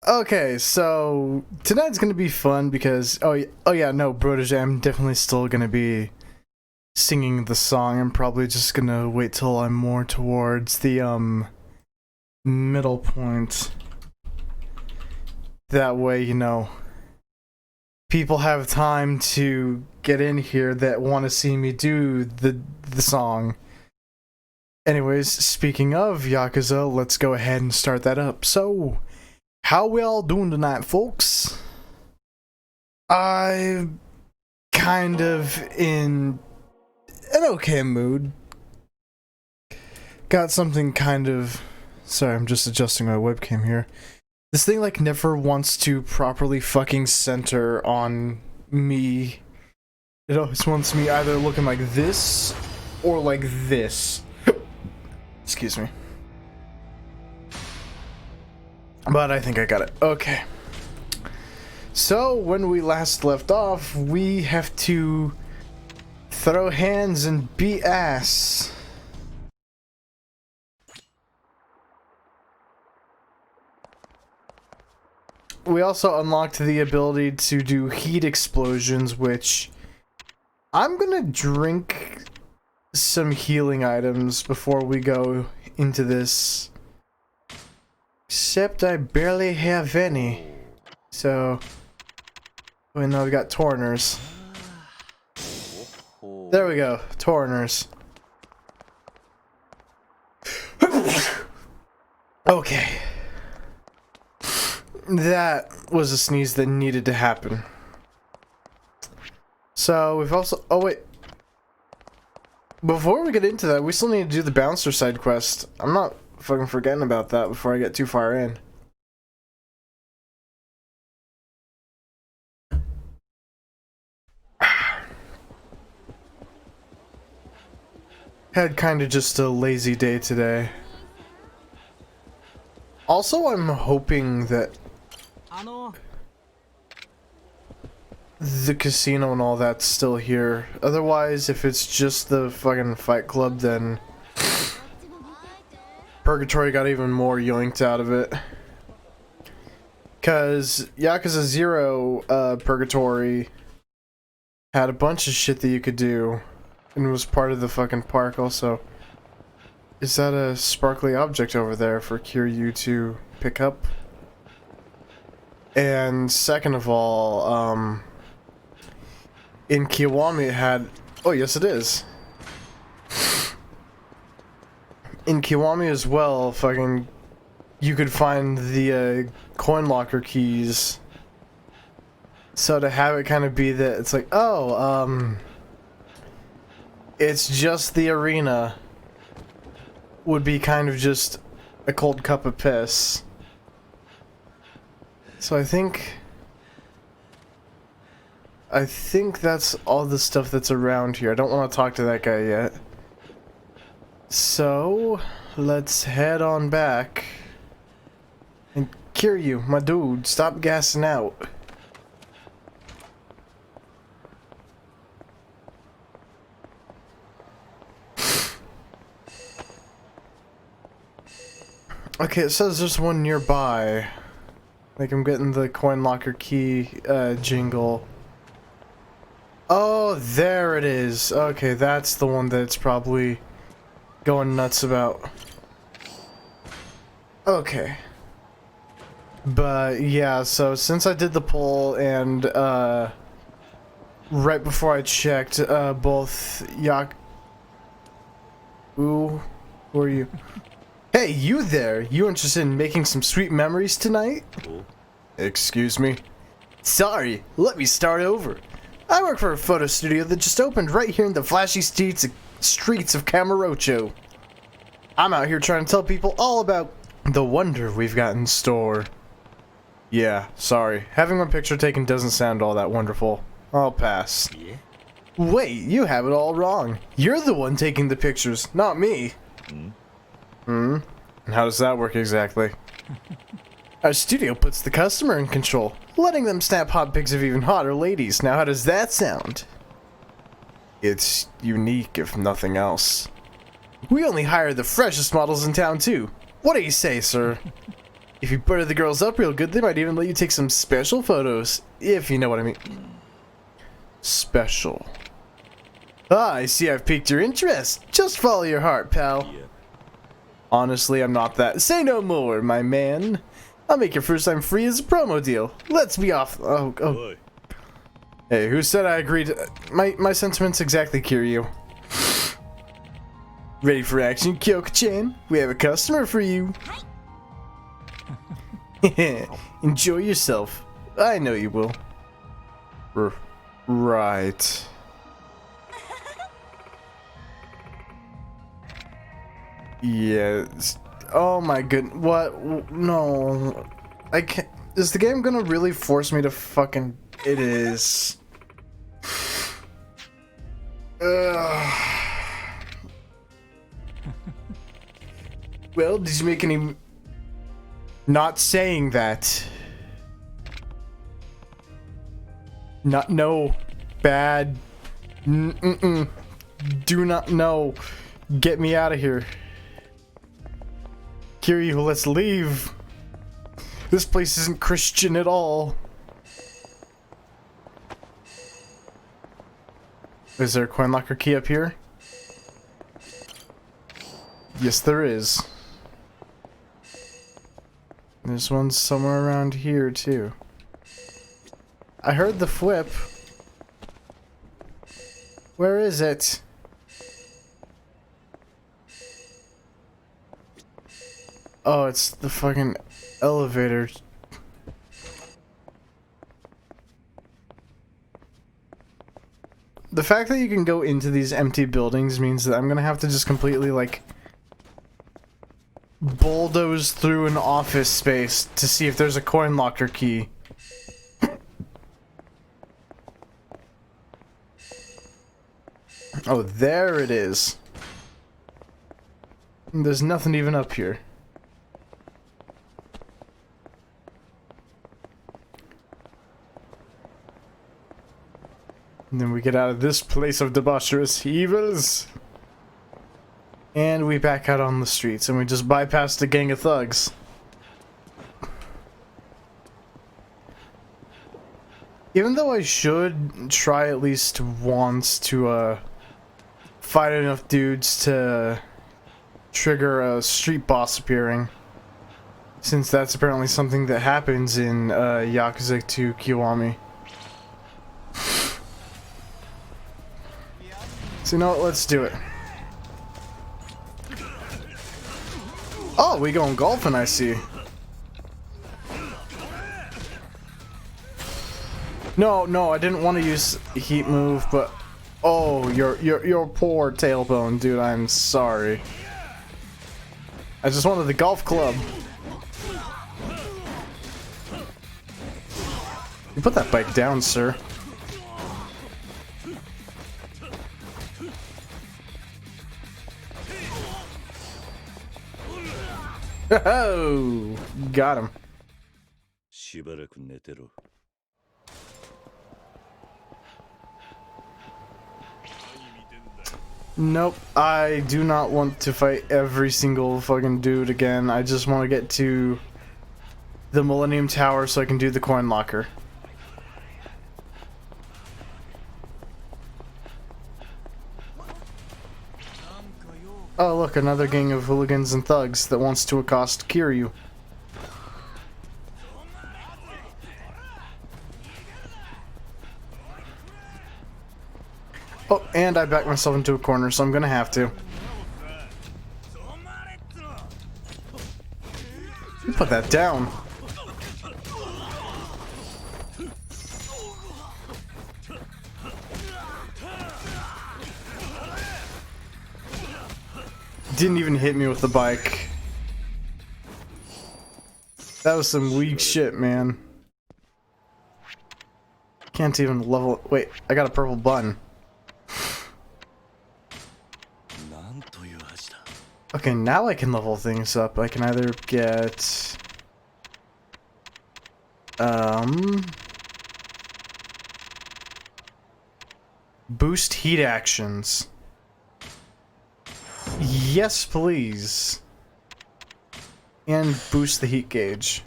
Okay, so tonight's gonna be fun because yeah, no, Protege, I'm definitely still gonna be singing the song. I'm probably just gonna wait till I'm more towards the middle point. That way, people have time to get in here that want to see me do the song. Anyways, speaking of Yakuza, let's go ahead and start that up. So, how we all doing tonight, folks? I'm kind of in an okay mood. Got something kind of... Sorry, I'm just adjusting my webcam here. This thing, like, never wants to properly fucking center on me. It always wants me either looking like this or like this. Excuse me. But I think I got it. Okay. So, when we last left off, we have to throw hands and beat ass. We also unlocked the ability to do heat explosions, which I'm gonna drink some healing items before we go into this. Except I barely have any. So, we know we got Torners. There we go, Torners. Okay. That was a sneeze that needed to happen. So, we've also... Oh, wait. Before we get into that, we still need to do the bouncer side quest. I'm not fucking forgetting about that before I get too far in. Had kind of just a lazy day today. Also, I'm hoping that the casino and all that's still here. Otherwise, if it's just the fucking fight club, then Purgatory got even more yoinked out of it. Cause Yakuza 0 Purgatory had a bunch of shit that you could do and was part of the fucking park also. Is that a sparkly object over there for Kiryu to pick up? And second of all, in Kiwami it had... Oh, yes it is. In Kiwami as well, fucking... You could find the coin locker keys. So to have it kind of be that it's like, oh, it's just the arena would be kind of just a cold cup of piss. So I think that's all the stuff that's around here. I don't want to talk to that guy yet. So, let's head on back. And Kiryu, my dude, stop gassing out. Okay, it says there's one nearby. Like, I'm getting the coin locker key jingle. Oh, there it is. Okay, that's the one that's probably going nuts about. Okay. But, yeah, so since I did the poll and, right before I checked, both Who are you? Hey, you there! You interested in making some sweet memories tonight? Excuse me? Sorry, let me start over. I work for a photo studio that just opened right here in the flashy streets of Kamurocho. I'm out here trying to tell people all about the wonder we've got in store. Yeah, sorry. Having my picture taken doesn't sound all that wonderful. I'll pass. Yeah? Wait, you have it all wrong. You're the one taking the pictures, not me. And how does that work exactly? Our studio puts the customer in control, letting them snap hot pics of even hotter ladies. Now how does that sound? It's unique, if nothing else. We only hire the freshest models in town, too. What do you say, sir? If you butter the girls up real good, they might even let you take some special photos, if you know what I mean. Special. Ah, I see I've piqued your interest. Just follow your heart, pal. Yeah. Honestly, I'm not that. Say no more, my man. I'll make your first time free as a promo deal. Let's be off. Oh. Oi. Hey, who said I agreed? My sentiments exactly, Kiryu. Ready for action, Kyoka-chan? We have a customer for you. Enjoy yourself. I know you will. Right. Yes. Oh my goodness. What? No. I can't. Is the game gonna really force me to fucking... It is. Ugh. Well, did you make any... Not saying that. No. Bad. Do not know. Get me out of here. Kiryu, let's leave. This place isn't Christian at all. Is there a coin locker key up here? Yes, there is. There's one somewhere around here, too. I heard the flip. Where is it? Oh, it's the fucking elevator. The fact that you can go into these empty buildings means that I'm gonna have to just completely, like, bulldoze through an office space to see if there's a coin locker key. Oh, there it is. There's nothing even up here. And then we get out of this place of debaucherous evils. And we back out on the streets and we just bypassed a gang of thugs. Even though I should try at least once to fight enough dudes to trigger a street boss appearing. Since that's apparently something that happens in Yakuza 2 Kiwami. So you know what, let's do it. Oh, we going golfing, I see. No, I didn't want to use heat move, but oh, your poor tailbone, dude. I'm sorry. I just wanted the golf club. You put that bike down, sir. Oh, got him. しばらく寝てろ。Nope, I do not want to fight every single fucking dude again. I just want to get to the Millennium Tower so I can do the coin locker. Oh look, another gang of hooligans and thugs that wants to accost Kiryu. Oh, and I backed myself into a corner, so I'm gonna have to. You put that down. Didn't even hit me with the bike. That was some weak shit, man. Can't even level. Wait, I got a purple button. Okay, now I can level things up. I can either get... boost heat actions. Yes, please. And boost the heat gauge.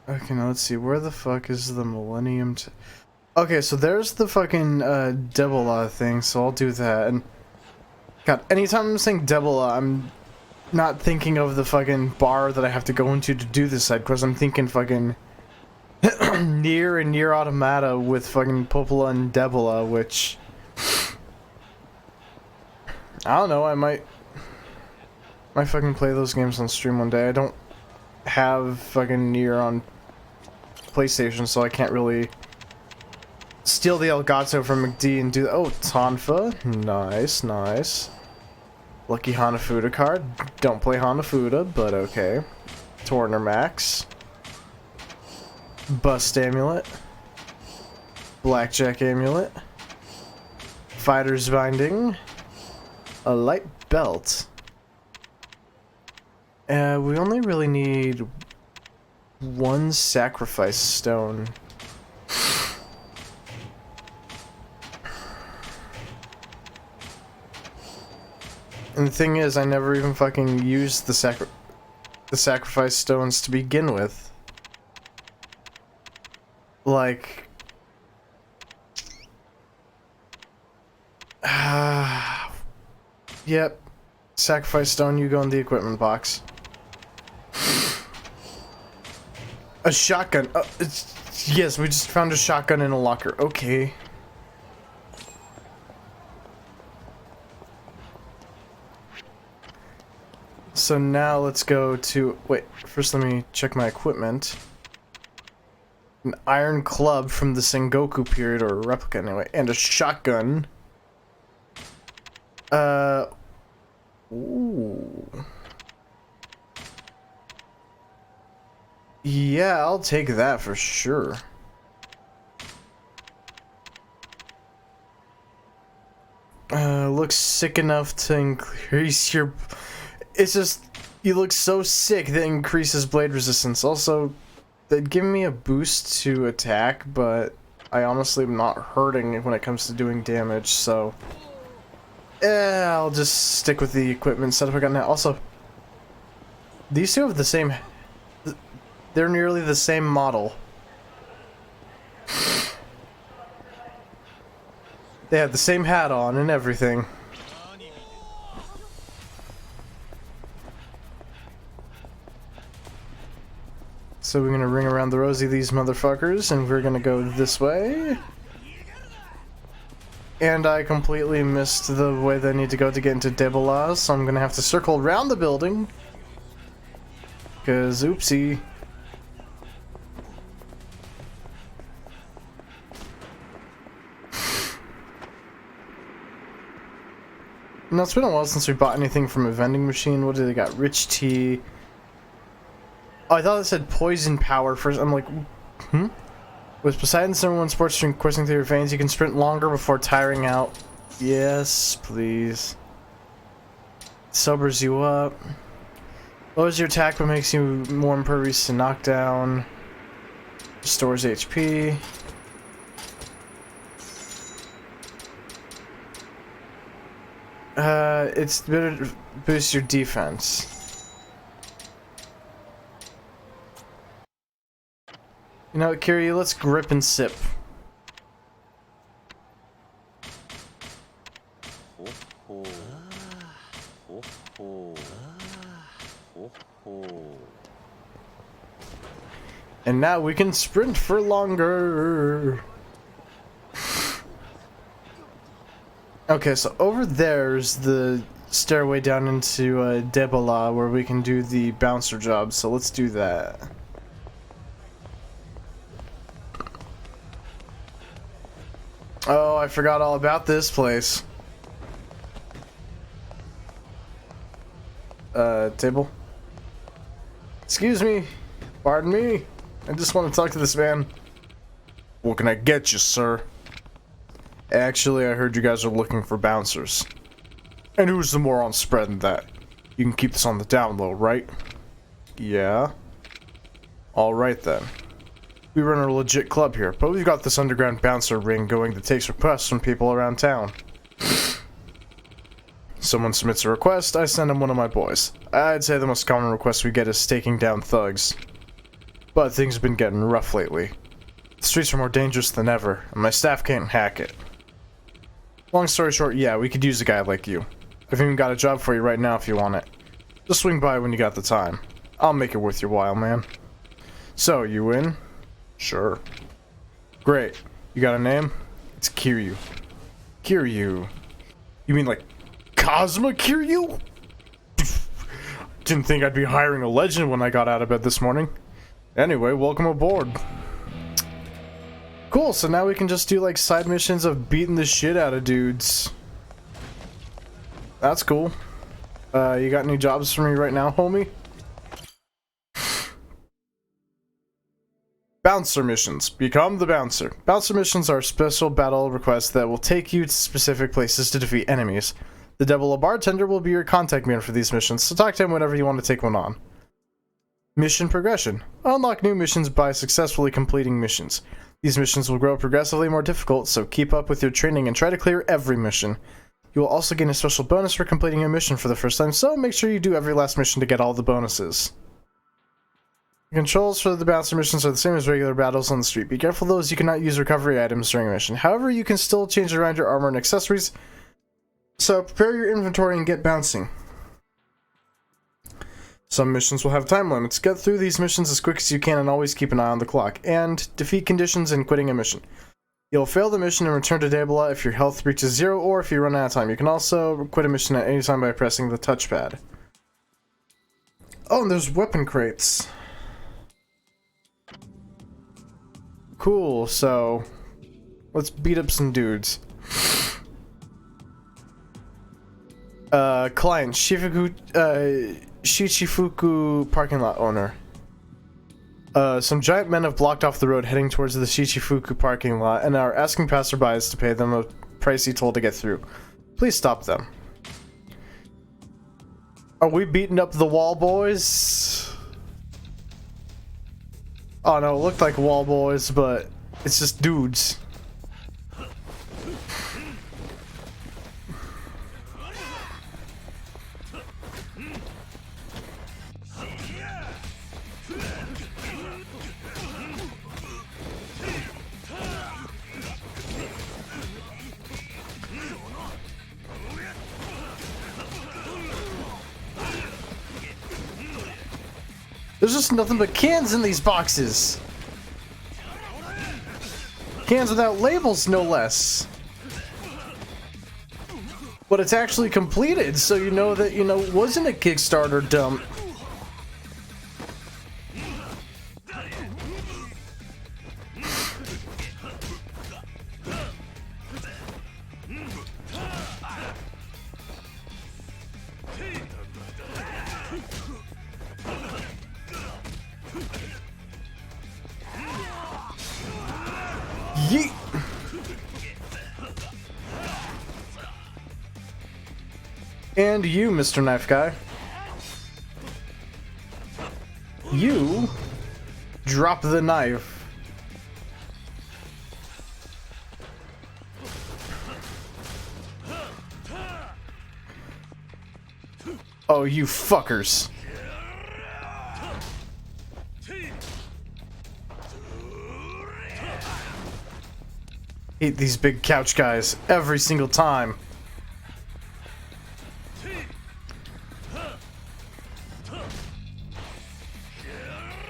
Okay, now let's see. Where the fuck is the Millennium? Okay, so there's the fucking Debola thing, so I'll do that. And God, anytime I'm saying Debola, I'm not thinking of the fucking bar that I have to go into to do this side quest. I'm thinking fucking Nier and Nier Automata with fucking Popola and Debola, which I don't know. I might fucking play those games on stream one day. I don't have fucking Nier on PlayStation, so I can't really steal the Elgato from McD and do. Oh, Tonfa, nice, nice. Lucky Hanafuda card. Don't play Hanafuda, but okay. Torner Max. Bust Amulet. Blackjack Amulet. Fighter's Binding. A light belt. We only really need one sacrifice stone. And the thing is, I never even fucking used the sacrifice stones to begin with. Like, yep, sacrifice stone. You go in the equipment box. A shotgun. Yes, we just found a shotgun in a locker. Okay. So now let's go to... Wait, first let me check my equipment. An iron club from the Sengoku period, or a replica anyway, and a shotgun. Ooh. Yeah, I'll take that for sure. Looks sick enough to increase your... It's just, you look so sick that increases blade resistance. Also, they'd give me a boost to attack, but I honestly am not hurting when it comes to doing damage, so... I'll just stick with the equipment setup I got now. Also, these two have the same... They're nearly the same model. They have the same hat on and everything. So we're gonna ring around the rosy these motherfuckers, and we're gonna go this way. And I completely missed the way that I need to go to get into Debola, so I'm gonna have to circle around the building. Cause oopsie. Now it's been a while since we bought anything from a vending machine. What did they got? Rich tea. Oh, I thought it said poison power first. I'm like, With Poseidon's #1 sports drink coursing through your veins, you can sprint longer before tiring out. Yes, please. Sobers you up. Lowers your attack but makes you more impervious to knockdown. Restores HP. It's better to boost your defense. You know what, Kiryu, let's grip and sip. And now we can sprint for longer. Okay, so over there's the stairway down into Debola where we can do the bouncer job, so let's do that. Oh, I forgot all about this place. Table? Excuse me. Pardon me. I just want to talk to this man. What can I get you, sir? Actually, I heard you guys are looking for bouncers. And who's the moron spreading that? You can keep this on the down low, right? Yeah. Alright then. We run a legit club here, but we've got this underground bouncer ring going that takes requests from people around town. someone submits a request, I send them one of my boys. I'd say the most common request we get is taking down thugs. But things have been getting rough lately. The streets are more dangerous than ever, and my staff can't hack it. Long story short, yeah, we could use a guy like you. I've even got a job for you right now if you want it. Just swing by when you got the time. I'll make it worth your while, man. So, you in? Sure. Great. You got a name? It's Kiryu. Kiryu. You mean like Cosma Kiryu? Didn't think I'd be hiring a legend when I got out of bed this morning. Anyway, welcome aboard. Cool, so now we can just do like side missions of beating the shit out of dudes. That's cool. You got any jobs for me right now, homie? Bouncer missions. Become the bouncer. Bouncer missions are special battle requests that will take you to specific places to defeat enemies. The Devil, a bartender, will be your contact man for these missions, so talk to him whenever you want to take one on. Mission progression. Unlock new missions by successfully completing missions. These missions will grow progressively more difficult, so keep up with your training and try to clear every mission. You will also gain a special bonus for completing a mission for the first time, so make sure you do every last mission to get all the bonuses. The controls for the bouncer missions are the same as regular battles on the street. Be careful though, as you cannot use recovery items during a mission. However, you can still change around your armor and accessories, so prepare your inventory and get bouncing. Some missions will have time limits. Get through these missions as quick as you can and always keep an eye on the clock. And defeat conditions in quitting a mission. You'll fail the mission and return to Debla if your health reaches 0 or if you run out of time. You can also quit a mission at any time by pressing the touchpad. Oh, and there's weapon crates. Cool, so let's beat up some dudes. Client, Shichifuku parking lot owner. Some giant men have blocked off the road heading towards the Shichifuku parking lot and are asking passerbys to pay them a pricey toll to get through. Please stop them. Are we beating up the wall boys? Oh no, it looked like wall boys, but it's just dudes. There's just nothing but cans in these boxes. Cans without labels, no less. But it's actually completed, so you know that, it wasn't a Kickstarter dump. Yeet! And you, Mr. Knife Guy. You drop the knife. Oh, you fuckers. Hate these big couch guys every single time.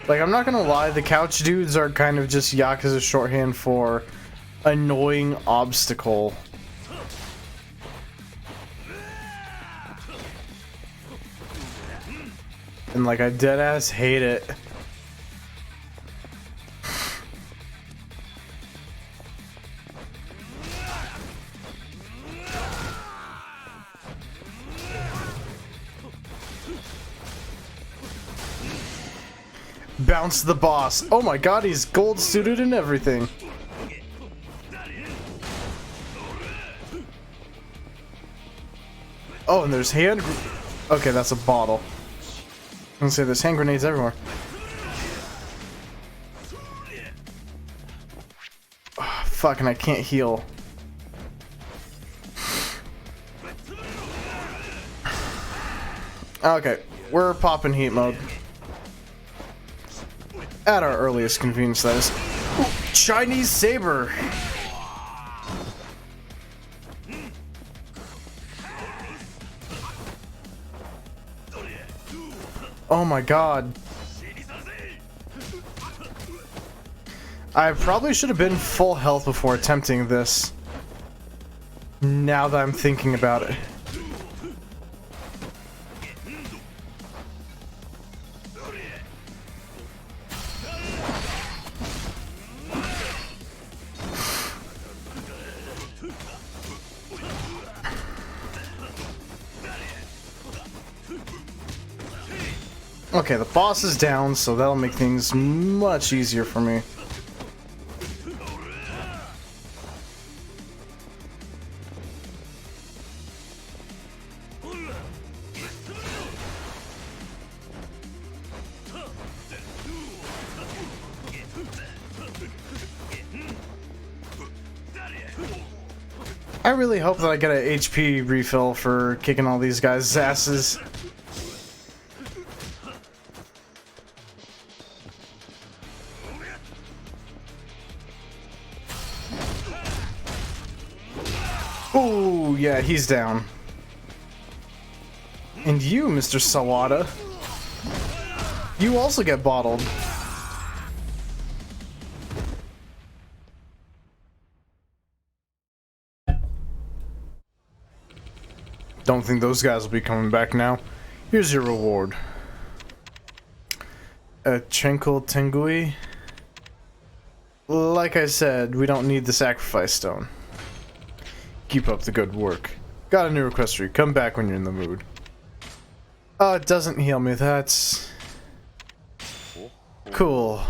Like, I'm not gonna lie, the couch dudes are kind of just Yakuza shorthand for annoying obstacle. And like, I deadass hate it. Bounce the boss. Oh my god, he's gold suited and everything. Oh, and there's hand... Okay, that's a bottle. I'm gonna say there's hand grenades everywhere. Oh, fuck, and I can't heal. Okay, we're popping heat mode. At our earliest convenience, that is. Ooh, Chinese saber! Oh my god. I probably should have been full health before attempting this. Now that I'm thinking about it. Okay, the boss is down, so that'll make things much easier for me. I really hope that I get an HP refill for kicking all these guys' asses. Ooh, yeah, he's down. And you, Mr. Sawada, you also get bottled. Don't think those guys will be coming back now. Here's your reward. A Chenkle Tengui. Like I said, we don't need the sacrifice stone. Keep up the good work. Got a new request for you. Come back when you're in the mood. Oh, it doesn't heal me. That's cool.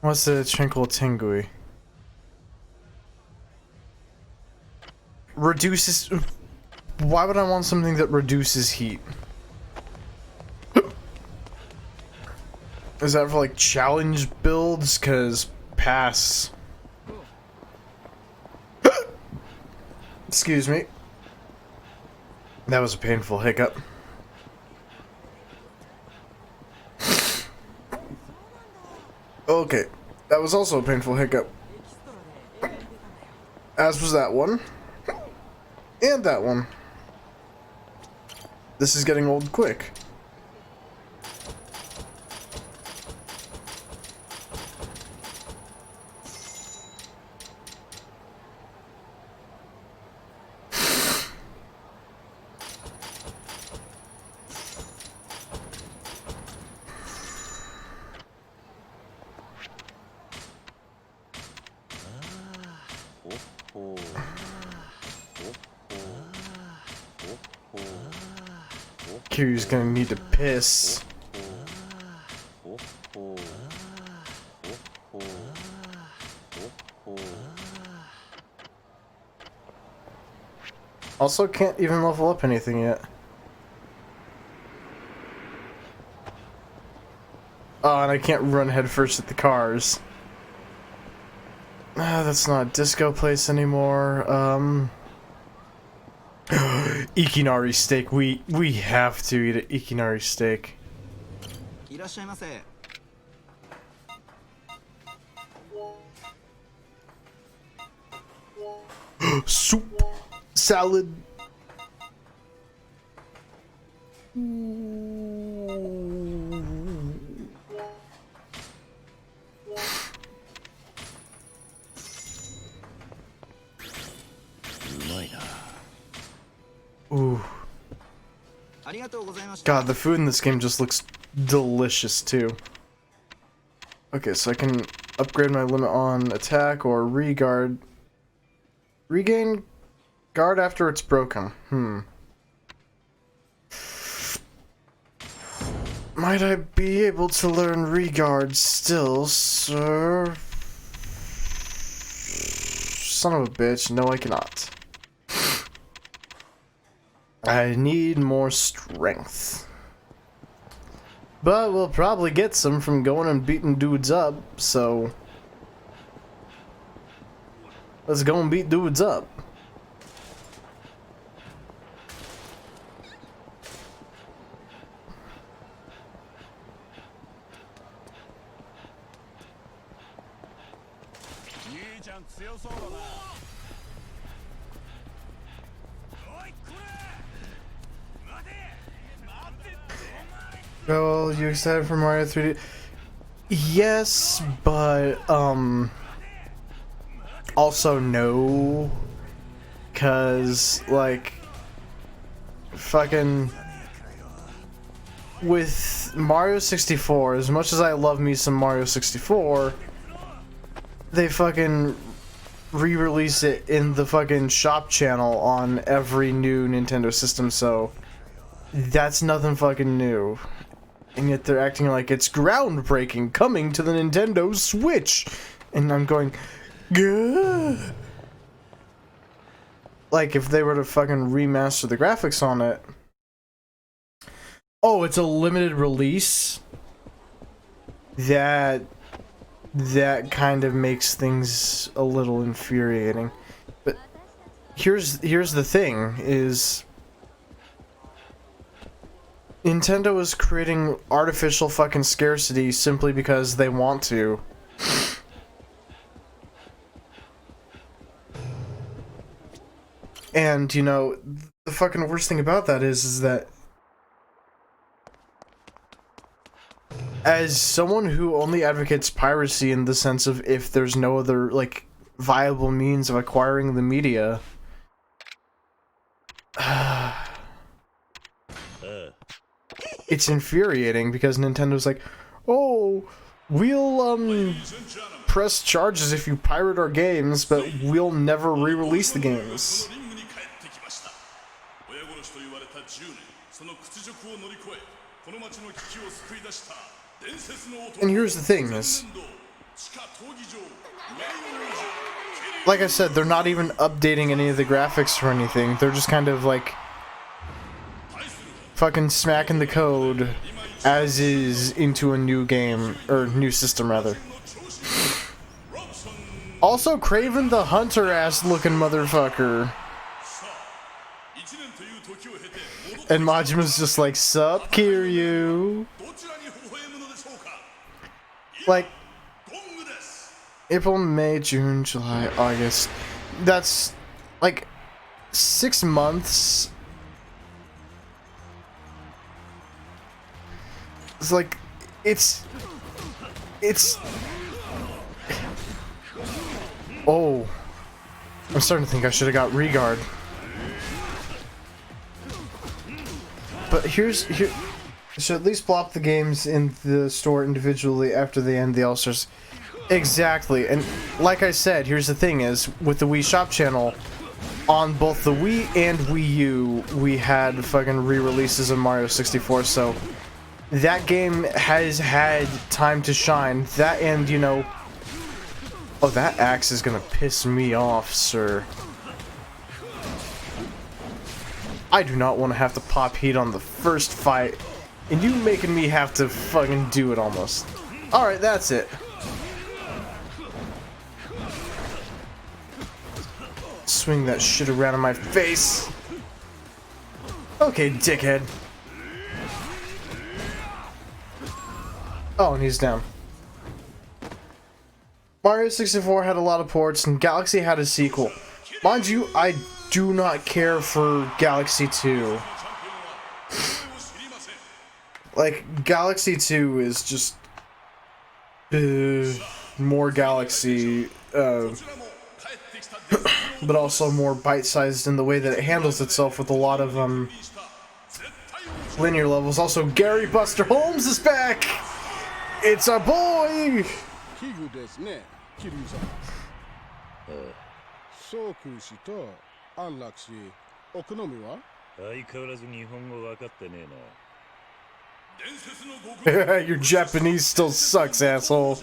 What's the Chenkle Tengui? Reduces... Why would I want something that reduces heat? Is that for like challenge builds? Cause pass. Excuse me. That was a painful hiccup. Okay, that was also a painful hiccup. As was that one. And that one. This is getting old quick. Kiryu's gonna need to piss. Also, can't even level up anything yet. Oh, and I can't run headfirst at the cars. Ah, that's not a disco place anymore. Ikinari steak. We have to eat an Ikinari steak. Soup, salad. Ooh. God, the food in this game just looks delicious too. Okay, so I can upgrade my limit on attack or reguard. Regain guard after it's broken. Might I be able to learn reguard still, sir? Son of a bitch, no I cannot. I need more strength. But we'll probably get some from going and beating dudes up, so... let's go and beat dudes up. Joel, you excited for Mario 3D? Yes, but also no, cause like fucking with Mario 64, as much as I love me some Mario 64, they fucking re-release it in the fucking shop channel on every new Nintendo system, so that's nothing fucking new. And yet they're acting like it's groundbreaking, coming to the Nintendo Switch. And I'm going, good. Like if they were to fucking remaster the graphics on it. Oh, it's a limited release? That kind of makes things a little infuriating. But here's the thing, is Nintendo is creating artificial fucking scarcity simply because they want to. And, you know, the fucking worst thing about that is that as someone who only advocates piracy in the sense of if there's no other, like, viable means of acquiring the media, it's infuriating because Nintendo's like, oh, we'll press charges if you pirate our games, but we'll never re-release the games. And here's the thing is, like I said, they're not even updating any of the graphics or anything. They're just kind of like fucking smacking the code as is into a new game, or new system rather. Also, Kraven the Hunter ass looking motherfucker. And Majima's just like, sup, Kiryu? Like, April, May, June, July, August. That's like 6 months. It's like, it's... Oh. I'm starting to think I should have got Regard. But here, so at least plop the games in the store individually after they end the All-Stars. Exactly, and like I said, here's the thing is, with the Wii Shop channel, on both the Wii and Wii U, we had fucking re-releases of Mario 64, so that game has had time to shine. That and, you know... Oh, that axe is gonna piss me off, sir. I do not want to have to pop heat on the first fight, and you making me have to fucking do it almost. Alright, that's it. Swing that shit around in my face. Okay, dickhead. Oh, and he's down. Mario 64 had a lot of ports, and Galaxy had a sequel. Mind you, I do not care for Galaxy 2. Like, Galaxy 2 is just... more Galaxy, but also more bite-sized in the way that it handles itself with a lot of, linear levels. Also, Gary Buster Holmes is back! It's our boy! Your Japanese still sucks, asshole.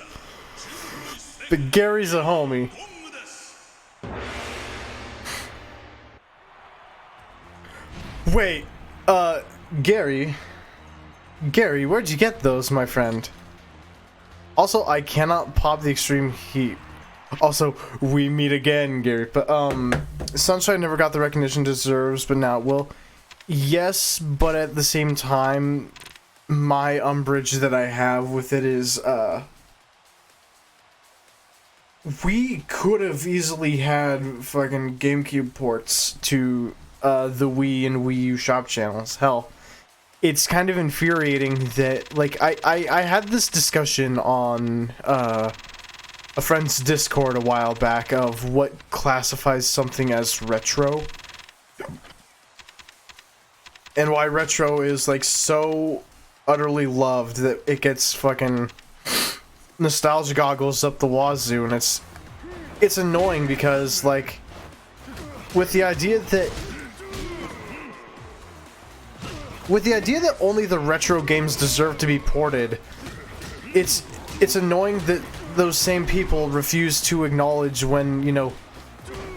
But Gary's a homie. Wait, Gary, where'd you get those, my friend? Also, I cannot pop the extreme heat. Also, we meet again, Gary. But, Sunshine never got the recognition it deserves, but now it will. Yes, but at the same time, my umbrage that I have with it is, we could have easily had fucking GameCube ports to the Wii and Wii U shop channels. Hell, it's kind of infuriating that, like, I had this discussion on a friend's Discord a while back of what classifies something as retro. And why retro is, like, so utterly loved that it gets fucking nostalgia goggles up the wazoo, and it's annoying because, like, with the idea that only the retro games deserve to be ported, it's annoying that those same people refuse to acknowledge when, you know,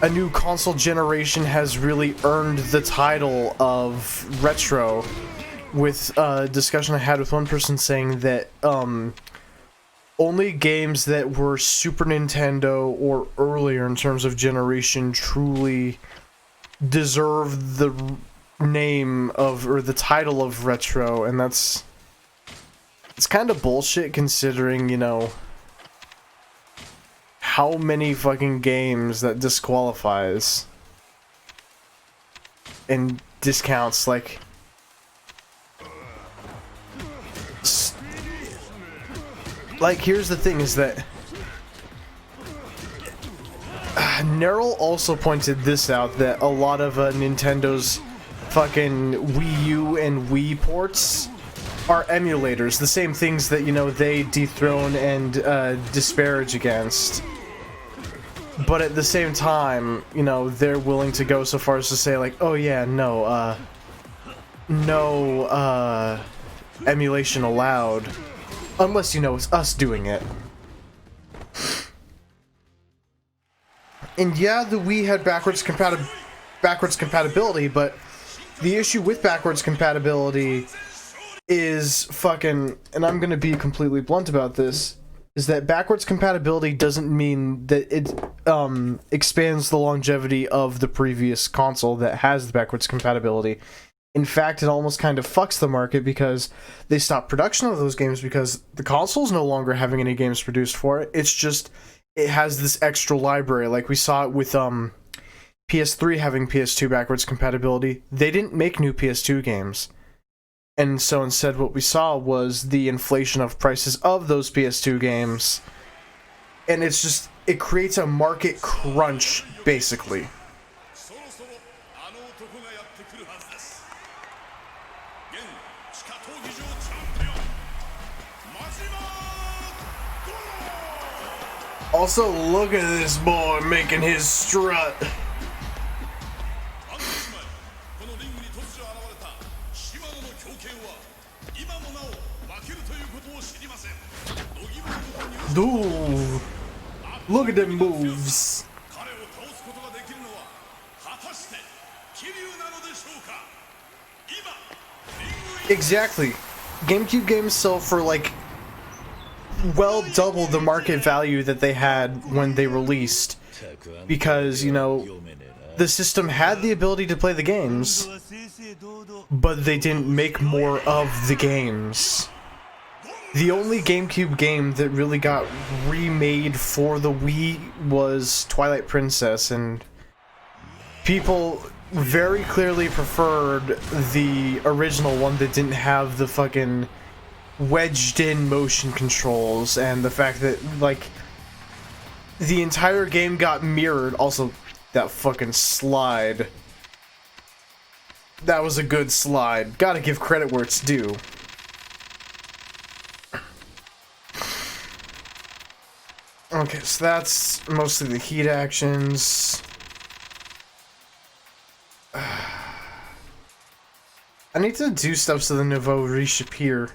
a new console generation has really earned the title of retro. With a discussion I had with one person saying that only games that were Super Nintendo or earlier in terms of generation truly deserve the name of, or the title of, retro, and it's kind of bullshit considering, you know, how many fucking games that disqualifies and discounts. Like, here's the thing, is that Nerl also pointed this out, that a lot of Nintendo's fucking Wii U and Wii ports are emulators, the same things that, you know, they dethrone and disparage against. But at the same time, you know, they're willing to go so far as to say, like, oh yeah, no emulation allowed. Unless, you know, it's us doing it. And yeah, the Wii had backwards compatibility, but the issue with backwards compatibility is fucking, and I'm gonna be completely blunt about this, is that backwards compatibility doesn't mean that it expands the longevity of the previous console that has the backwards compatibility. In fact, it almost kind of fucks the market because they stop production of those games because the console's no longer having any games produced for it. It's just, it has this extra library. Like we saw it with PS3 having PS2 backwards compatibility. They didn't make new PS2 games. And so instead what we saw was the inflation of prices of those PS2 games. And it's just, it creates a market crunch, basically. Also, look at this boy making his strut. Dude, look at them moves. Exactly. GameCube games sell for, like, well double the market value that they had when they released, because, you know, the system had the ability to play the games, but they didn't make more of the games. The only GameCube game that really got remade for the Wii was Twilight Princess, and people very clearly preferred the original one that didn't have the fucking wedged in motion controls, and the fact that, like, the entire game got mirrored. Also, that fucking slide. That was a good slide. Gotta give credit where it's due. Okay, so that's mostly the heat actions. I need to do stuff to the Nouveau Riche here.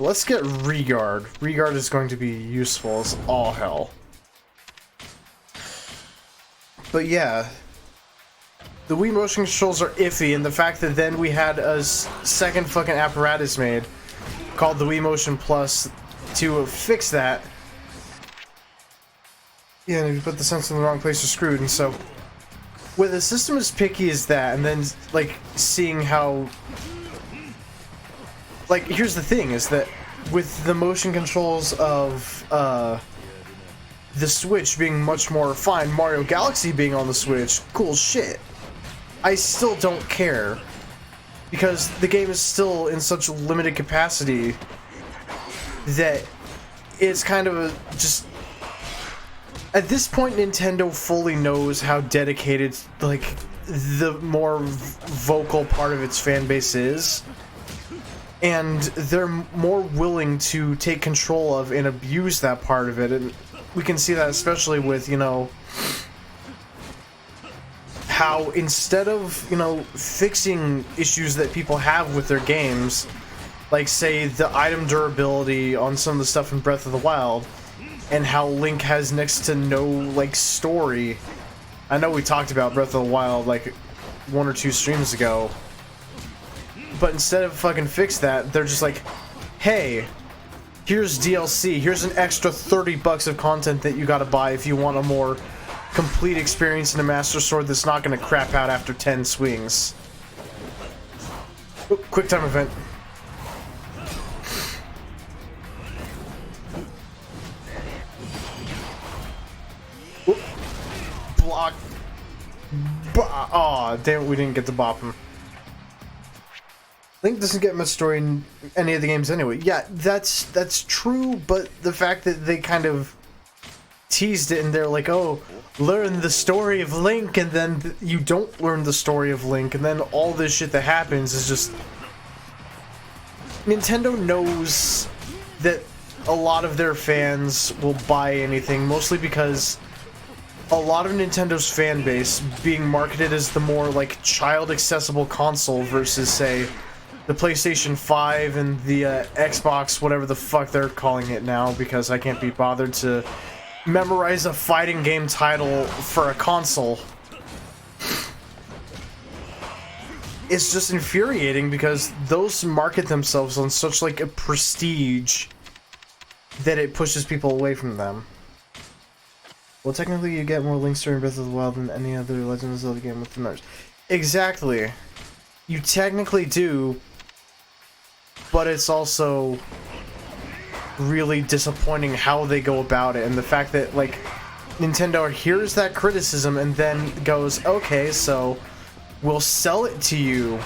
Let's get Regard. Regard is going to be useful as all hell. But yeah, the Wii motion controls are iffy, and the fact that then we had a second fucking apparatus made called the Wii Motion Plus to fix that. Yeah, and if you put the sensor in the wrong place, you're screwed. And so, with a system as picky as that, and then, like, seeing how... Like, here's the thing, is that with the motion controls of the Switch being much more refined, Mario Galaxy being on the Switch, cool shit. I still don't care. Because the game is still in such limited capacity that it's kind of just... At this point, Nintendo fully knows how dedicated, like, the more vocal part of its fan base is. And they're more willing to take control of and abuse that part of it. And we can see that especially with, you know, how instead of, you know, fixing issues that people have with their games, like, say, the item durability on some of the stuff in Breath of the Wild, and how Link has next to no, like, story. I know we talked about Breath of the Wild, like, 1 or 2 streams ago. But instead of fucking fix that, they're just like, hey, here's DLC, here's an extra $30 of content that you gotta buy if you want a more complete experience in a Master Sword that's not gonna crap out after 10 swings. Oop, quick time event. Oop. Block. Aw, damn it, we didn't get to bop him. Link doesn't get much story in any of the games anyway. Yeah, that's true, but the fact that they kind of teased it and they're like, oh, learn the story of Link, and then you don't learn the story of Link, and then all this shit that happens is just... Nintendo knows that a lot of their fans will buy anything, mostly because a lot of Nintendo's fan base being marketed as the more, like, child-accessible console versus, say, the PlayStation 5 and the Xbox, whatever the fuck they're calling it now, because I can't be bothered to memorize a fighting game title for a console. It's just infuriating because those market themselves on such, like, a prestige that it pushes people away from them. Well, technically you get more Link's story in Breath of the Wild than any other Legend of Zelda game with the nerds. Exactly. You technically do, but it's also really disappointing how they go about it, and the fact that, like, Nintendo hears that criticism and then goes, okay, so we'll sell it to you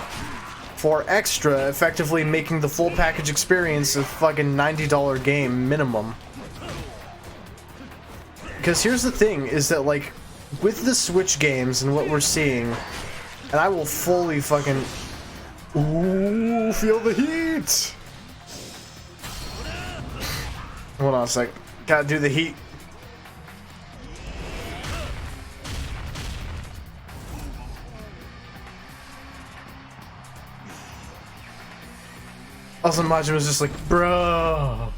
for extra, effectively making the full package experience a fucking $90 game minimum. Because here's the thing, is that, like, with the Switch games and what we're seeing, and I will fully fucking... Ooh, feel the heat! Hold on a sec. Gotta do the heat. Also, Majin was just like, bro.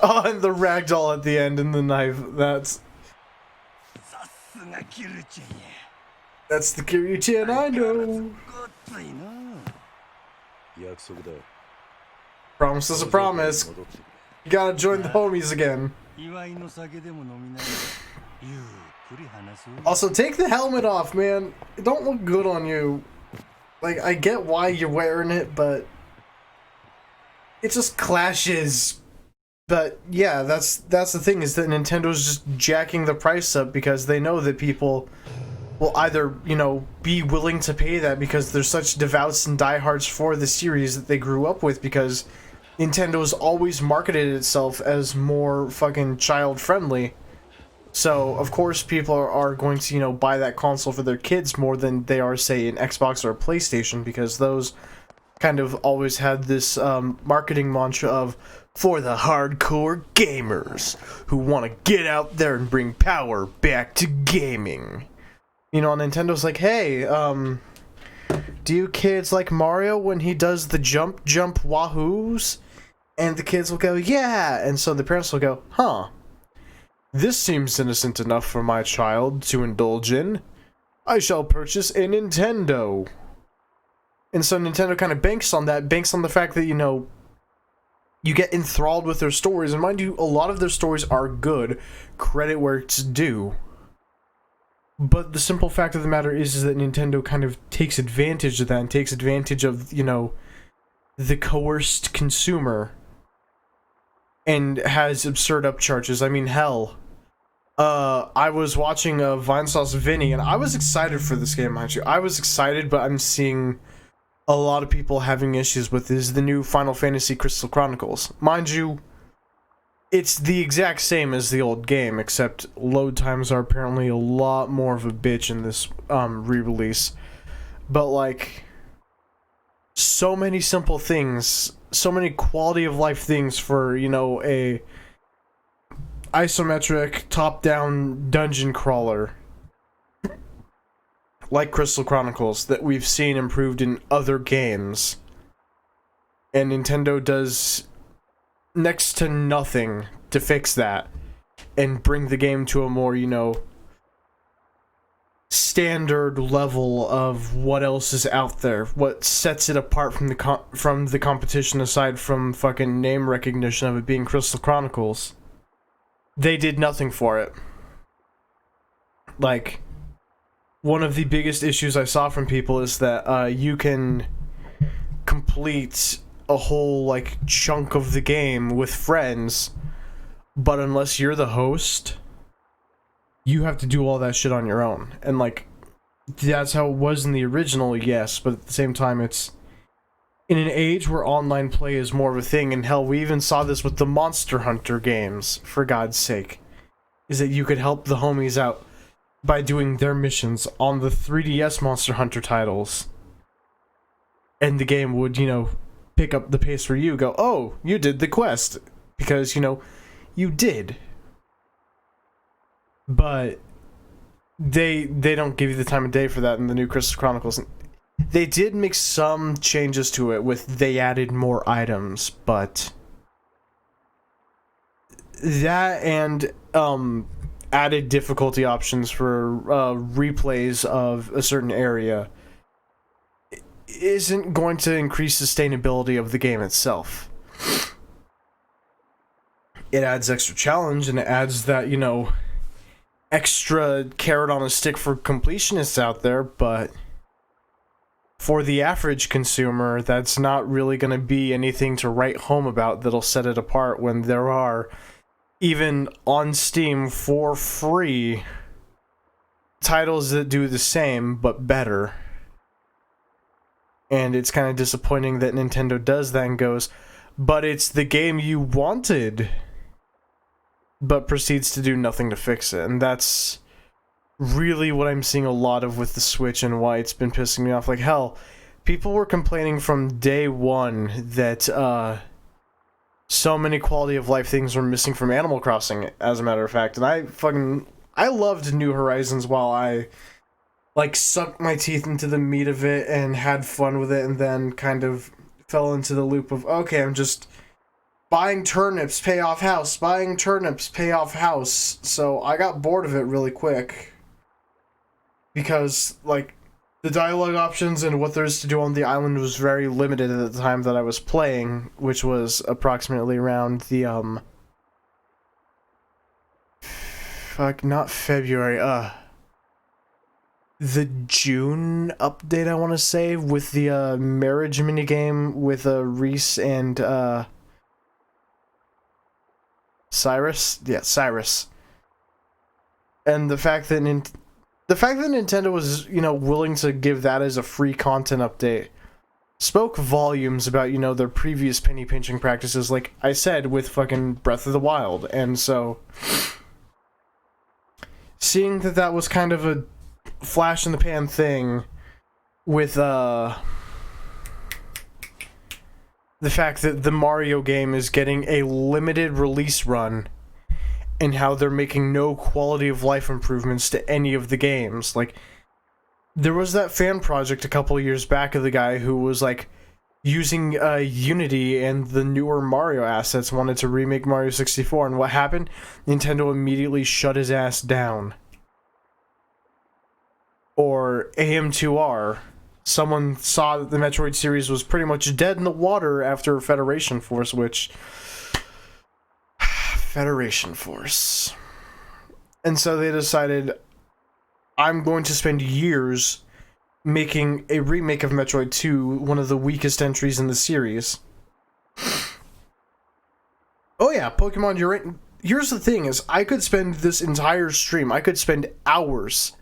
Oh, and the ragdoll at the end and the knife. That's the Kiryu-chan I know. Promise is a promise. You gotta join the homies again. Also, take the helmet off, man. It don't look good on you. Like, I get why you're wearing it, but it just clashes. But yeah, that's the thing, is that Nintendo's just jacking the price up because they know that people will either, you know, be willing to pay that because they're such devouts and diehards for the series that they grew up with, because Nintendo's always marketed itself as more fucking child-friendly. So, of course, people are going to, you know, buy that console for their kids more than they are, say, an Xbox or a PlayStation, because those kind of always had this marketing mantra of, for the hardcore gamers who want to get out there and bring power back to gaming. You know, Nintendo's like, hey, do you kids like Mario when he does the jump wahoos? And the kids will go, yeah, and so the parents will go, huh, this seems innocent enough for my child to indulge in. I shall purchase a Nintendo. And so Nintendo kind of banks on that, banks on the fact that, you know, you get enthralled with their stories, and mind you, a lot of their stories are good, credit where it's due. But the simple fact of the matter is that Nintendo kind of takes advantage of that, and takes advantage of, you know, the coerced consumer and has absurd upcharges. I mean, hell, I was watching Vine Sauce Vinny, and I was excited for this game, mind you. I was excited, but I'm seeing a lot of people having issues with this. The new Final Fantasy Crystal Chronicles. Mind you, it's the exact same as the old game, except load times are apparently a lot more of a bitch in this re-release. But, like, so many simple things, so many quality of life things for, you know, a isometric top-down dungeon crawler like Crystal Chronicles that we've seen improved in other games. And Nintendo does next to nothing to fix that and bring the game to a more, you know, standard level of what else is out there, what sets it apart from the competition aside from fucking name recognition of it being Crystal Chronicles. They did nothing for it. Like, one of the biggest issues I saw from people is that you can complete a whole, like, chunk of the game with friends, but unless you're the host, you have to do all that shit on your own. And, like, that's how it was in the original, yes, but at the same time, it's in an age where online play is more of a thing, and hell, we even saw this with the Monster Hunter games, for God's sake, is that you could help the homies out by doing their missions on the 3DS Monster Hunter titles. And the game would, you know, pick up the pace for you, go, oh, you did the quest, because, you know, you did. But they don't give you the time of day for that in the new Crystal Chronicles. They did make some changes to it with they added more items, but that and added difficulty options for replays of a certain area isn't going to increase sustainability of the game itself. It adds extra challenge, and it adds that, you know, extra carrot on a stick for completionists out there, but for the average consumer, that's not really going to be anything to write home about that'll set it apart when there are, even on Steam for free, titles that do the same but better. And it's kind of disappointing that Nintendo does that and goes, but it's the game you wanted, but proceeds to do nothing to fix it. And that's really what I'm seeing a lot of with the Switch and why it's been pissing me off. Like, hell, people were complaining from day one that so many quality of life things were missing from Animal Crossing, as a matter of fact. And I loved New Horizons while I, like, sucked my teeth into the meat of it and had fun with it, and then kind of fell into the loop of, okay, I'm just buying turnips, pay off house, buying turnips, pay off house. So I got bored of it really quick. Because, like, the dialogue options and what there's to do on the island was very limited at the time that I was playing, which was approximately around the, not February, the June update, I want to say, with the, marriage minigame with, Reese and, Cyrus? Yeah, Cyrus. And the fact that Nintendo was, you know, willing to give that as a free content update spoke volumes about, you know, their previous penny pinching practices, like I said, with fucking Breath of the Wild. And so, seeing that was kind of a flash in the pan thing with, the fact that the Mario game is getting a limited release run, and how they're making no quality of life improvements to any of the games. Like, there was that fan project a couple of years back of the guy who was, like, using Unity and the newer Mario assets, wanted to remake Mario 64, and what happened? Nintendo immediately shut his ass down. Or AM2R. Someone saw that the Metroid series was pretty much dead in the water after Federation Force, which... Federation Force. And so they decided, I'm going to spend years making a remake of Metroid 2, one of the weakest entries in the series. Oh yeah, Pokemon, you're right. Here's the thing is, I could spend this entire stream, I could spend hours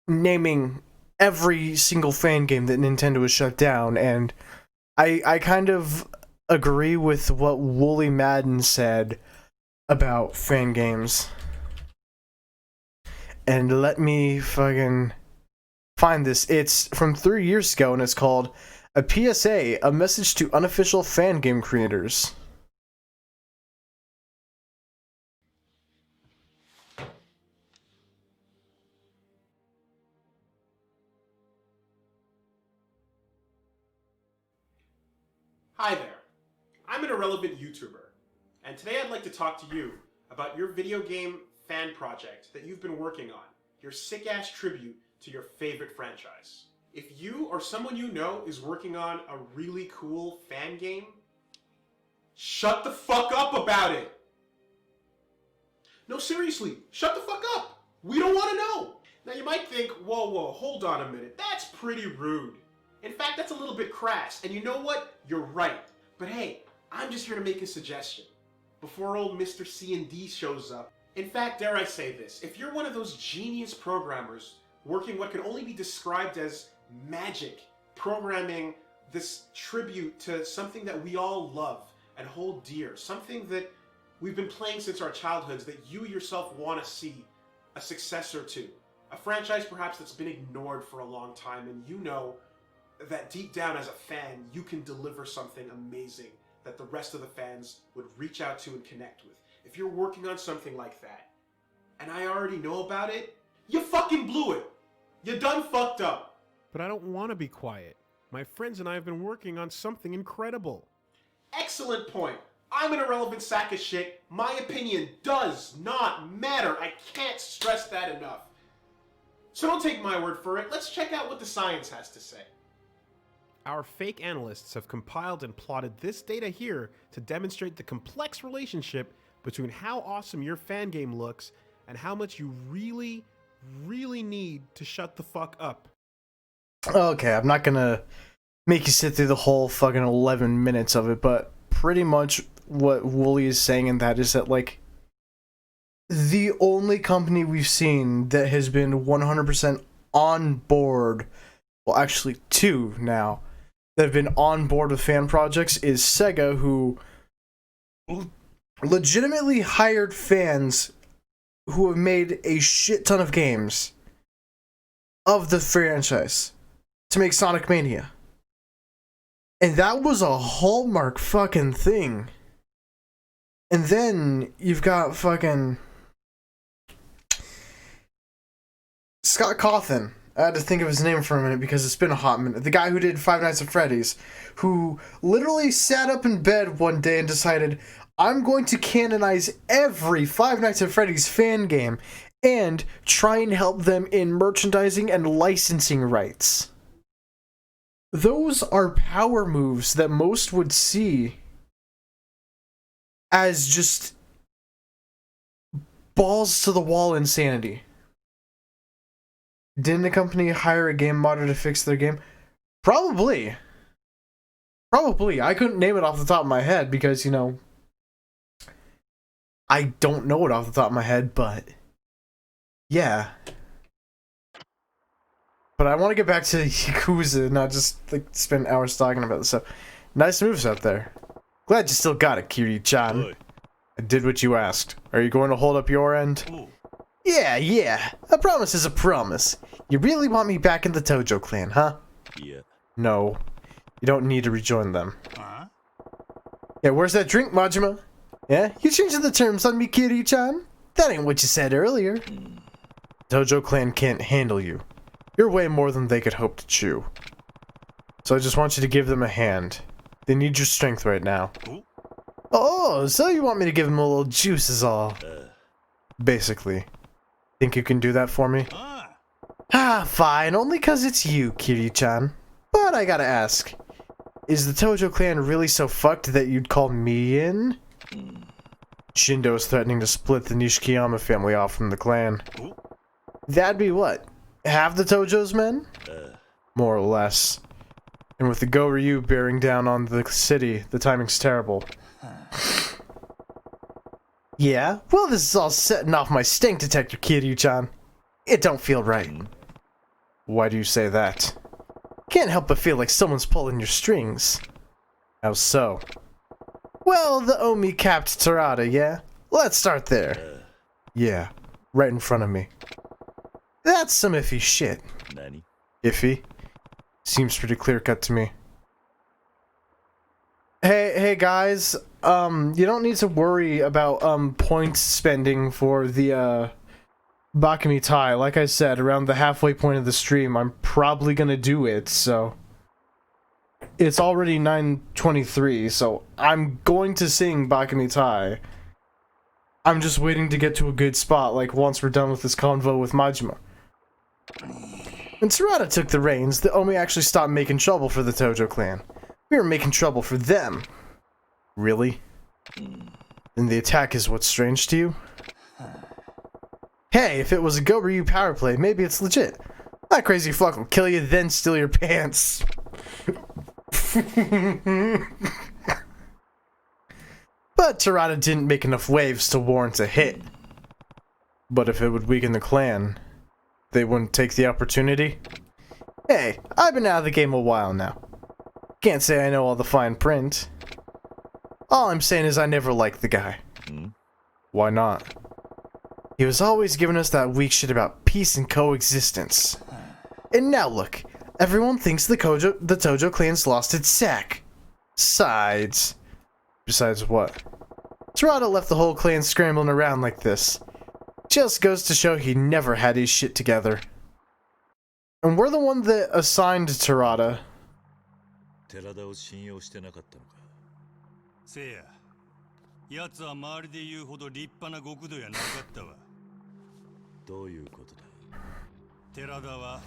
naming every single fan game that Nintendo has shut down, and I kind of agree with what Wooly Madden said about fan games. And let me fucking find this. It's from 3 years ago, and it's called A PSA, A Message to Unofficial Fan Game Creators. Hi there, I'm an irrelevant YouTuber, and today I'd like to talk to you about your video game fan project that you've been working on, your sick-ass tribute to your favorite franchise. If you or someone you know is working on a really cool fan game, shut the fuck up about it! No, seriously, shut the fuck up! We don't want to know! Now you might think, whoa, hold on a minute, that's pretty rude. In fact, that's a little bit crass, and you know what? You're right. But hey, I'm just here to make a suggestion. Before old Mr. C&D shows up. In fact, dare I say this, if you're one of those genius programmers working what can only be described as magic, programming this tribute to something that we all love and hold dear, something that we've been playing since our childhoods that you yourself want to see a successor to, a franchise perhaps that's been ignored for a long time, and you know that deep down as a fan, you can deliver something amazing that the rest of the fans would reach out to and connect with. If you're working on something like that, and I already know about it, you fucking blew it. You done fucked up. But I don't want to be quiet. My friends and I have been working on something incredible. Excellent point. I'm an irrelevant sack of shit. My opinion does not matter. I can't stress that enough. So don't take my word for it. Let's check out what the science has to say. Our fake analysts have compiled and plotted this data here to demonstrate the complex relationship between how awesome your fan game looks and how much you really need to shut the fuck up. Okay, I'm not gonna make you sit through the whole fucking 11 minutes of it, but pretty much what Wooly is saying in that is that, like, the only company we've seen that has been 100% on board, well, actually two now, that have been on board with fan projects is Sega, who legitimately hired fans who have made a shit ton of games of the franchise to make Sonic Mania. And that was a hallmark fucking thing. And then you've got fucking Scott Cawthon. I had to think of his name for a minute because it's been a hot minute. The guy who did Five Nights at Freddy's, who literally sat up in bed one day and decided, I'm going to canonize every Five Nights at Freddy's fan game and try and help them in merchandising and licensing rights. Those are power moves that most would see as just balls to the wall insanity. Didn't the company hire a game modder to fix their game? Probably. I couldn't name it off the top of my head because, you know, I don't know it off the top of my head, but yeah. But I want to get back to Yakuza and not just like spend hours talking about this stuff. Nice moves out there. Glad you still got it, Kiri-chan. I did what you asked. Are you going to hold up your end? Yeah. A promise is a promise. You really want me back in the Tojo clan, huh? Yeah. No. You don't need to rejoin them. Yeah, where's that drink, Majima? Yeah? You changing the terms on me, Kiri-chan? That ain't what you said earlier. Tojo clan can't handle you. You're way more than they could hope to chew. So I just want you to give them a hand. They need your strength right now. Oh, so you want me to give them a little juice is all. Basically. Think you can do that for me? Fine, only 'cause it's you, Kiri-chan. But I gotta ask, is the Tojo clan really so fucked that you'd call me in? Shindo is threatening to split the Nishikiyama family off from the clan. That'd be what? Half the Tojo's men? More or less. And with the Go-Ryu bearing down on the city, the timing's terrible. Yeah? Well, this is all setting off my stink detector, Kiryu-chan. It don't feel right. Why do you say that? Can't help but feel like someone's pulling your strings. How so? Well, the Omi capped Terada, yeah? Let's start there. Yeah, right in front of me. That's some iffy shit. Nani? Iffy? Seems pretty clear-cut to me. Hey guys, you don't need to worry about, points spending for the, Bakami Tai. Like I said, around the halfway point of the stream, I'm probably gonna do it, so... It's already 9:23, so I'm going to sing Bakami Tai. I'm just waiting to get to a good spot, like once we're done with this convo with Majima. When Terada took the reins, the Omi actually stopped making trouble for the Tojo clan. We were making trouble for them. Really? Then the attack is what's strange to you? Hey, if it was a Go-Ryu power play, maybe it's legit. That crazy fuck will kill you, then steal your pants. But Terada didn't make enough waves to warrant a hit. But if it would weaken the clan, they wouldn't take the opportunity? Hey, I've been out of the game a while now. Can't say I know all the fine print. All I'm saying is I never liked the guy. Why not? He was always giving us that weak shit about peace and coexistence. And now look, everyone thinks the Tojo clan's lost its sack. Sides. Besides what? Terada left the whole clan scrambling around like this. Just goes to show he never had his shit together. And we're the one that assigned Terada. 寺田を信用してなかったのか。せや、奴は周りで言うほど立派な極道やなかったわ。どういうことだ。寺田は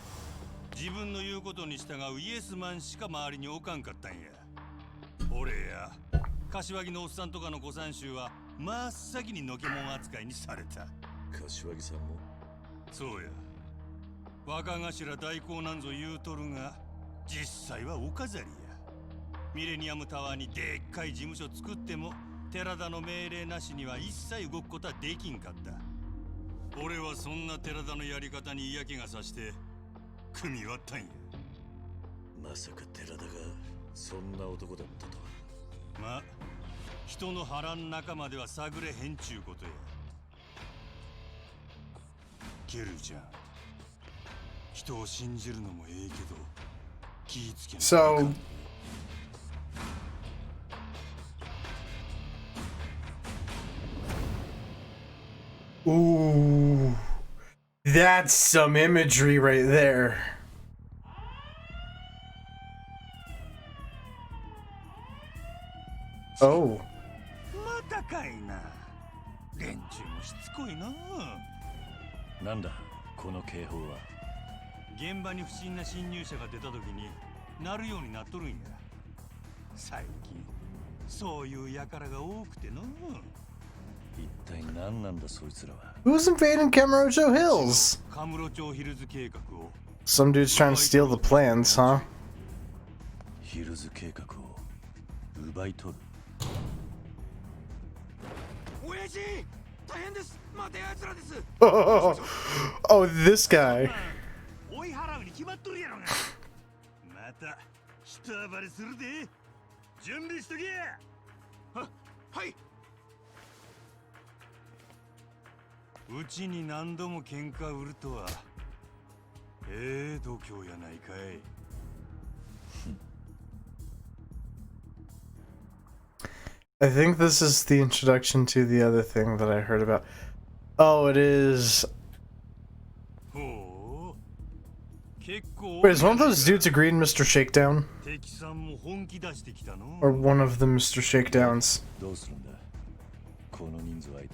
自分の言うことに従うイエスマンしか周りに置かんかったんや。俺や柏木のおっさんとかの御三衆は真っ先にのけもん扱いにされた。柏木さんも。そうや。若頭代行なんぞ言うとるが、実際はお飾りや。ミレニアムタワーにでっかい事務所作っても寺田の命令なしには一切動くことはできんかった。俺はそんな寺田のやり方に嫌気がさして組み割ったんや。まさか寺田がそんな男だったとは。まあ人の腹ん中までは探れへんちゅうことや。ケルちゃん、人を信じるのもええけど気ぃつけな。 So... Ooh, that's some imagery right there. Oh. またかいな。連中もしつこいな。なんだこの警報は。現場に不審な侵入者が出た時に鳴るようになっとるんや。最近そういう輩が多くての。 一体何なんだそいつらは。Who's invading Kamurocho Hills? カムロ町ヒルズ計画を。 Some dude's trying to steal the plans, huh? ヒルズ計画を奪い取る。親父、大変です。待て奴らです。Oh, this guy. 追い払うに決まっとるやろが。また一暴れするで。準備しとけ。はい。 うちに何度も喧嘩売るとは度胸やないかい。I think this is the introduction to the other thing that I heard about. Oh, it is. Wait, is one of those dudes agreed Mr. Shakedown? Or one of the Mr. Shakedowns? どうするんだ。この人数相手だ。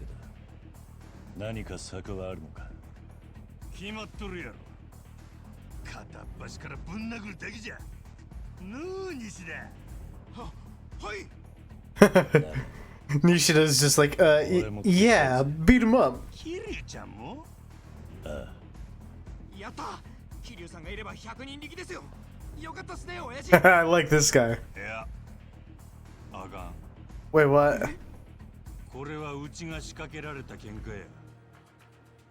何か策はあるのか。決まっとるやろ。片っ端からぶん殴るだけじゃ。のう西田。はい。Nishida's just like, yeah, beat him up. 桐生ちゃんも？ああ。やった。桐生さんがいれば100人力ですよ。よかったっすね、親父。I like this guy. いや、あかん。Wait, what? ここれはうちが仕掛けられた喧嘩や。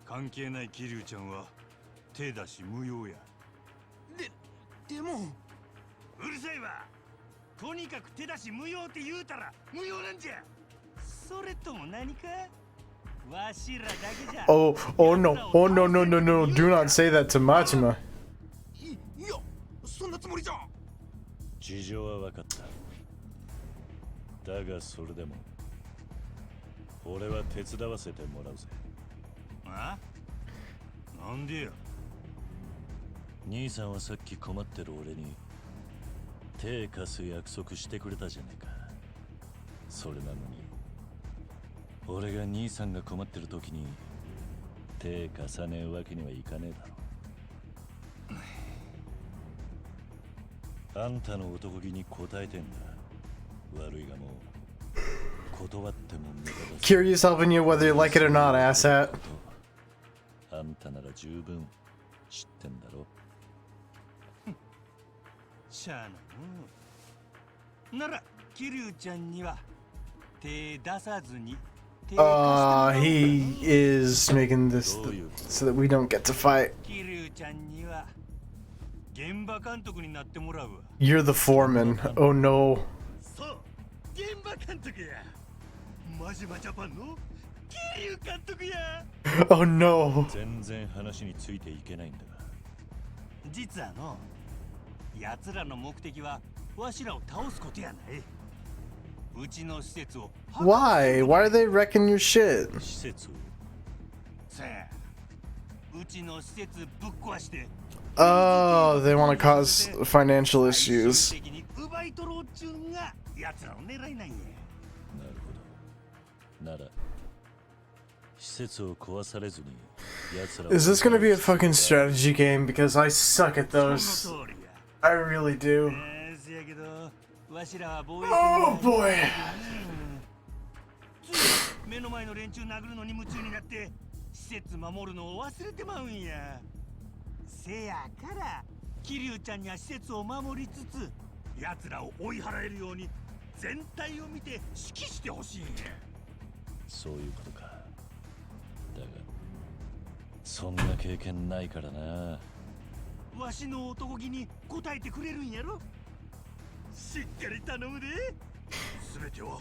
関係ない桐生ちゃんは手出し無用や。でもうるさいわ。とにかく手出し無用って言うたら無用なんじゃ。それとも何かわしらだけじゃ。 Oh, oh no. Oh no, no, no, no. Do not say that to Majima. いやそんなつもりじゃ。事情は分かった。だがそれでも俺は手伝わせてもらうぜ。あ？なんでや。兄さんはさっき困ってる俺に手貸す約束してくれたじゃねえか。それなのに俺が兄さんが困ってる時に手貸さねえわけにはいかねえだろ。あんたの男気に応えてんだ。悪いがもう断っても無駄だ。 Curious helping you whether you like it or not, asshat. あんたなら十分知ってんだろ。しゃあないなら桐生ちゃんには手出さずに手貸してもらおうか。 He is making this so that we don't get to fight. 桐生ちゃんには現場監督になってもらうわ。 You're the foreman. Oh no. そう現場監督や。マジマジャパンの桐生監督や。 Oh no. 全然話についていけないんだが。実はの奴らの目的はわしらを倒すことやない。うちの施設を Why? Why are they wrecking your shit? 施設をさあうちの施設ぶっ壊して Oh, they want to cause financial 最 issues. 終的に奪い取ろうっちゅうんが奴らの狙いなんや。なるほど。なら施設を壊されずに奴らを Is this gonna be a fucking strategy game? Because I suck at そ those. の通りや。 I really do. せやけどわしらは防衛 Oh boy. つい目の前の連中殴るのに夢中になって施設守るのを忘れてまうんや。せやから桐生ちゃんには施設を守りつつ奴らを追い払えるように全体を見て指揮してほしいんや。そういうことか。だがそんな経験ないからな。わしの男気に応えてくれるんやろ。しっかり頼むで。全ては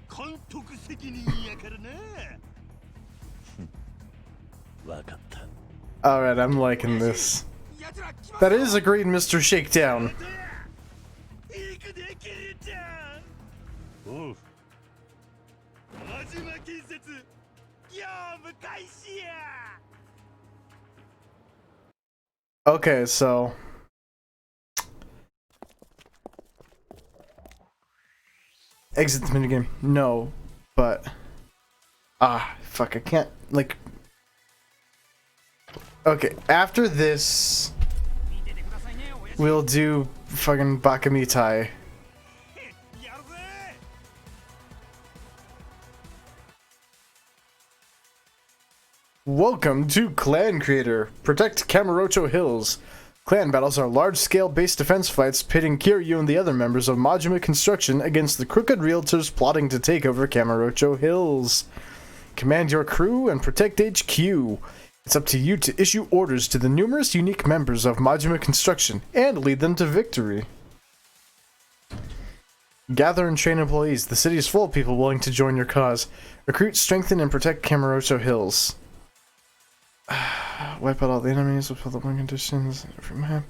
監督責任やからな。わかった。 Alright, I'm liking this. That is agreed, Mr. Shakedown. 行くで桐生ちゃん。おう。真島建設業務開始や。 Okay, so. Exit the minigame. No, but. Ah, fuck, I can't, like. Okay, after this, we'll do fucking Bakamitai. やるぜ。 Welcome to Clan Creator. Protect Kamurocho Hills. Clan battles are large-scale base defense fights pitting Kiryu and the other members of Majima Construction against the crooked realtors plotting to take over Kamurocho Hills. Command your crew and protect HQ. It's up to you to issue orders to the numerous unique members of Majima Construction and lead them to victory. Gather and train employees. The city is full of people willing to join your cause. Recruit, strengthen, and protect Kamurocho Hills. Wipe out all the enemies with all the one conditions. Every map.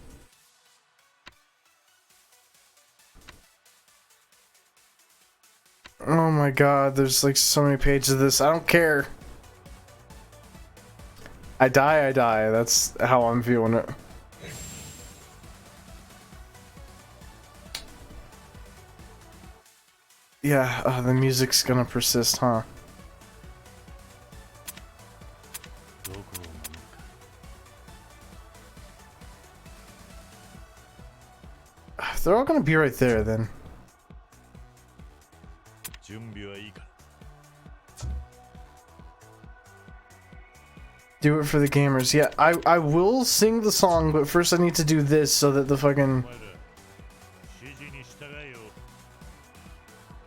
Oh my god, there's like so many pages of this. I don't care. I die. That's how I'm viewing it. Yeah, the music's gonna persist, huh? They're all gonna be right there then. 準備はいいか。 Do it for the gamers. Yeah, I will sing the song, but first I need to do this so that the fucking... 指示に従えよ。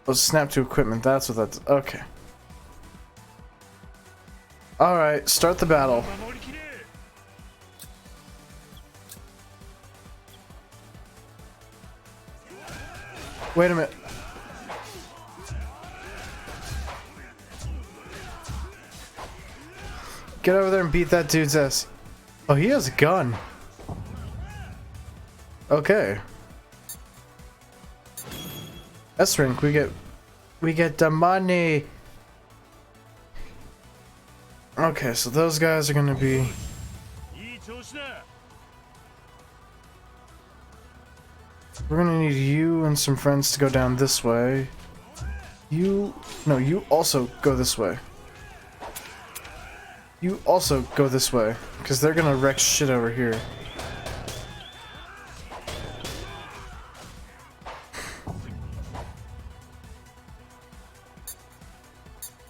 Oh, snap to equipment. That's what that's... Okay. Alright, start the battle. Wait a minute. Get over there and beat that dude's ass. Oh, he has a gun. Okay. S-Rank, we get the money. Okay, so those guys are gonna be... We're gonna need you and some friends to go down this way. You also go this way. You also go this way, because they're gonna wreck shit over here.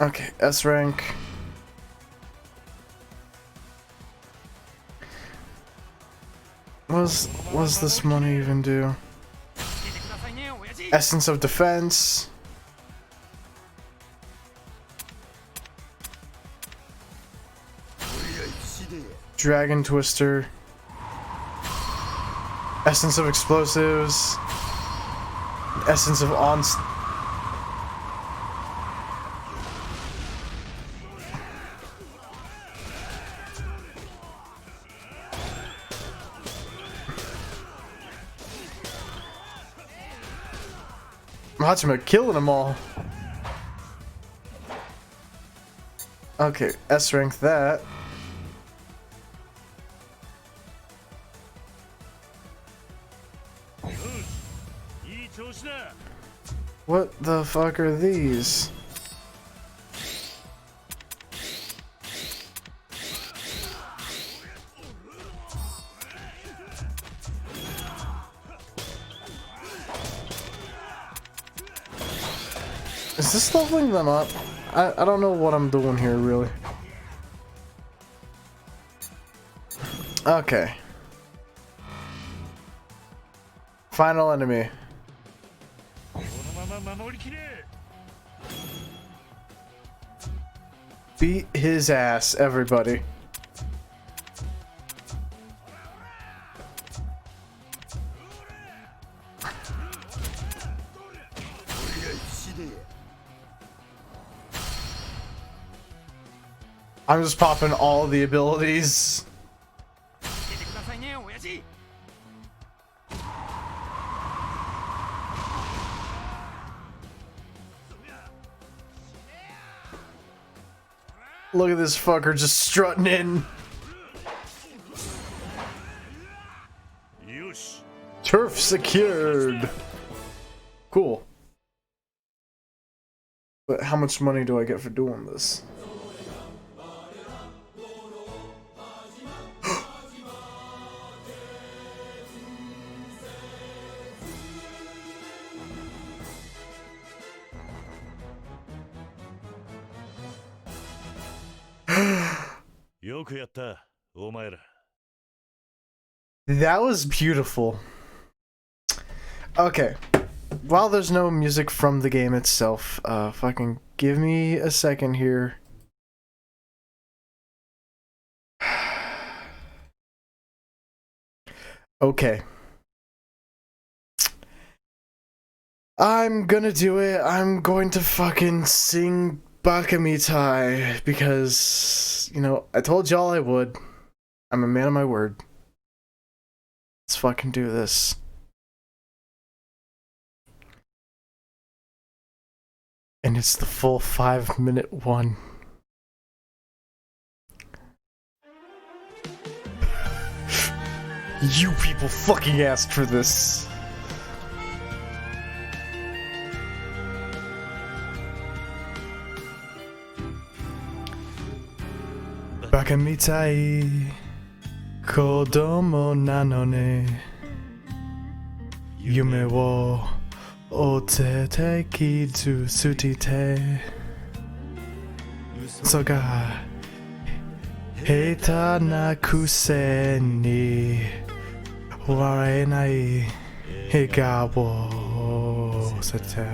Okay, S rank. What does this money even do? Essence of defense. Dragon Twister. Essence of explosives. Essence of onslaught. Hachima killing them all. Okay, S rank that. What the fuck are these? Is this leveling them up? I don't know what I'm doing here, really. Okay. Final enemy. Beat his ass, everybody. I'm just popping all the abilities. Look at this fucker just strutting in. Turf secured. Cool. But how much money do I get for doing this? That was beautiful. Okay. While there's no music from the game itself, fucking give me a second here. Okay. I'm gonna do it. I'm going to fucking sing Bakamitai because, you know, I told y'all I would. I'm a man of my word. Let's fucking do this. And it's the full 5-minute one. You people fucking asked for this. Bakamitai kodomo nano ne yume wo otete kizu sutite soga heita na kuse ni waraenai higa wo sete.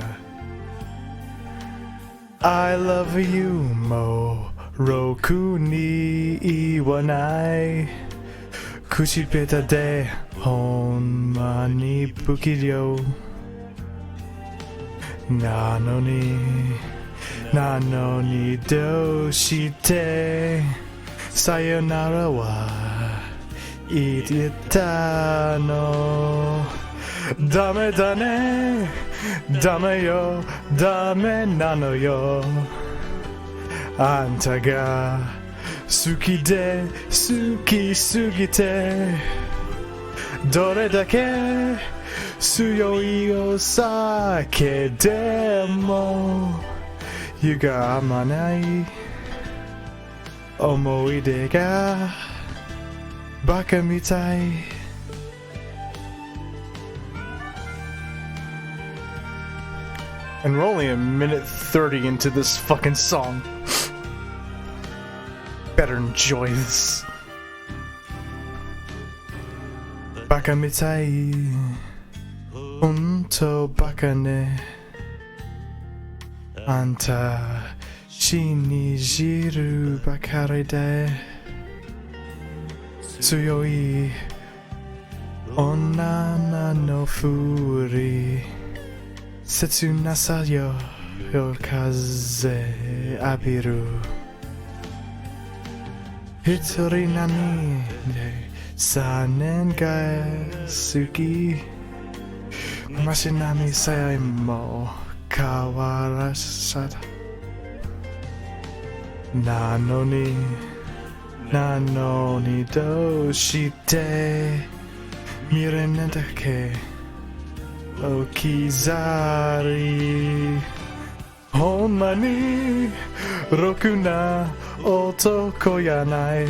I love you mo Roku ni iwanai Kuchipeta de honma ni bukiryo Nano ni doshite Sayonara wa Itita no Dame dane Dame yo Dame nano yo Anta ga Suki de Suki sugite Dore dake Suyoi o sake demo Yuga amanai Omoide ga Baka mitai. And we're only a minute 30 into this fucking song. Better enjoy this. Baka mitai. Unto baka ne. Anta shinijiru bakare de. Tsuyoi Onana no furi Setsu nasayo Yokaze abiru Hitori nani Sanen ga suki Mashinami sayai mo Kawarasada Nanoni Nano ni doshite Mirenenda ke Okizari Honma ni Rokuna Otoko yanai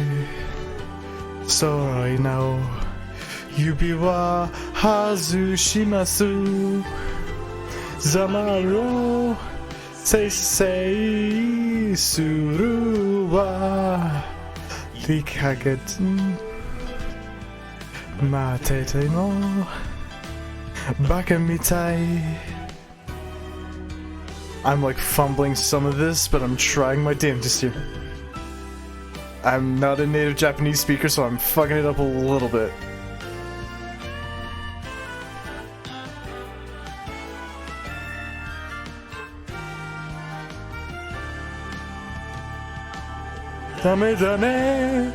Soroi nao Yubi wa Hazushimasu Zamaro Seisei Suru wa Rikagetsu Matete mo Baka mitai. I'm like fumbling some of this, but I'm trying my damnedest here. I'm not a native Japanese speaker, so I'm fucking it up a little bit. Dame dame,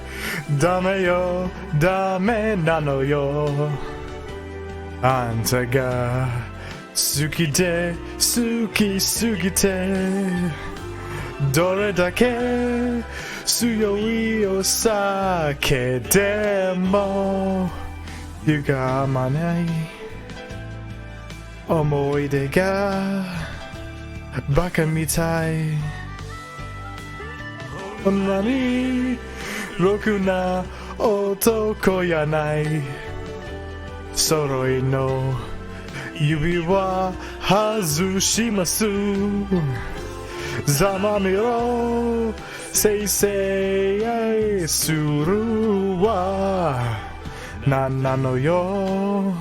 dame yo, dame nano yo. Anta ga suki de, suki sugite. Dore dake suyoi o sake demo. Yuga amanai. Omoide ga baka mitai. Nani Rokuna Otoko yanai Soroi no Yubi wa Hazushimasu Zamamiro Seisei Suru wa Nanano yo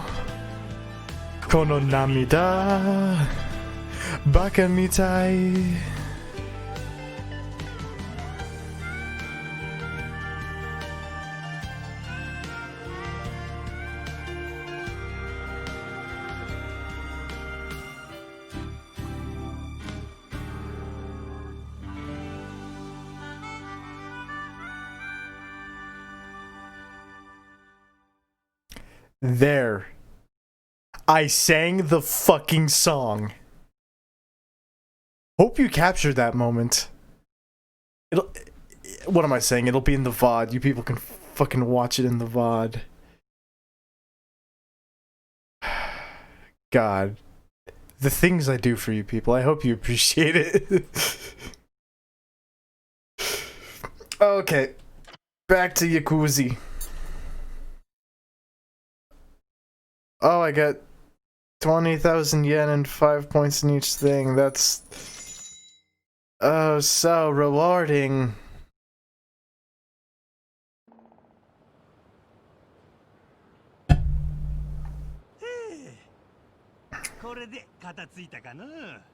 Kono namida Baka mitai. There. I sang the fucking song. Hope you captured that moment. What am I saying? It'll be in the VOD. You people can fucking watch it in the VOD. God. The things I do for you people. I hope you appreciate it. Okay. Back to Yakuza. Oh, I got 20,000 yen and 5 points in each thing. That's... oh, so rewarding.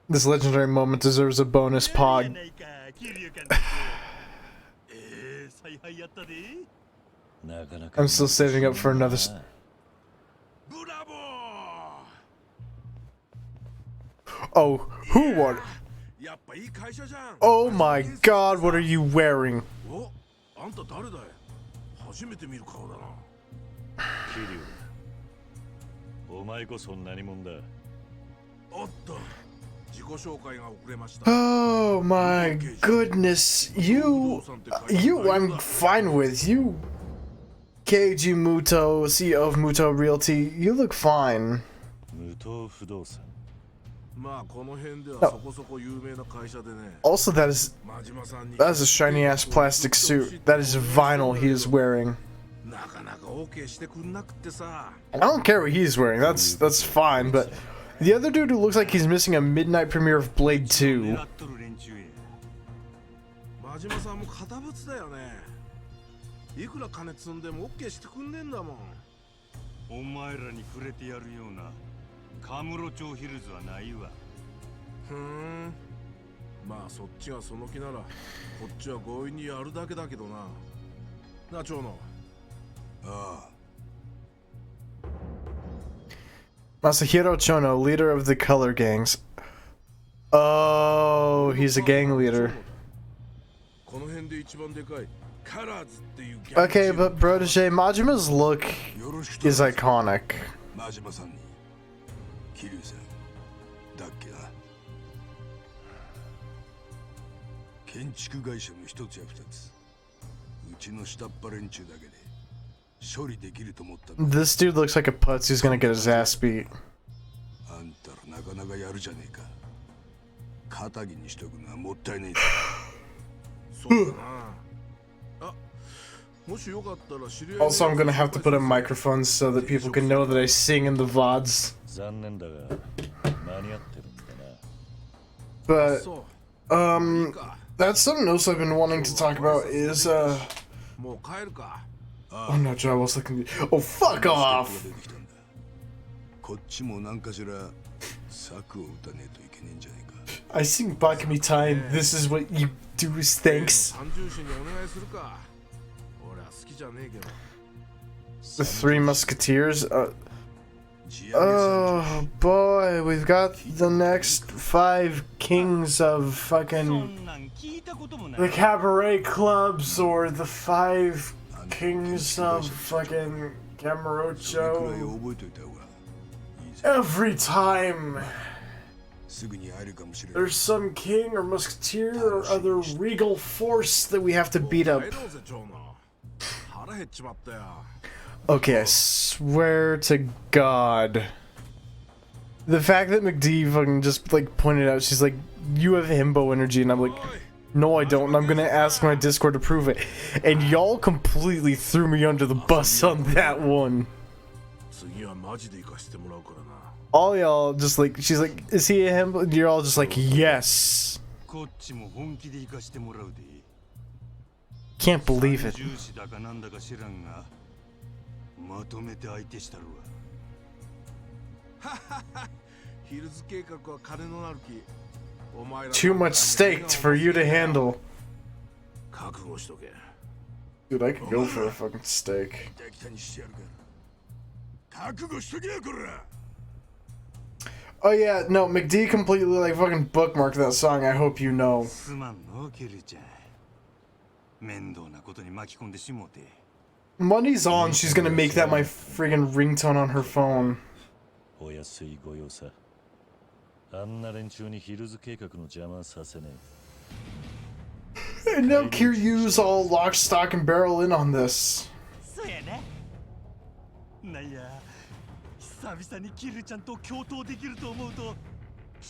This legendary moment deserves a bonus pod. I'm still saving up for another. Oh, who won? やっぱいい会社じゃん。 Oh my God! What are you wearing? お、あんた誰だい？初めて見る顔だな。桐生、お前こそ何者だ。おっと、自己紹介が遅れました。 Oh my goodness! I'm fine with you. Keiji Muto, CEO of Muto Realty. You look fine. 無糖不動産。まあこの辺ではそこそこ有名な会社でね。 Also, that is a shiny ass plastic suit. That is vinyl he is wearing. なかなか OK してくんなくってさ。 I don't care what he's wearing. That's fine. But the other dude who looks like he's missing a midnight premiere of Blade 2. 真島さんも堅物だよね。いくら金積んでも OK してくんねえんだもん。お前らにくれてやるようなカムロ町ヒルズはないわ。まあそっちがその気ならこっちは強引にやるだけだけどな。な、長野。ああ。 Masahiro Chono, leader of the color gangs. Oh, he's a gang leader. この辺で一番でかいカラーズっていう Okay, but Protege, Majima's look is iconic. 真島さんに桐生さんだっけな。建築会社の一つや二つうちの下っ端連中だけで処理できると思ったんだ。 This dude looks like a putz who's gonna get his ass beat. あんたらなかなかやるじゃねえか。肩着にしとくのはもったいない。そうだな。あ、もしよかったら知り合い。 Also, I'm gonna have to put in microphones so that people can know that I sing in the VODs. 残念だが間に合ってるんだな。 But, that's something else I've been wanting to talk about is, もう帰るか。 oh no, Joe, I was looking. Oh, fuck off! こっちもなんかしら策を打たねえといけねえんじゃねえか。 I sing Bakami time. This is what you do is thanks. 三重士にお願いするか。俺は好きじゃねえけど。 The Three Musketeers. Oh boy, we've got the next 5 kings of fucking the cabaret clubs, or the 5 kings of fucking Kamurocho. Every time there's some king or musketeer or other regal force that we have to beat up. Okay, I swear to God. The fact that McD fucking just like pointed out, she's like, you have himbo energy, and I'm like, no I don't, and I'm gonna ask my Discord to prove it. And y'all completely threw me under the bus on that one. All y'all just like, she's like, is he a himbo? And you're all just like, yes. Can't believe it. まとめて相手したるわ。ヒルズ計画は金のなる木。お前ら Too much staked for you to handle. 覚悟しとけ。 Dude, I could go for a fucking steak. 適当にしてやるから。覚悟しとけよこら。 Oh yeah, no, McD completely like fucking bookmarked that song, I hope you know. すまんのケルちゃん。面倒なことに巻き込んでしもうて。 Money's on, she's gonna make that my friggin' ringtone on her phone. お安いご用さ。あんな連中にヒルズ計画の邪魔させねえ。 And now Kiryu's all lock, stock, and barrel in on this. そうやな。なんや、久々にキルちゃんと共闘できると思うと、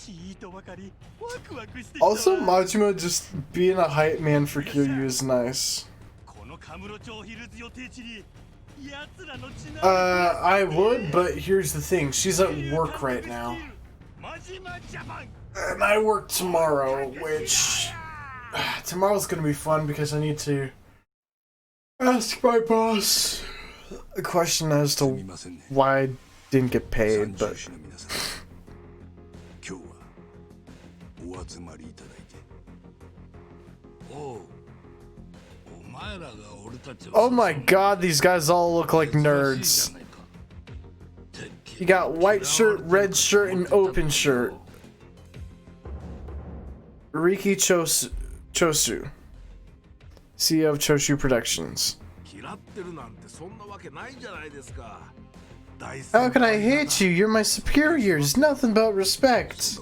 いいとばかりワクワクしてきた。 Also, Majima just being a hype man for Kiryu is nice. I would, but here's the thing. She's at work right now. And I work tomorrow, which... tomorrow's gonna be fun because I need to ask my boss a question as to why I didn't get paid, but... 今日はお集まりいただいて。おう、お前 Oh my god, these guys all look like nerds. You got white shirt, red shirt, and open shirt. Riki Chosu, CEO of Choshu Productions. How could I hate you? You're my superiors. Nothing but respect.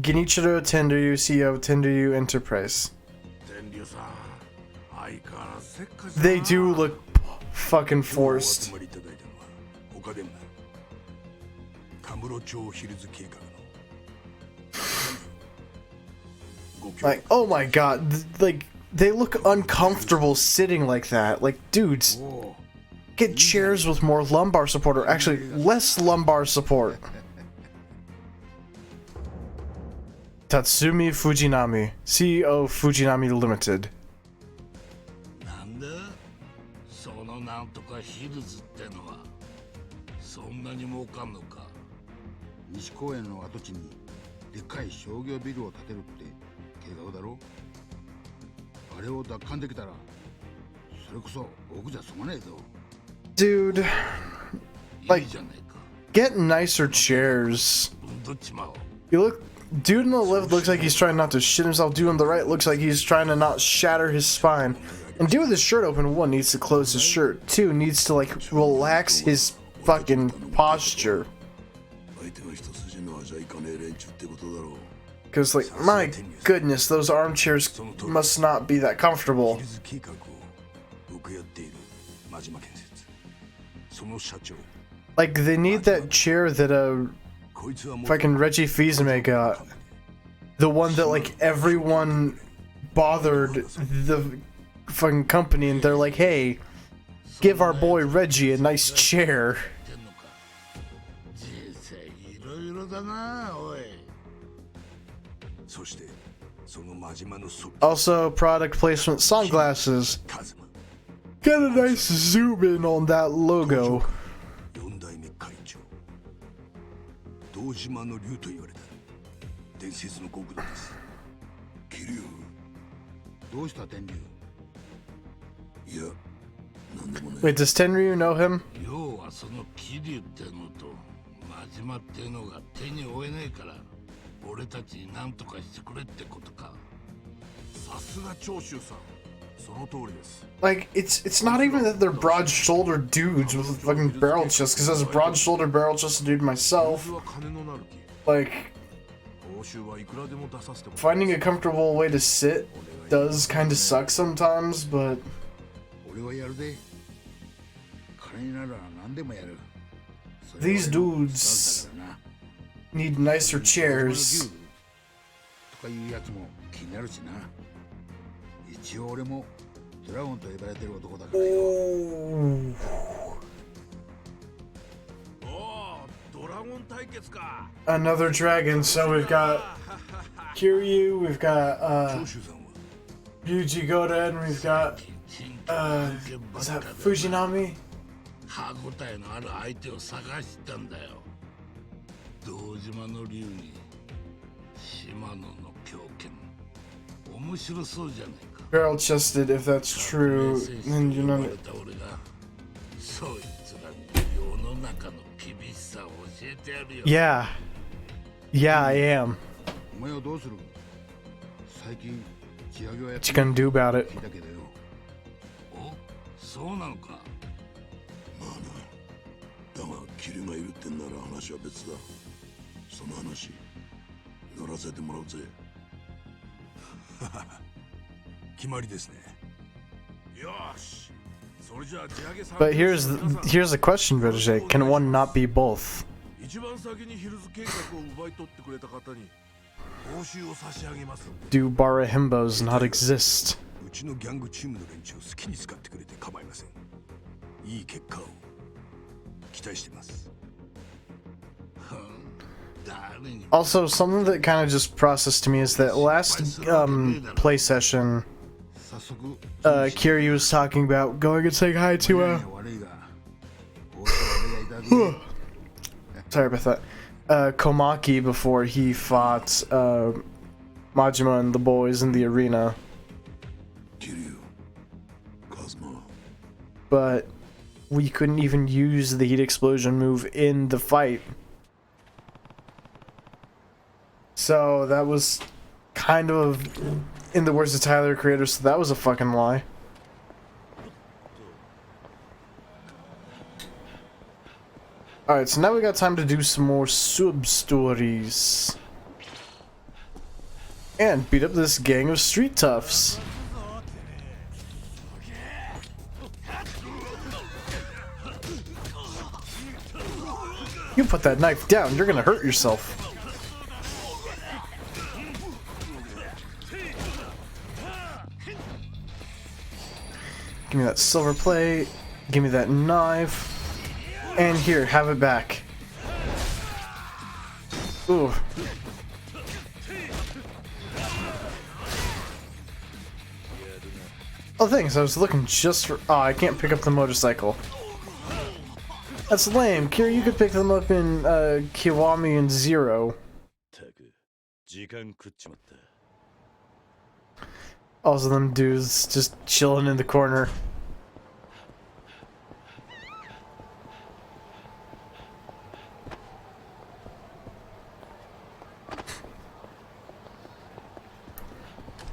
Genichiro Tenryu, CEO of Tenryu Enterprise. They do look fucking forced. Like, oh my god, like, they look uncomfortable sitting like that. Like, dudes, get chairs with more lumbar support, or actually less lumbar support. Tatsumi Fujinami, CEO of Fujinami Limited. なんだそのなんとかヒルズってのはそんなに儲かんのか西公園の跡地にでっかい商業ビルを建てるって計画だろあれを奪還できたらそれこそ僕じゃ済まねえぞ Dude, like, get nicer chairs. You look, dude on the left looks like he's trying not to shit himself. Dude on the right looks like he's trying to not shatter his spine. And dude with his shirt open, one needs to close his shirt. Two needs to like relax his fucking posture. Because like, my goodness, those armchairs must not be that comfortable. Like, they need that chair that fucking Reggie Fils-Aimé got. The one that like everyone bothered the fucking company, and they're like, hey, give our boy Reggie a nice chair. Also, product placement sunglasses. Get a nice zoom in on that logo. Wait, does Tenryu know him? Like, it's not even that they're broad-shouldered dudes with fucking barrel chests, because as a broad-shouldered barrel-chested dude myself, like, finding a comfortable way to sit does kind of suck sometimes, but these dudes need nicer chairs. Oh. Another dragon. So we've got Kiryu, we've got Yuji Goda, and we've got is that Fujinami? Barrel chested, if that's true, then you know. Yeah. Yeah, I am. What you gonna do about it? But here's the question, Roger. Can one not be both? Do Barahimbos not exist? Also, something that kind of just processed to me is that last play session, Kiryu was talking about going and saying hi to sorry about that. Komaki before he fought Majima and the boys in the arena. Kiryu, Cosmo. But we couldn't even use the heat explosion move in the fight. So that was kind of, in the words of Tyler, the creator, so that was a fucking lie. Alright, so now we got time to do some more sub-stories. And beat up this gang of street toughs. You put that knife down, you're gonna hurt yourself. Give me that silver plate, give me that knife, and here, have it back. Ooh. Oh, thanks, I was looking just for... Oh, I can't pick up the motorcycle. That's lame. Kira, you could pick them up in Kiwami and Zero. Also, them dudes just chilling in the corner.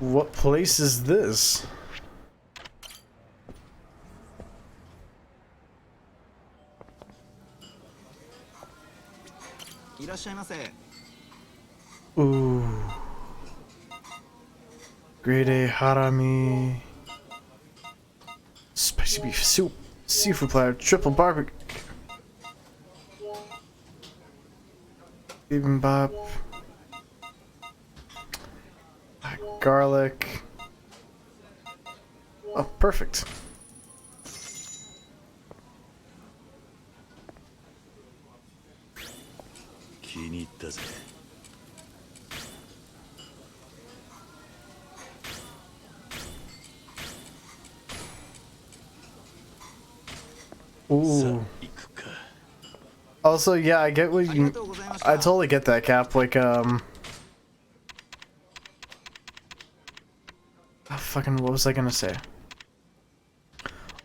What place is this? Ooh. Grade A harami. Spicy beef soup. Seafood platter. Triple barbecue. Bibimbap. Garlic. Oh, perfect. Ooh. Also, yeah, I get what you... I totally get that, Cap. Like, oh, fucking, what was I gonna say?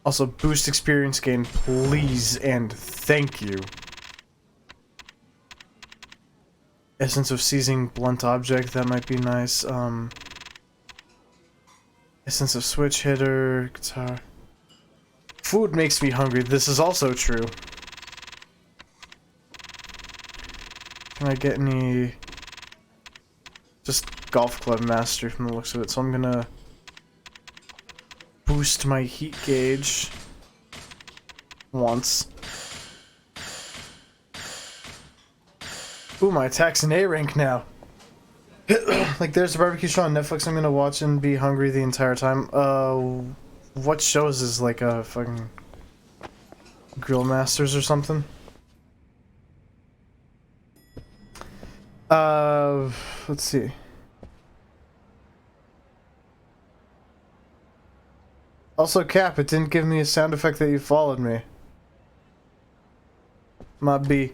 Also, boost experience gain, please and thank you. Essence of seizing blunt object, that might be nice. Essence of switch hitter, guitar. Food makes me hungry, this is also true. Can I get any... Just golf club mastery from the looks of it, so I'm gonna boost my heat gauge once. Ooh, my attack's an A rank now. Like, there's a barbecue show on Netflix I'm gonna watch and be hungry the entire time. What shows is like a fucking Grill Masters or something? Let's see. Also, Cap, it didn't give me a sound effect that you followed me. Might be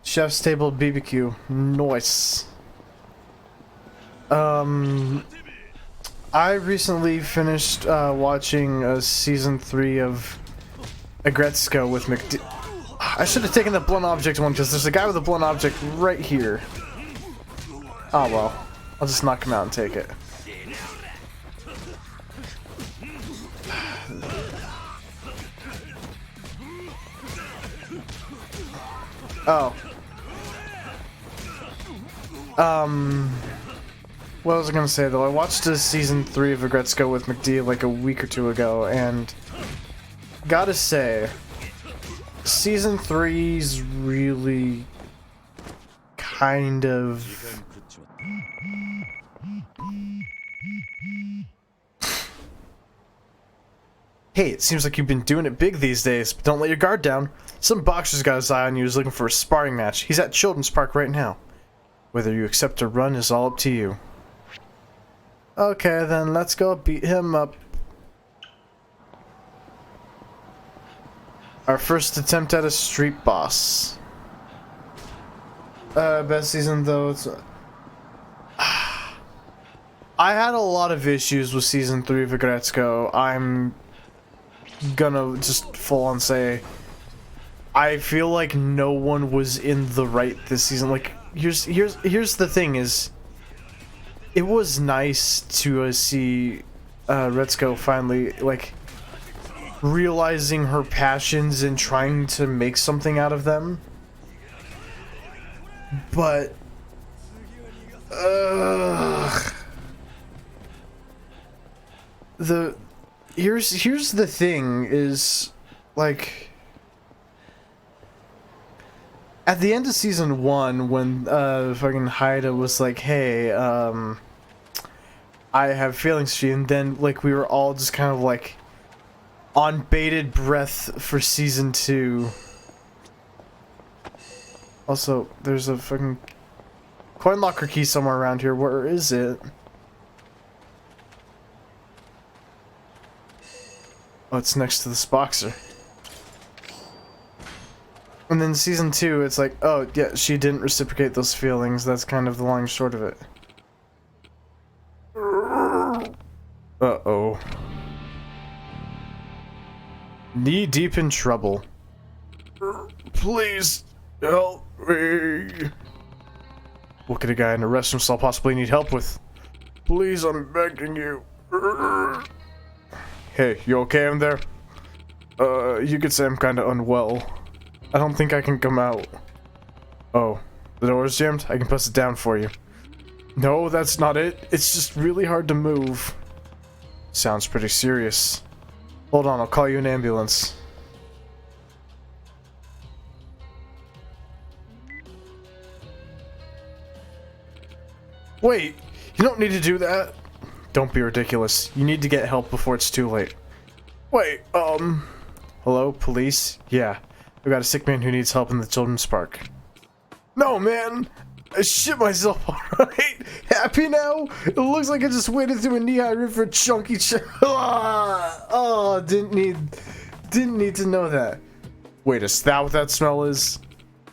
Chef's Table BBQ. Nice. I recently finished watching season 3 of Agretzko with McD. I should have taken the blunt object one because there's a guy with a blunt object right here. Oh well, I'll just knock him out and take it. Oh. What was I gonna say though? I watched season 3 of Agretzko with McD like a week or two ago, and gotta say, season 3's really kind of... Hey, it seems like you've been doing it big these days, but don't let your guard down. Some boxer's got his eye on you, who's looking for a sparring match. He's at Children's Park right now. Whether you accept or run is all up to you. Okay, then let's go beat him up. Our first attempt at a street boss. Best season though, it's I had a lot of issues with season 3 of Agretzko. I'm gonna just full on say I feel like no one was in the right this season. Like here's the thing is, it was nice to see Retsuko finally like realizing her passions and trying to make something out of them. But here's the thing is, like, at the end of season 1 when fucking Haida was like, hey, I have feelings for you, and then like we were all just kind of like on bated breath for season 2. Also, there's a fucking coin locker key somewhere around here. Where is it? Oh, it's next to this boxer. And then season 2, it's like, oh yeah, she didn't reciprocate those feelings. That's kind of the long and short of it. Uh-oh. Knee deep in trouble. Please help me. What could a guy in a restroom stall possibly need help with? Please, I'm begging you. Hey, you okay in there? You could say I'm kinda unwell. I don't think I can come out. Oh, the door's jammed? I can press it down for you. No, that's not it. It's just really hard to move. Sounds pretty serious. Hold on, I'll call you an ambulance. Wait, you don't need to do that. Don't be ridiculous. You need to get help before it's too late. Wait, hello, police? Yeah, I've got a sick man who needs help in the children's park. No, man! I shit myself, alright? Happy now? It looks like I just waded through a knee-high river for a chunky oh, didn't need to know that. Wait, is that what that smell is?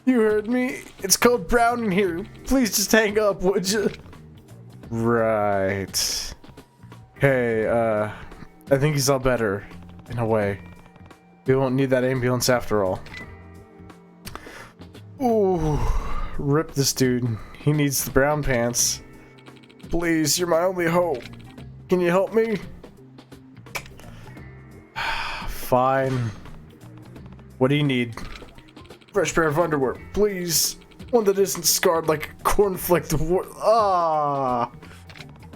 You heard me? It's code brown in here. Please just hang up, would you? Right. Hey, I think he's all better, in a way. We won't need that ambulance after all. Ooh, rip this dude. He needs the brown pants. Please, you're my only hope. Can you help me? Fine. What do you need? Fresh pair of underwear, please. One that isn't scarred like a cornflake. Ah,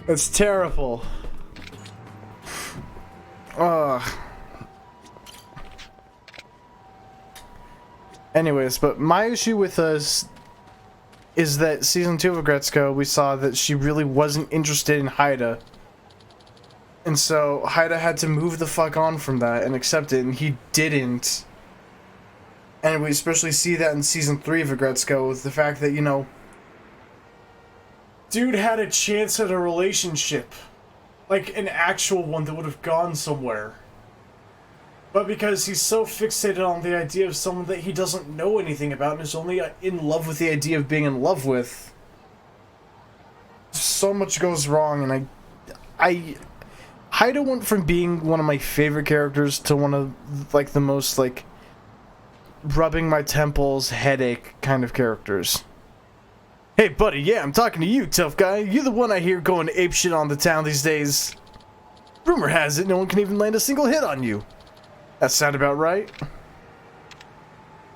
that's terrible. Anyways, but my issue with us is that season 2 of Agretzko, we saw that she really wasn't interested in Haida. And so Haida had to move the fuck on from that and accept it, and he didn't. And we especially see that in season 3 of Agretzko with the fact that, you know, dude had a chance at a relationship. Like, an actual one that would have gone somewhere. But because he's so fixated on the idea of someone that he doesn't know anything about and is only in love with the idea of being in love with, so much goes wrong. And Haida went from being one of my favorite characters to one of, like, the most, like, rubbing my temples, headache kind of characters. Hey, buddy, yeah, I'm talking to you, tough guy. You're the one I hear going apeshit on the town these days. Rumor has it no one can even land a single hit on you. That sound about right?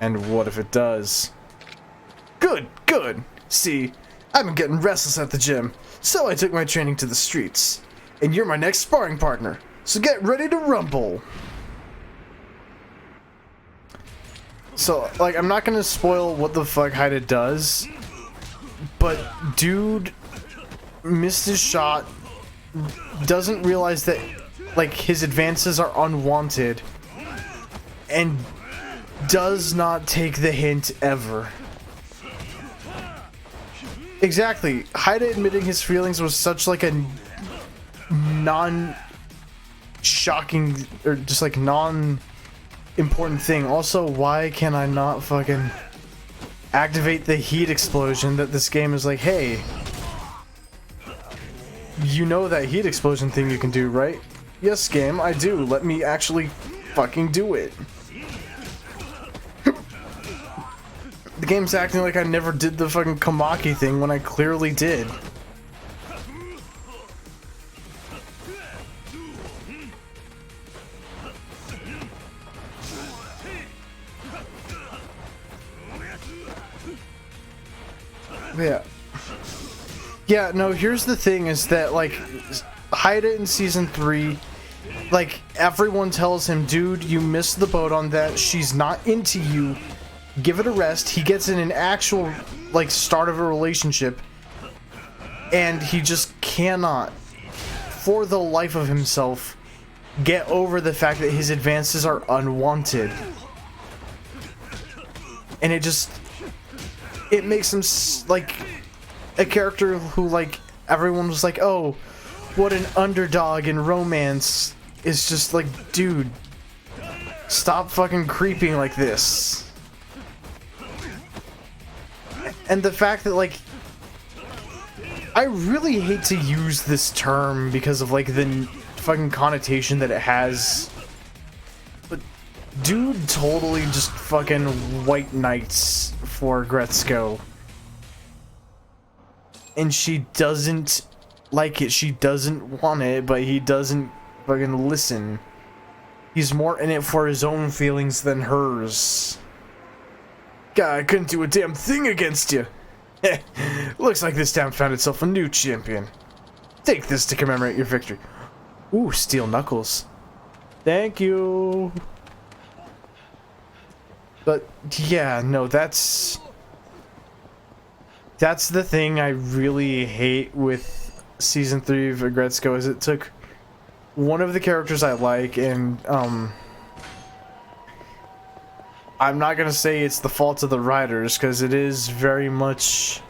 And what if it does? Good, good. See, I've been getting restless at the gym, so I took my training to the streets. And you're my next sparring partner, so get ready to rumble. So, like, I'm not gonna spoil what the fuck Haida does, but dude missed his shot, doesn't realize that, like, his advances are unwanted, and does not take the hint ever. Exactly. Haida admitting his feelings was such, like, a non-shocking, or just, like, non-important thing. Also, why can I not fucking... activate the heat explosion that this game is like, hey, you know that heat explosion thing you can do, right? Yes, game, I do. Let me actually fucking do it. The game's acting like I never did the fucking Kamaki thing when I clearly did. Yeah. Yeah, no, here's the thing is that, like, Haida in Season 3, like, everyone tells him, dude, you missed the boat on that, she's not into you, give it a rest. He gets in an actual, like, start of a relationship, and he just cannot, for the life of himself, get over the fact that his advances are unwanted. And it makes him, like, a character who, like, everyone was like, oh, what an underdog in romance. Is just like, dude, stop fucking creeping like this. And the fact that, like, I really hate to use this term because of, like, the fucking connotation that it has. But dude totally just fucking white knights for Gretzko. And she doesn't like it. She doesn't want it, but he doesn't fucking listen. He's more in it for his own feelings than hers. God, I couldn't do a damn thing against you. Looks like this town found itself a new champion. Take this to commemorate your victory. Ooh, steel knuckles. Thank you. But yeah, no, that's the thing I really hate with Season 3 of Gretzko, is it took one of the characters I like, and I'm not gonna say it's the fault of the writers, because it is very much,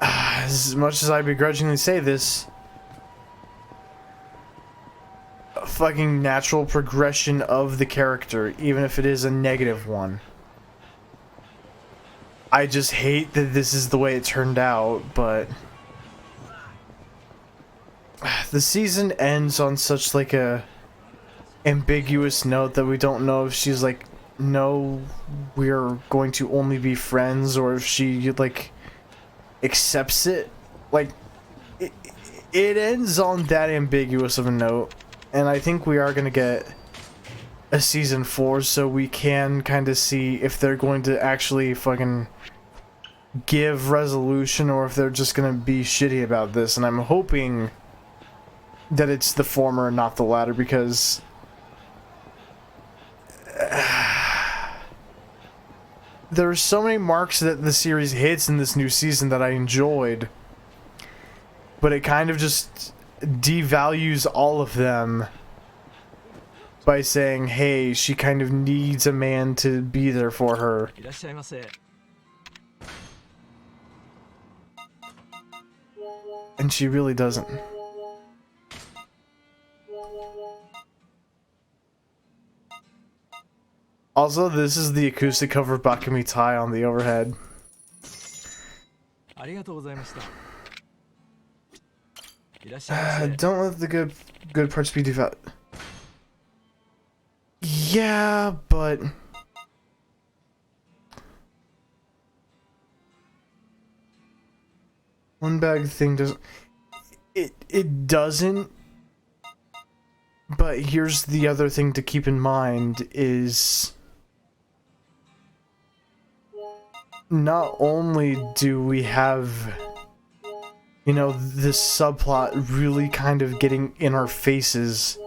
as much as I begrudgingly say this, a fucking natural progression of the character, even if it is a negative one. I just hate that this is the way it turned out, but the season ends on such, like, a ambiguous note that we don't know if she's like, no, we're going to only be friends, or if she, like, accepts it. Like, it ends on that ambiguous of a note, and I think we are gonna get a Season 4, so we can kind of see if they're going to actually fucking give resolution, or if they're just gonna be shitty about this. And I'm hoping that it's the former and not the latter, because there are so many marks that the series hits in this new season that I enjoyed, but it kind of just devalues all of them by saying, hey, she kind of needs a man to be there for her. And she really doesn't. Also, this is the acoustic cover of Bakumi Tai on the overhead. Don't let the good parts be devalued. Yeah, but one bag thing doesn't. It doesn't. But here's the other thing to keep in mind is, not only do we have, you know, this subplot really kind of getting in our faces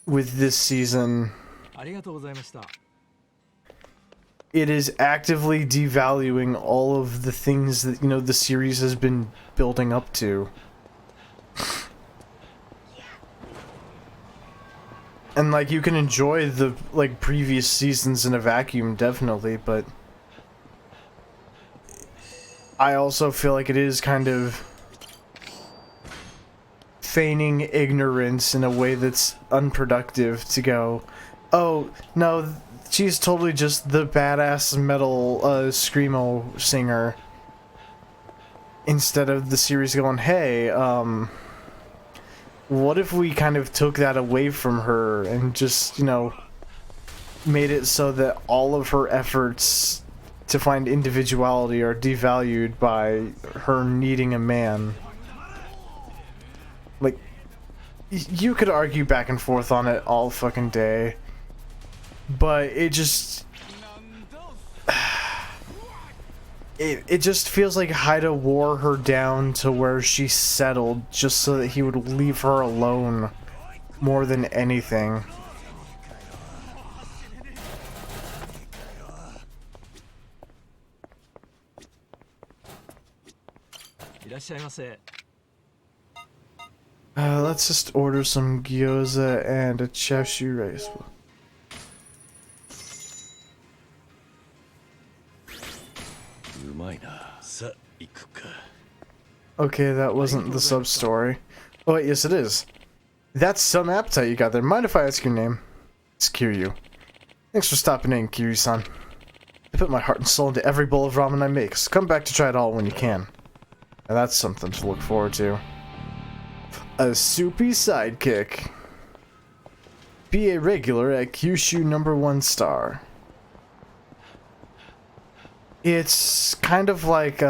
with this season, it is actively devaluing all of the things that, you know, the series has been building up to. And, like, you can enjoy the, like, previous seasons in a vacuum, definitely, but I also feel like it is kind of feigning ignorance in a way that's unproductive to go, Oh, no, she's totally just the badass metal screamo singer. Instead of the series going, hey, what if we kind of took that away from her and just, you know, made it so that all of her efforts to find individuality are devalued by her needing a man. Like, you could argue back and forth on it all fucking day, but it just... It just feels like Haida wore her down to where she settled just so that he would leave her alone more than anything. Let's just order some gyoza and a chashu rice. Okay, that wasn't the sub-story. Oh wait, yes it is. That's some appetite you got there. Mind if I ask your name? It's Kiryu. Thanks for stopping in, Kiryu-san. I put my heart and soul into every bowl of ramen I make, so come back to try it all when you can. And that's something to look forward to. A soupy sidekick. Be a regular at Kyushu #1 star. It's kind of like,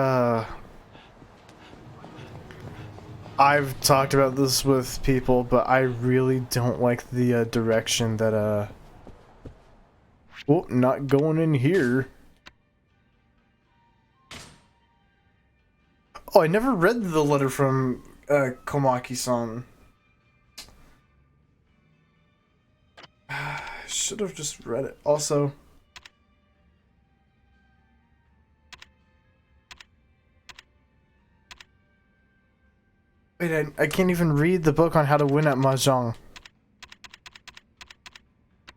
I've talked about this with people, but I really don't like the direction that, oh, not going in here. Oh, I never read the letter from, Komaki-san. Should have just read it. Also... Wait, I can't even read the book on how to win at Mahjong.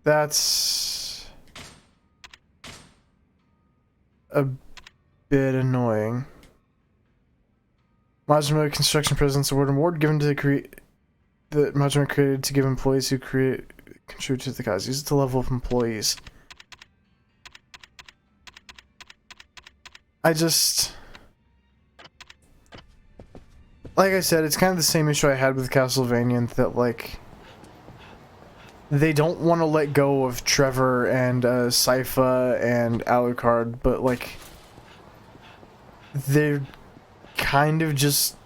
That's... a bit annoying. Mahjong Construction presents award given to the Mahjong created to give employees who contribute to the cause. Use it to level up employees. I just... Like I said, it's kind of the same issue I had with Castlevania, that, like, they don't want to let go of Trevor and Sypha and Alucard, but, like, they're kind of just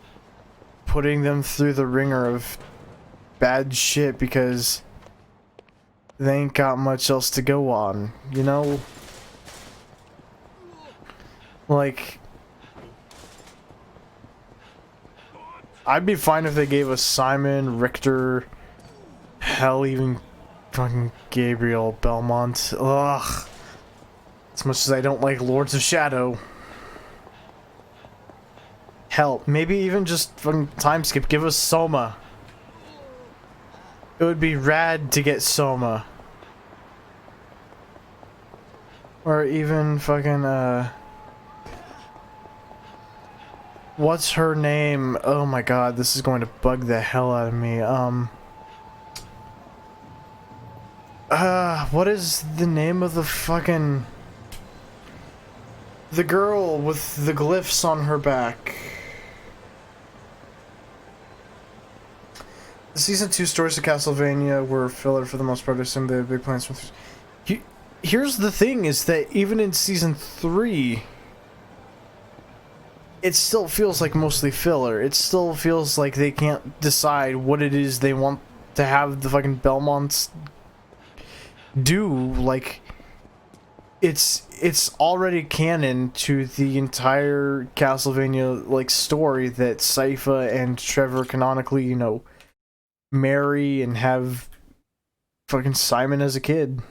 putting them through the ringer of bad shit because they ain't got much else to go on, you know? Like... I'd be fine if they gave us Simon, Richter, hell, even fucking Gabriel Belmont. Ugh. As much as I don't like Lords of Shadow. Hell, maybe even just fucking time skip. Give us Soma. It would be rad to get Soma. Or even fucking, what's her name? Oh my god, this is going to bug the hell out of me. What is the name of the fucking... The girl with the glyphs on her back? The Season 2 stories of Castlevania were filler for the most part. I assume they have big plans with... Here's the thing, is that even in Season 3... it still feels like mostly filler. It still feels like they can't decide what it is they want to have the fucking Belmonts do. Like, it's already canon to the entire Castlevania, like, story that Sypha and Trevor canonically, you know, marry and have fucking Simon as a kid.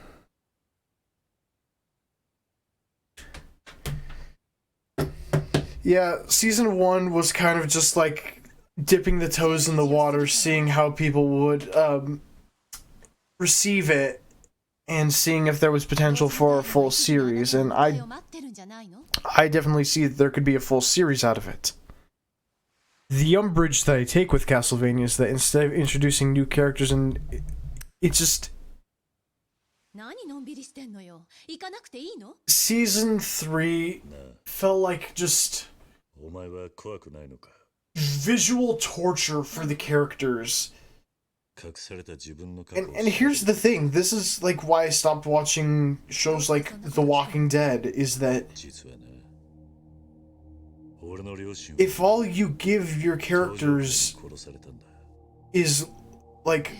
Yeah, Season 1 was kind of just like dipping the toes in the water, seeing how people would receive it, and seeing if there was potential for a full series, and I definitely see that there could be a full series out of it. The umbrage that I take with Castlevania is that instead of introducing new characters, and it just... 何のんびりしてんのよ。行かなくていいの？ Season 3 felt like just お前は怖くないのか。 visual torture for the characters. 隠された自分の過去を And here's the thing, this is like why I stopped watching shows like The Walking Dead, is that 実はね、俺の両親は if all you give your 頂上界に characters 殺されたんだ。 is like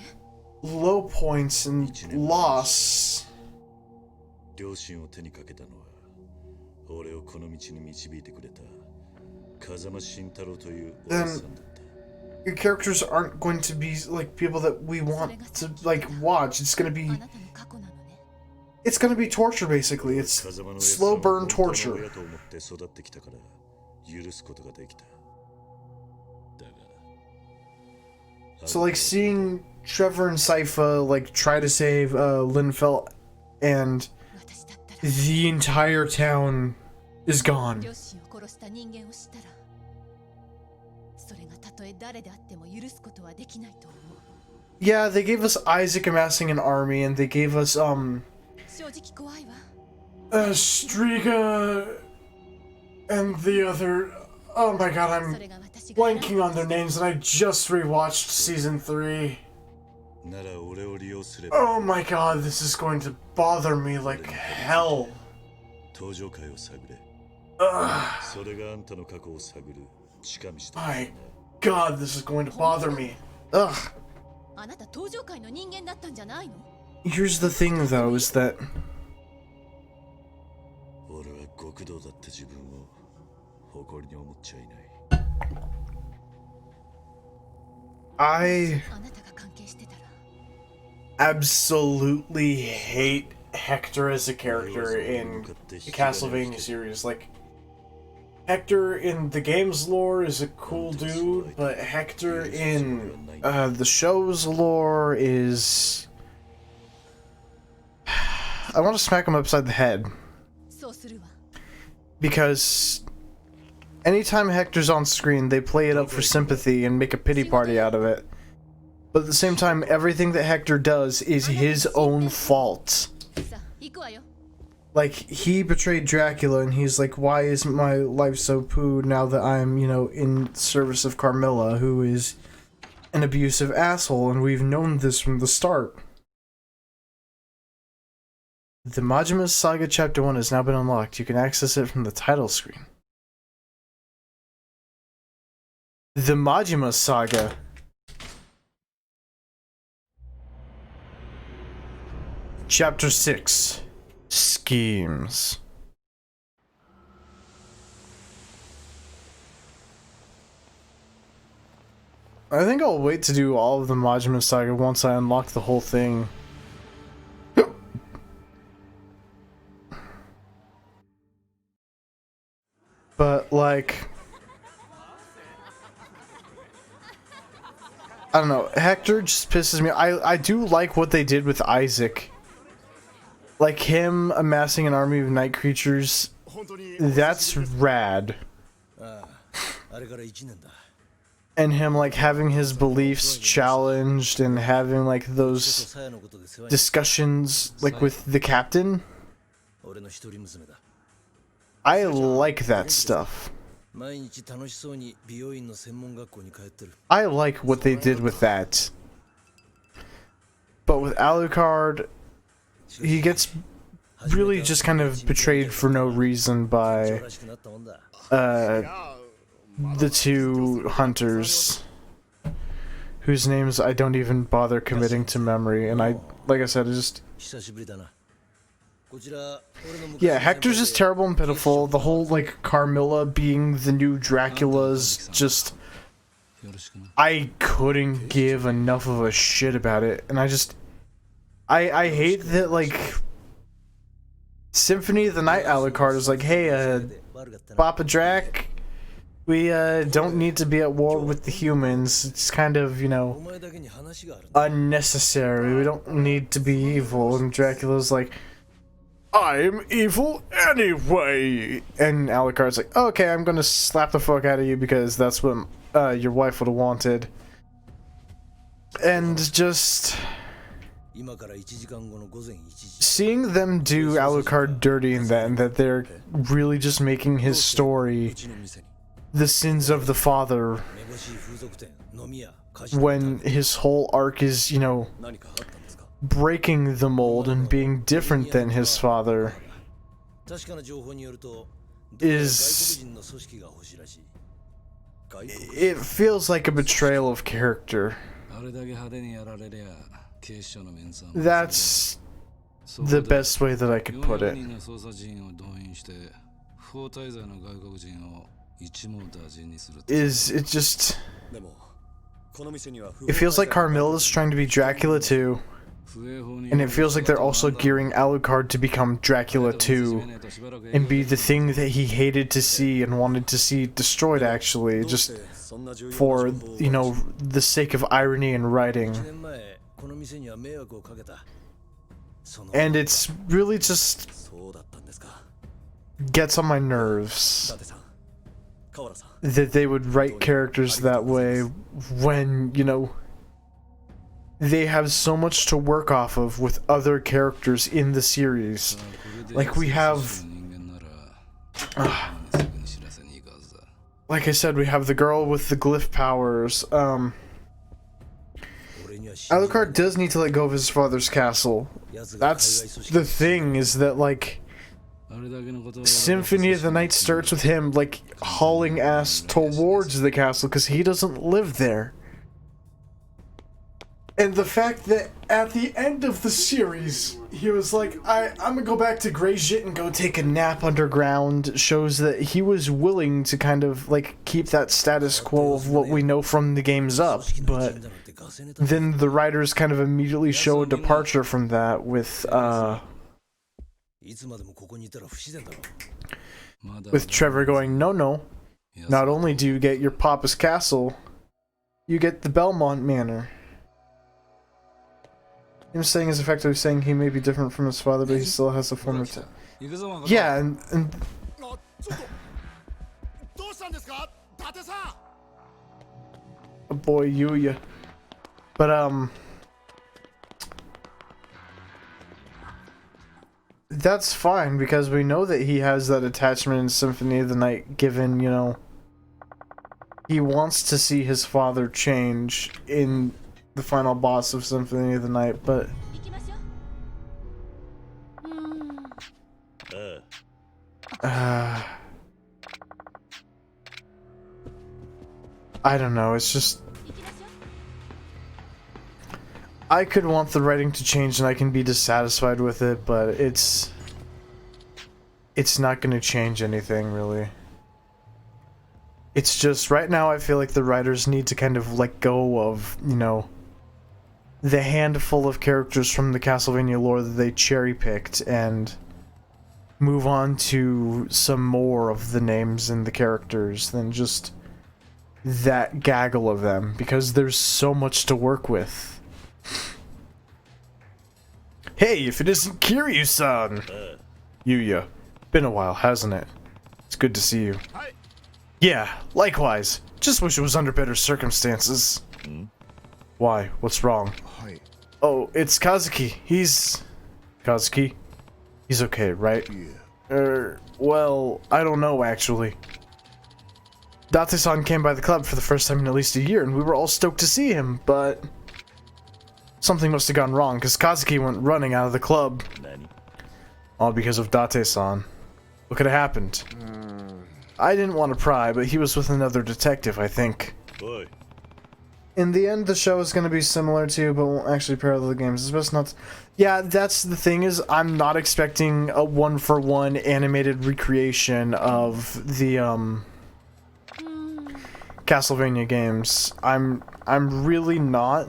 low points and loss, 両親を手にかけたのは俺をこの道に導いてくれた風間慎太郎というおじさんだった。 your characters aren't going to be like people that we want to like watch. It's gonna be あなたの過去なのね。 it's gonna be torture basically. It's 風間の slow burn 親父を本当の torture. 親と思って育ってきたから許すことができた。だが So like seeing Trevor and Sypha like try to save Linfeld and 私だったら the entire town is gone. 両親を殺した人間を知ったら、それがたとえ誰であっても許すことはできないと思う。 Yeah, they gave us Isaac amassing an army, and they gave us 正直怖いわ。 Striga and the other. Oh my god, そ I'm れが私が選んだ blanking on their names, and I just rewatched season 3. なら俺を利用すれば Oh my god, this is going to bother me like hell. 登場界を探れ。 Ugh, それがあんたの過去を探る近道だ。 my god, this is going to bother me. Ugh. あなた登場界の人間だったんじゃないの？ Here's the thing though, is that 俺は極道だった自分を誇りに思っちゃいない。 I あなたが関係してたら。 absolutely hate Hector as a character in the Castlevania series. Like, Hector in the game's lore is a cool dude, but Hector in the show's lore is... I want to smack him upside the head. そうするわ。 Because anytime Hector's on screen, they play it up for sympathy and make a pity party out of it. But at the same time, everything that Hector does is his own fault. さあ、行くわよ。 Like, he betrayed Dracula, and he's like, why is my life so poo now that I'm, you know, in service of Carmilla, who is an abusive asshole, and we've known this from the start. The Majima Saga Chapter 1 has now been unlocked. You can access it from the title screen. The Majima Saga. Chapter 6. Schemes. I think I'll wait to do all of the Majima Saga once I unlock the whole thing. But, like... I don't know, Hector just pisses me. I do like what they did with Isaac. Like him amassing an army of night creatures. That's rad. And him like having his beliefs challenged and having like those discussions like with the captain. I like that stuff. I like what they did with that. But with Alucard, he gets really just kind of betrayed for no reason by the two hunters whose names I don't even bother committing to memory, and like I said, yeah, Hector's just terrible and pitiful. The whole, like, Carmilla being the new Dracula's just... I couldn't give enough of a shit about it, and I hate that, like... Symphony of the Night Alucard is like, hey, Papa Drac, we don't need to be at war with the humans. It's kind of, you know, unnecessary. We don't need to be evil. And Dracula's like, I'm evil anyway. And Alucard's like, okay, I'm gonna slap the fuck out of you because that's what your wife would have wanted. And just... seeing them do Alucard dirty in that, and that they're really just making his story the sins of the father, when his whole arc is, you know, breaking the mold and being different than his father, is, it feels like a betrayal of character. That's the best way that I could put it. Is it just, it feels like Carmilla's trying to be Dracula too, and it feels like they're also gearing Alucard to become Dracula too, and be the thing that he hated to see and wanted to see destroyed, actually, just for, you know, the sake of irony and writing. And it's really just gets on my nerves that they would write characters that way when, you know, they have so much to work off of with other characters in the series. Like, we have, like I said, we have the girl with the glyph powers. Alucard does need to let go of his father's castle. That's the thing, is that, like, Symphony of the Night starts with him, like, hauling ass towards the castle because he doesn't live there. And the fact that at the end of the series, he was like, I'm gonna go back to Grey Jit and go take a nap underground, shows that he was willing to kind of, like, keep that status quo of what we know from the games up. But then the writers kind of immediately show a departure from that with Trevor going, no, not only do you get your papa's castle, you get the Belmont Manor. Him saying is effectively saying he may be different from his father, but he still has a form of... Yeah, and boy, Yuya. But, that's fine, because we know that he has that attachment in Symphony of the Night, given, you know, he wants to see his father change in the final boss of Symphony of the Night, but... I don't know, it's just... I could want the writing to change and I can be dissatisfied with it, but it's not gonna change anything, really. It's just, right now I feel like the writers need to kind of let go of, you know, the handful of characters from the Castlevania lore that they cherry-picked and move on to some more of the names and the characters than just that gaggle of them, because there's so much to work with. Hey, if it isn't Kiryu-san! Yuya. Been a while, hasn't it? It's good to see you. Yeah, likewise. Just wish it was under better circumstances. Why? What's wrong? Oh, it's Kazuki. Kazuki? He's okay, right? Well, I don't know, actually. Date-san came by the club for the first time in at least a year, and we were all stoked to see him, but... something must have gone wrong, because Kazuki went running out of the club. All because of Date-san. What could have happened? I didn't want to pry, but he was with another detective, I think. In the end, the show is going to be similar to, but won't actually parallel the games. It's best not to... Yeah, that's the thing, is I'm not expecting a one-for-one animated recreation of the, Castlevania games. I'm really not.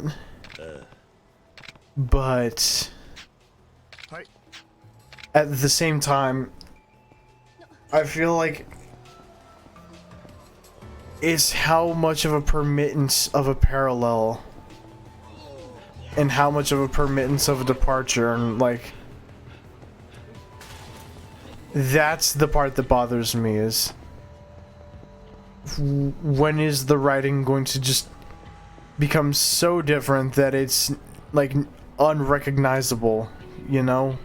But... at the same time, I feel like it's how much of a permittance of a parallel and how much of a permittance of a departure, and like that's the part that bothers me, is when is the writing going to just become so different that it's like unrecognizable, you know?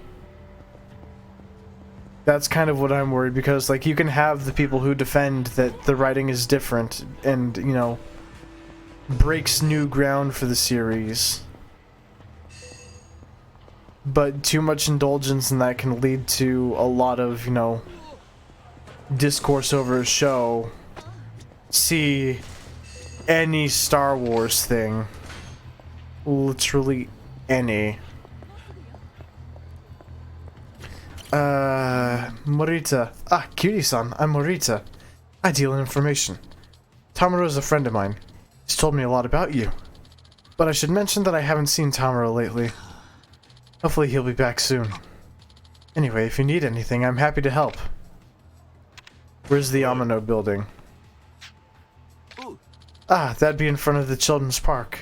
That's kind of what I'm worried, because like you can have the people who defend that the writing is different and, you know, breaks new ground for the series. But too much indulgence in that can lead to a lot of, you know, discourse over a show. See any Star Wars thing. Literally any. Morita. Ah, Cutie-san, I'm Morita. I deal in information. Tamaro is a friend of mine. He's told me a lot about you. But I should mention that I haven't seen Tamaro lately. Hopefully he'll be back soon. Anyway, if you need anything, I'm happy to help. Where's the Amano building? Ah, that'd be in front of the children's park.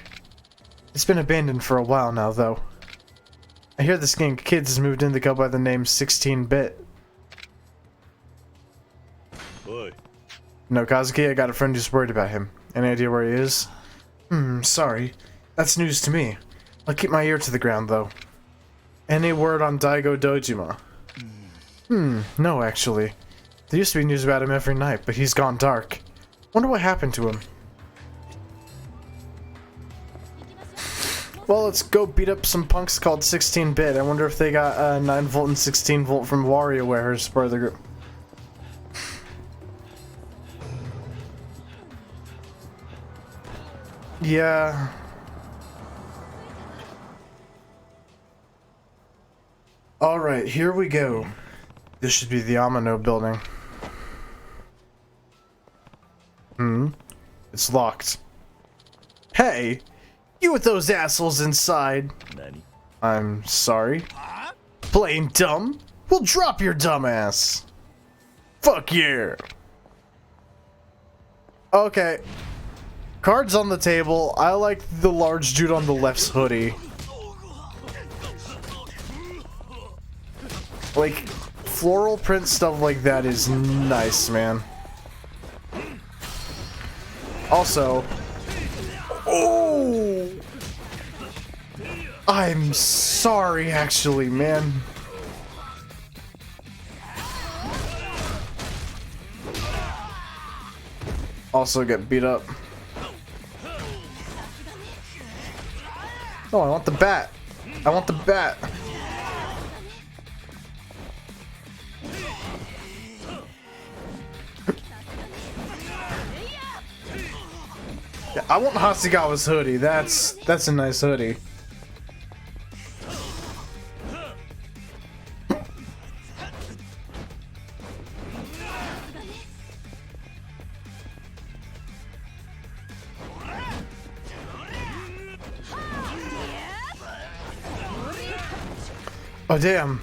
It's been abandoned for a while now, though. I hear this gang of kids has moved in to go by the name 16-bit. No, Kazuki, I got a friend who's worried about him. Any idea where he is? Sorry. That's news to me. I'll keep my ear to the ground, though. Any word on Daigo Dojima? No, actually. There used to be news about him every night, but he's gone dark. Wonder what happened to him. Well, let's go beat up some punks called 16-bit. I wonder if they got 9V and 16V from WarioWare as part of the group. Yeah. Alright, here we go. This should be the Amano building. It's locked. Hey! You with those assholes inside? I'm sorry. Plain dumb? We'll drop your dumb ass. Fuck yeah. Okay. Cards on the table. I like the large dude on the left's hoodie. Like, floral print stuff like that is nice, man. Also, oh! I'm sorry, actually, man. Also get beat up. No, I want the bat. I want the bat. Yeah, I want Hasegawa's hoodie. That's a nice hoodie. Oh damn.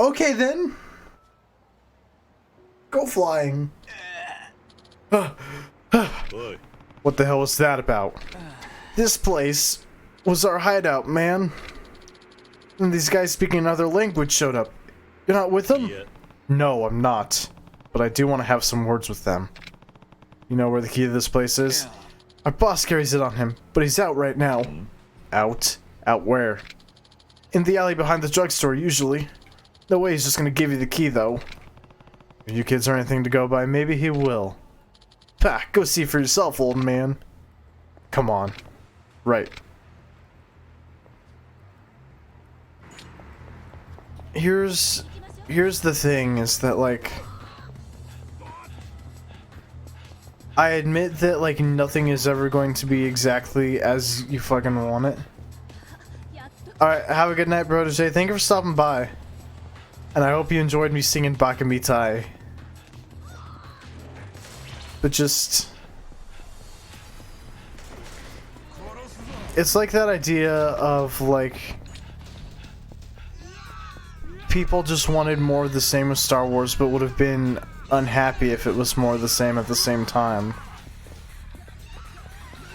Okay then. Go flying. What the hell was that about? This place was our hideout, man. And these guys speaking another language showed up. You're not with them? Yeah. No, I'm not. But I do want to have some words with them. You know where the key to this place is? Yeah. Our boss carries it on him, but he's out right now. Out? Out where? In the alley behind the drugstore, usually. No way he's just gonna give you the key, though. If you kids are anything to go by, maybe he will. Pah, go see for yourself, old man. Come on. Right. Here's the thing, is that, like... I admit that, like, nothing is ever going to be exactly as you fucking want it. Alright, have a good night, protege. Thank you for stopping by. And I hope you enjoyed me singing Bakamitai. But just... it's like that idea of, like... people just wanted more of the same with Star Wars, but would have been unhappy if it was more of the same at the same time.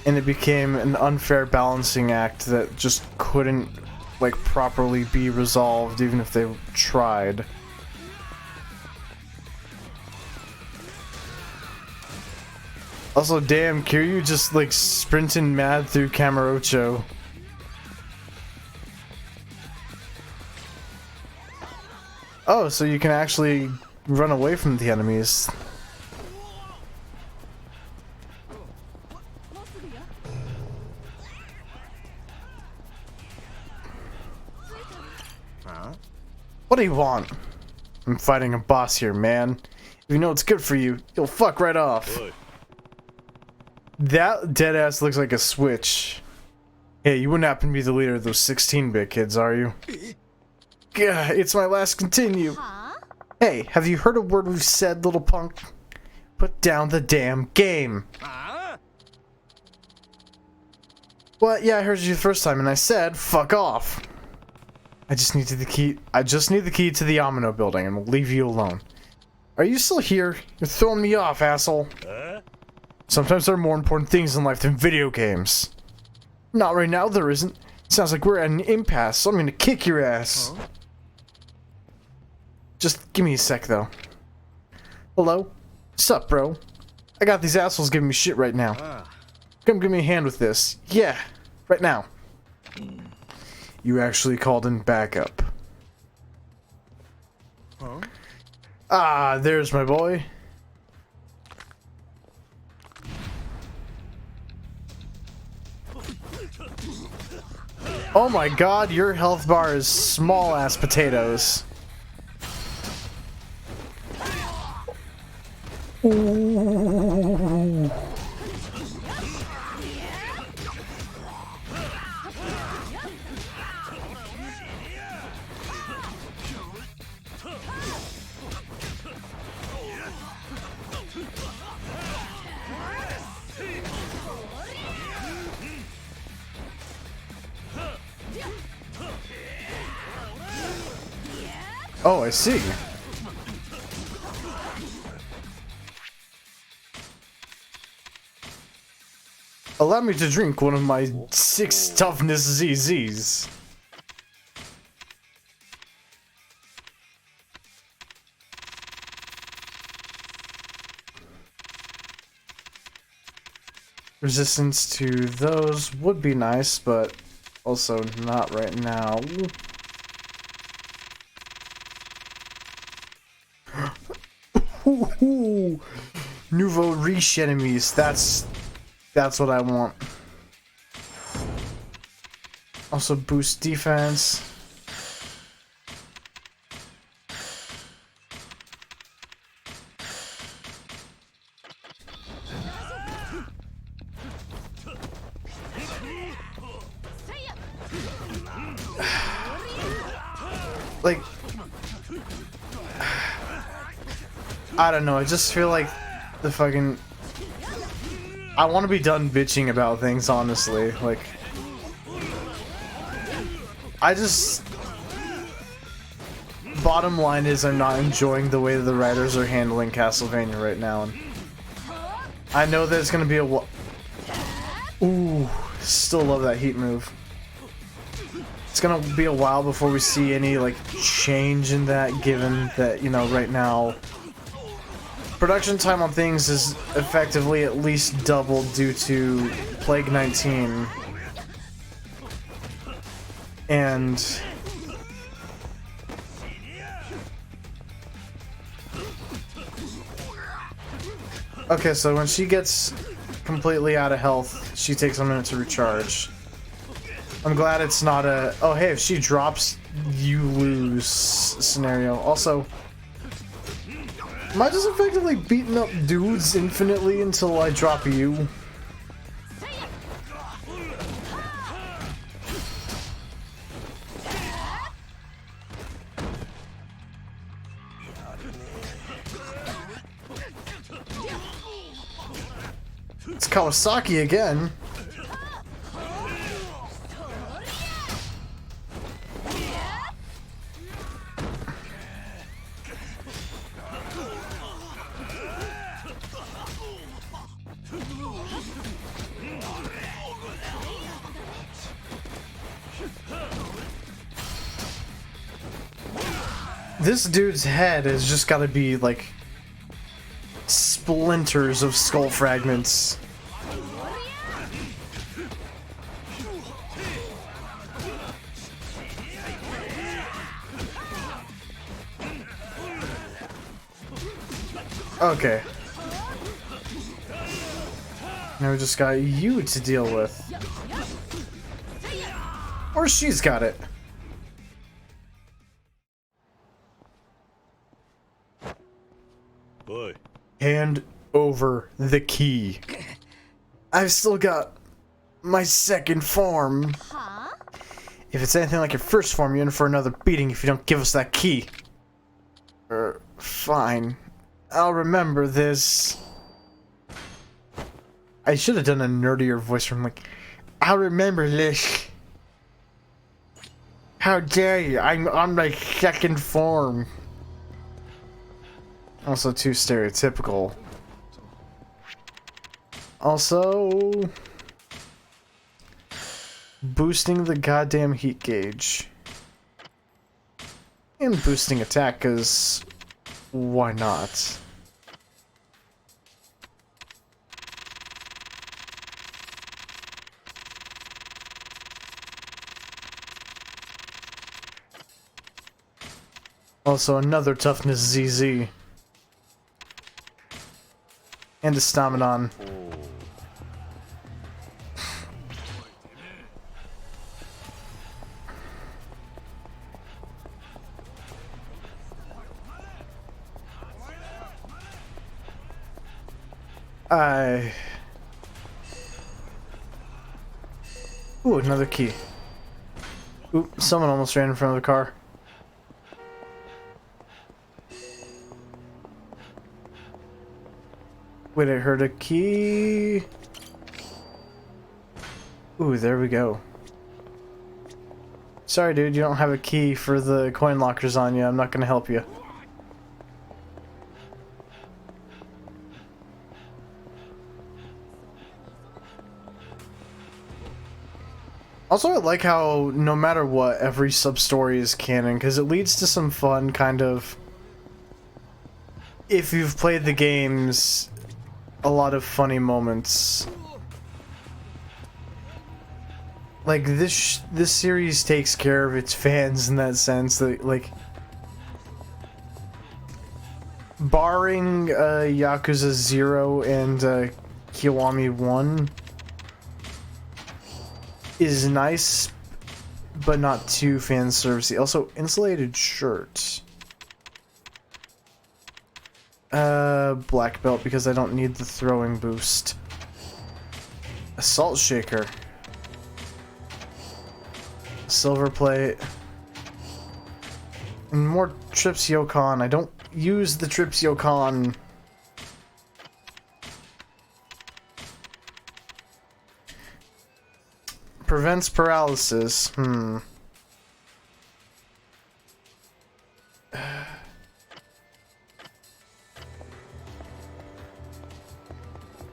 And it became an unfair balancing act that just couldn't, like, properly be resolved, even if they tried. Also, damn, Kiryu just like sprinting mad through Kamurocho. Oh, so you can actually run away from the enemies. What do you want? I'm fighting a boss here, man. If you know it's good for you, you'll fuck right off. That deadass looks like a switch. Hey, you wouldn't happen to be the leader of those 16-bit kids, are you? Gah, it's my last continue. Huh? Hey, have you heard a word we've said, little punk? Put down the damn game. Well, yeah, I heard you the first time, and I said, fuck off. I just need the key to the Amino building, and we'll leave you alone. Are you still here? You're throwing me off, asshole. Sometimes there are more important things in life than video games. Not right now, there isn't. Sounds like we're at an impasse, so I'm gonna kick your ass. Just give me a sec, though. Hello? Sup, bro? I got these assholes giving me shit right now. Come give me a hand with this. Yeah, right now. You actually called in backup. Ah, there's my boy. Oh my god, your health bar is small ass potatoes. Ooh. Oh, I see. Allow me to drink one of my 6 toughness ZZs. Resistance to those would be nice, but also not right now. Nouveau Riche enemies, that's what I want. Also boost defense. Like, I don't know, I just feel like the fucking... I want to be done bitching about things, honestly. Like, I just... Bottom line is I'm not enjoying the way the writers are handling Castlevania right now. And I know that it's going to be a... Ooh, still love that heat move. It's going to be a while before we see any, like, change in that, given that, you know, right now... Production time on things is effectively at least doubled due to Plague 19. And... Okay, so when she gets completely out of health, she takes a minute to recharge. I'm glad it's not a, oh hey, if she drops, you lose scenario. Also, am I just effectively beating up dudes infinitely until I drop you? It's Kawasaki again. This dude's head has just got to be like splinters of skull fragments. Okay. Now we just got you to deal with. Or she's got it. Boy. Hand over the key. I've still got my second form. Huh? If it's anything like your first form, you're in for another beating if you don't give us that key. Fine. I'll remember this. I should have done a nerdier voice from like, I'll remember this. How dare you? I'm on my second form. Also too stereotypical. Also, boosting the goddamn heat gauge. And boosting attack, cause why not? Also another toughness ZZ. And a Stamanon. Ooh, another key. Ooh, someone almost ran in front of the car. Wait, I heard a key. Ooh, there we go. Sorry, dude, you don't have a key for the coin lockers on you. I'm not gonna help you. Also, I like how no matter what, every sub-story is canon, because it leads to some fun kind of... If you've played the games, a lot of funny moments. Like, this series takes care of its fans in that sense, that, like... Barring Yakuza 0 and Kiwami 1... is nice, but not too fan servicey. Also, insulated shirt. Black belt because I don't need the throwing boost. Assault shaker. Silver plate. And more trips Yokon. I don't use the trips Yokon. Prevents paralysis.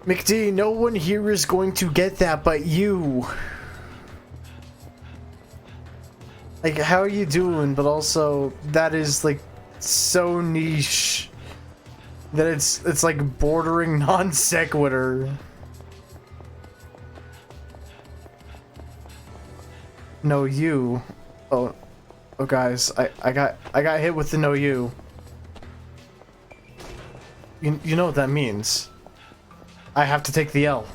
McD, no one here is going to get that but you. Like, how are you doing? But also, that is like so niche that it's like bordering non sequitur. No, you. Oh, guys, I got hit with the no you. You know what that means. I have to take the L.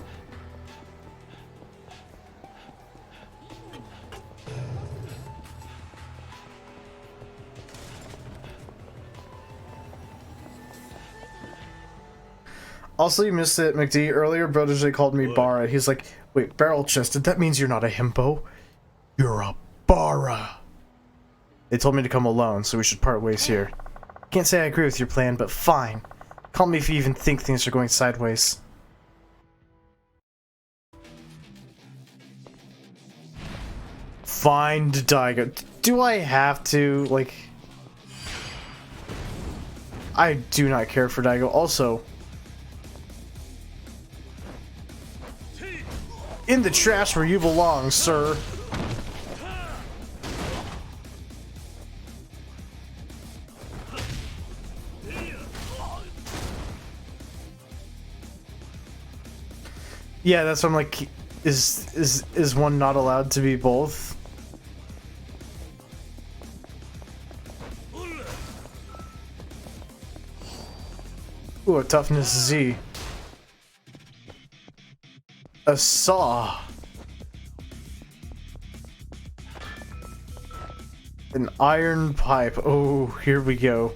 Also, you missed it, McD. Earlier, Broderjay called me Bara. He's like, wait, barrel-chested? That means you're not a himbo. You're a Bara. They told me to come alone, so we should part ways here. Can't say I agree with your plan, but fine. Call me if you even think things are going sideways. Find Daigo. Do I have to? Like... I do not care for Daigo. Also... in the trash where you belong, sir. Yeah, that's what I'm like. Is one not allowed to be both? Ooh, a toughness Z. A saw. An iron pipe. Oh, here we go.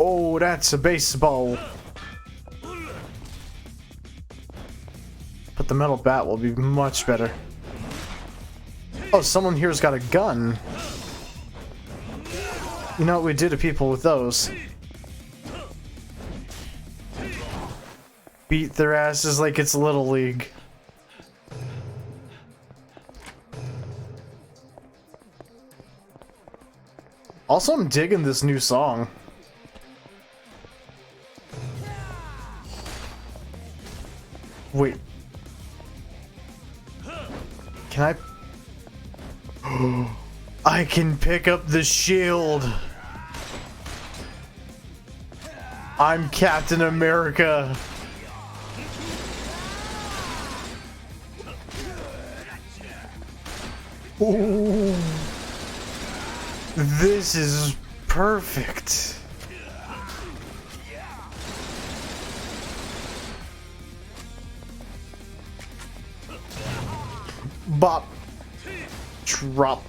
Oh, that's a baseball. But the metal bat will be much better. Oh, someone here's got a gun. You know what we do to people with those? Beat their asses like it's Little League. Also, I'm digging this new song. Wait. Can I... I can pick up the shield. I'm Captain America. Ooh. This is perfect. Bop. Drop.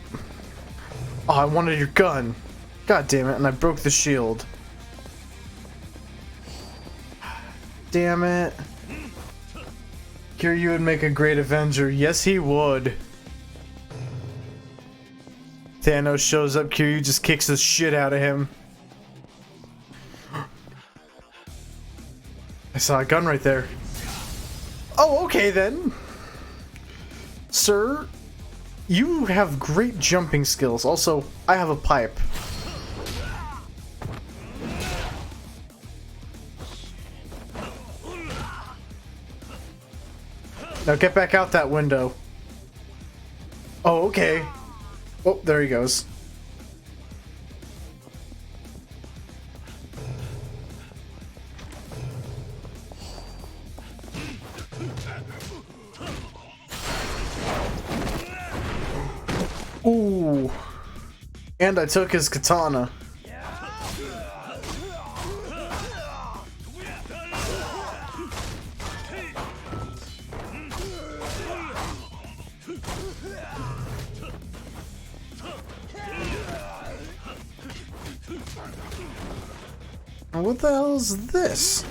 Oh, I wanted your gun. God damn it, and I broke the shield. Damn it. Kiryu would make a great Avenger. Yes, he would. Thanos shows up, Kiryu just kicks the shit out of him. I saw a gun right there. Oh, okay then. Sir, you have great jumping skills. Also, I have a pipe. Now get back out that window. Oh, okay. Oh, there he goes. Ooh. And I took his katana. What the hell is this?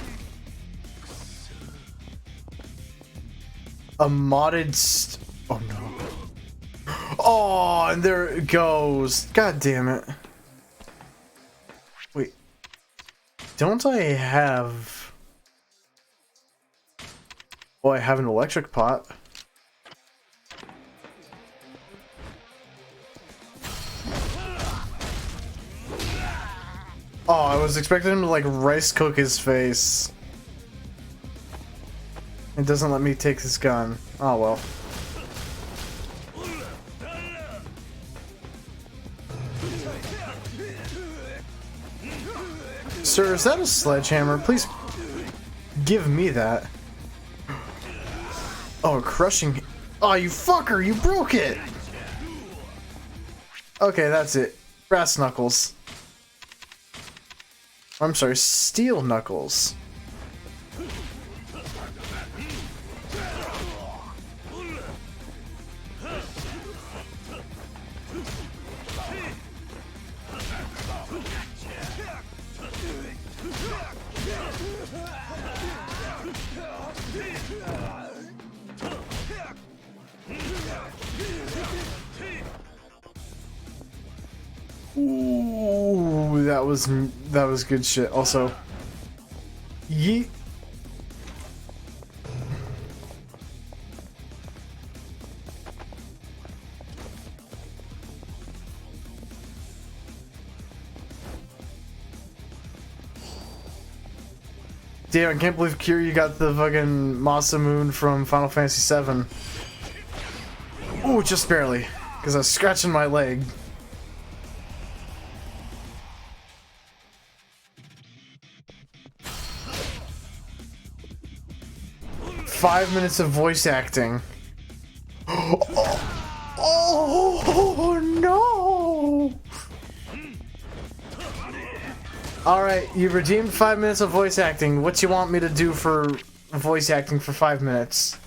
A modded oh no. Oh, and there it goes. God damn it. Wait. Don't I have... Oh, I have an electric pot. Oh, I was expecting him to like rice cook his face. It doesn't let me take his gun. Oh well. Sir, is that a sledgehammer? Please give me that. Oh, crushing. Oh, you fucker, you broke it! Okay, that's it. Brass knuckles. I'm sorry, steel knuckles. Ooh, that was good shit. Also, yeet. Damn, I can't believe Kiryu got the fucking Masamune from Final Fantasy VII. Ooh, just barely, because I was scratching my leg. 5 minutes of voice acting. Oh no! Alright, you've redeemed 5 minutes of voice acting. What you want me to do for voice acting for 5 minutes?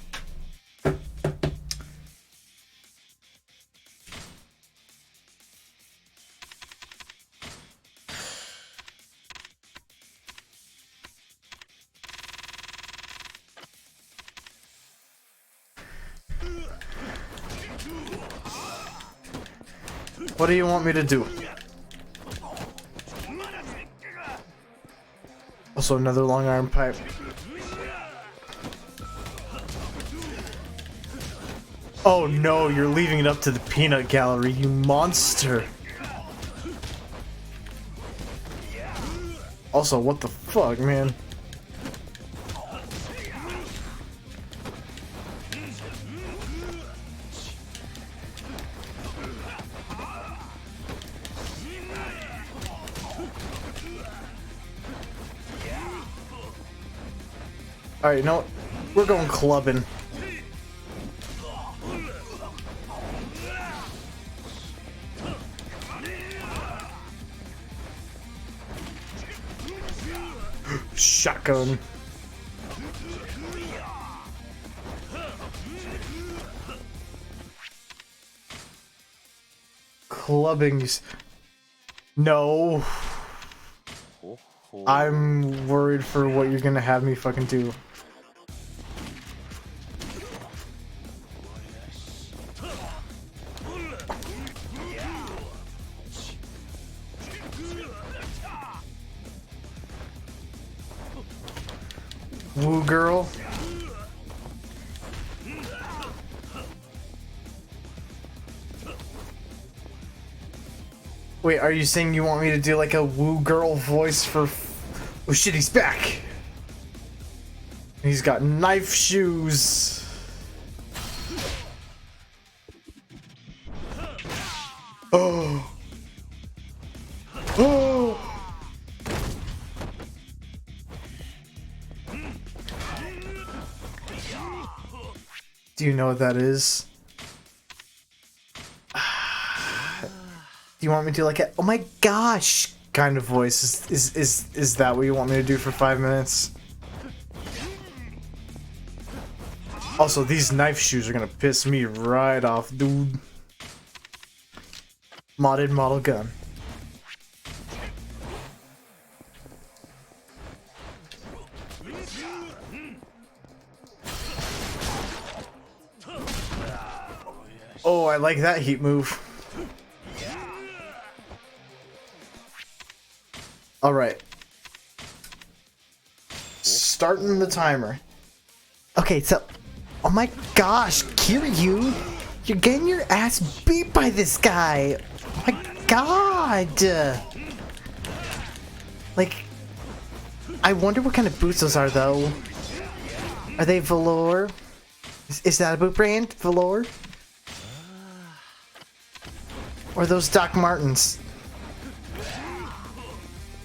What do you want me to do? Also, another long arm pipe. Oh no, you're leaving it up to the peanut gallery, you monster. Also, what the fuck, man? Alright, you know what? We're going clubbing. Shotgun. Clubbing. No. I'm worried for what you're gonna have me fucking do. Woo girl. Wait, are you saying you want me to do like a woo girl voice for... Oh shit, he's back! He's got knife shoes. Oh. Oh. Do you know what that is? Do you want me to do like a oh my gosh kind of voice? Is that what you want me to do for 5 minutes? Also, these knife shoes are gonna piss me right off, dude. Modded model gun. Oh, I like that heat move. Alright. Starting the timer. Okay, so... Oh my gosh, Kiryu! You're getting your ass beat by this guy! Oh my god! Like... I wonder what kind of boots those are, though. Are they velour? Is that a boot brand? Velour? Or those Doc Martens?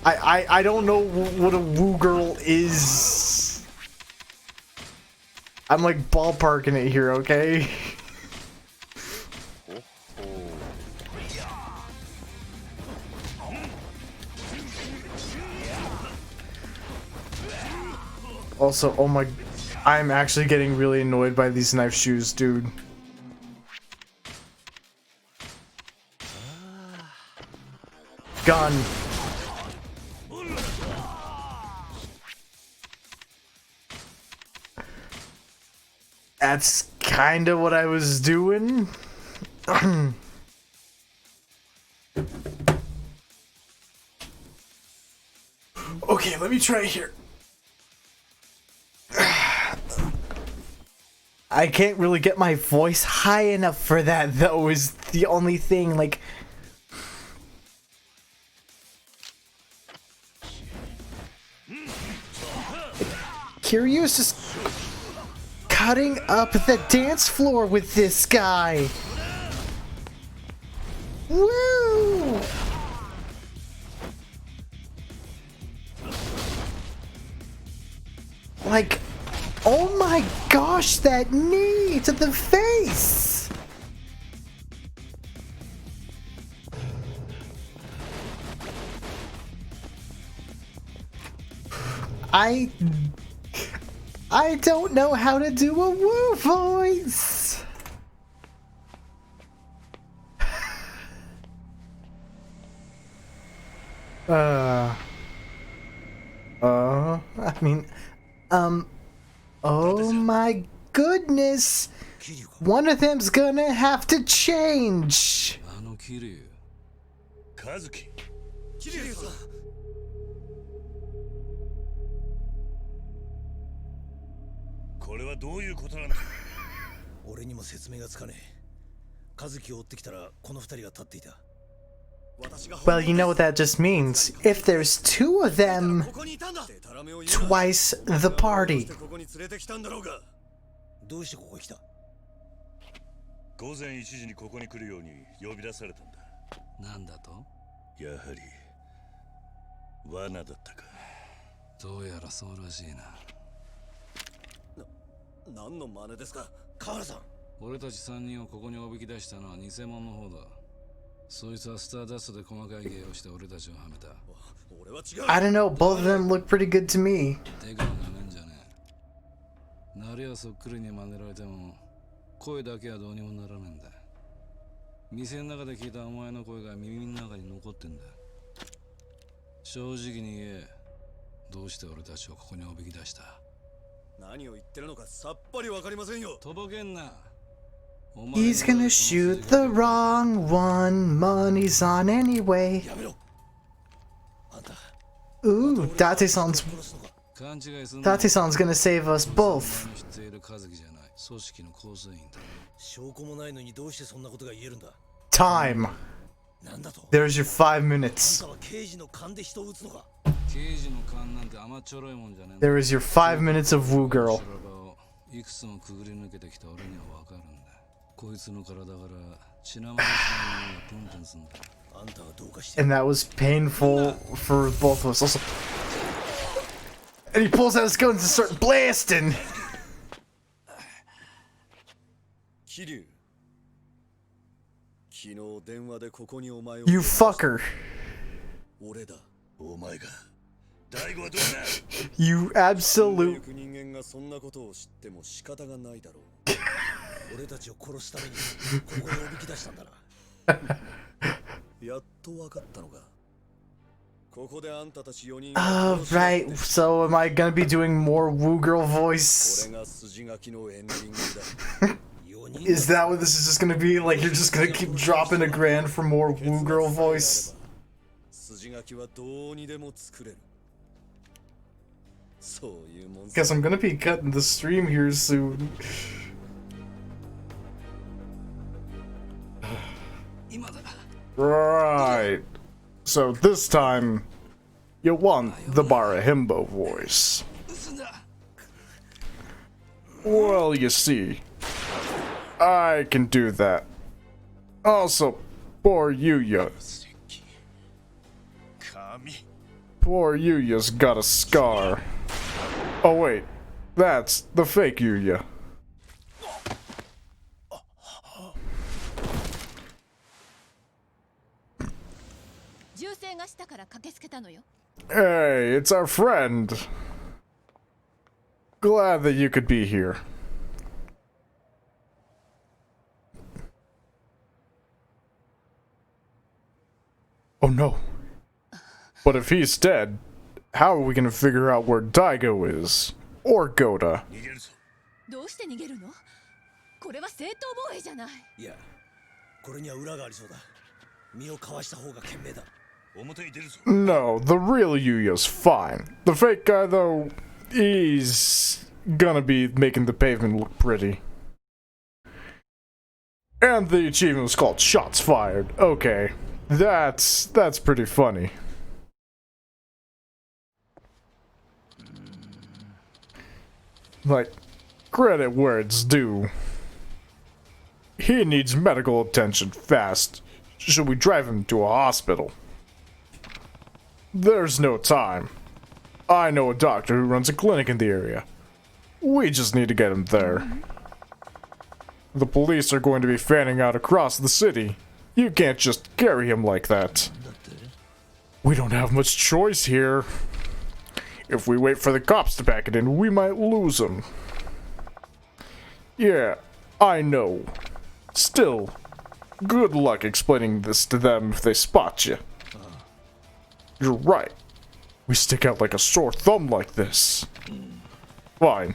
I don't know what a woo girl is. I'm like ballparking it here, okay? Also, oh my... I'm actually getting really annoyed by these knife shoes, dude. Gun. That's kind of what I was doing. Okay, let me try here. I can't really get my voice high enough for that, though, is the only thing, like... Kiryu's just cutting up the dance floor with this guy. Woo! Like, Oh my gosh, that knee to the face! I don't know how to do a woo voice. I mean, oh my goodness. One of them's gonna have to change. あの桐生和樹桐生さんこれはどういうことなんだ俺にも説明がつかねえ。和樹を追ってきたらこの二人が立っていた。 Well, you know what that just means. If there's two of them, twice the party. どうしてここへ来た？午前1時にここに来るように呼び出されたんだ。なんだと？やはり罠だったか。どうやらそうらしいな。何の真似ですか？河原さん。俺たち3人をここにおびき出したのは偽物の方だ。そいつはスターダストで細かい芸をして俺たちをはめた。俺は違う。 I don't know, both of them look pretty good to me. 手がなめんじゃねえ。なりはそっくりに真似られても声だけはどうにもならねえんだ。店の中で聞いたお前の声が耳の中に残ってんだ。正直に言え、どうして俺たちをここにおびき出した？何を言ってるのかさっぱりわかりませんよ。とぼけんな。 He's gonna shoot the wrong one. Money's on anyway. Ooh, Date-san's gonna save us both. 証拠もないのにどうしてそんなことが言えるんだ。 Time. なんだと？ There's your 5あん minutes. たは刑事の勘で人を撃つのか？ 刑事の勘なんて甘っちょろいもんじゃねえ。 There is your 5 minutes of Woo Girl. いくつもくぐり抜けてきた俺にはわかるんだ。こいつの体から血生臭いものがプンプンすんだ。あんたはどうかして。 And that was painful for both of us. Also, and he pulls out his guns and starts blasting. 桐生。昨日電話でここにお前を。 You fucker. 俺だ。お前が大悟はどうだ You absolute. 人間がそんなことを知っても仕方がないだろう。俺たちを殺すためにここにおびき出したんだな。やっと分かったのか。ここであんたたち4人。Right. So am I gonna be doing more Woo Girl voice? これが筋書きのエンディングだ。 Is that what this is just gonna be? Like you're just gonna keep dropping a grand for more Woo Girl voice? 筋書きはどうにでも作れる。そういうもん。 Guess I'm gonna be cutting the stream here soon. Right. So this time, you want the Barahimbo voice. Well, you see, I can do that. Also, poor Yuya. Poor Yuya's got a scar. Oh wait, that's the fake Yuya. Hey, it's our friend. Glad that you could be here. Oh no. But if he's dead, how are we gonna figure out where Daigo is? Or Goda? どうして逃げるの？これは正当防衛じゃない。いや、これには裏がありそうだ。身をかわした方が賢明だ。 No, the real Yuya's fine. The fake guy, though, he's gonna be making the pavement look pretty. And the achievement was called Shots Fired. Okay, that's pretty funny. Like, credit where it's due. He needs medical attention fast. Should we drive him to a hospital? There's no time. I know a doctor who runs a clinic in the area. We just need to get him there. The police are going to be fanning out across the city. You can't just carry him like that. We don't have much choice here. If we wait for the cops to pack it in, we might lose him. Yeah, I know. Still, good luck explaining this to them if they spot you. You're right. We stick out like a sore thumb like this. Fine.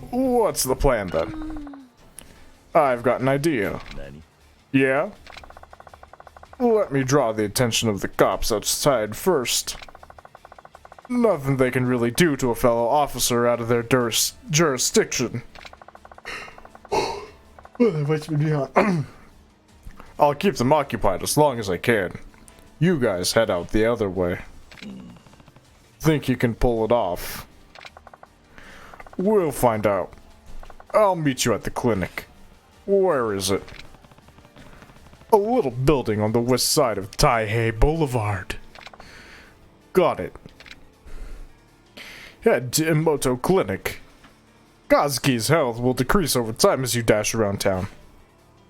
What's the plan then? I've got an idea. Yeah? Let me draw the attention of the cops outside first. Nothing they can really do to a fellow officer out of their jurisdiction. I'll keep them occupied as long as I can. You guys head out the other way. Think you can pull it off? We'll find out. I'll meet you at the clinic. Where is it? A little building on the west side of Taihei Boulevard. Got it. Head to Emoto Clinic. Kazuki's health will decrease over time as you dash around town.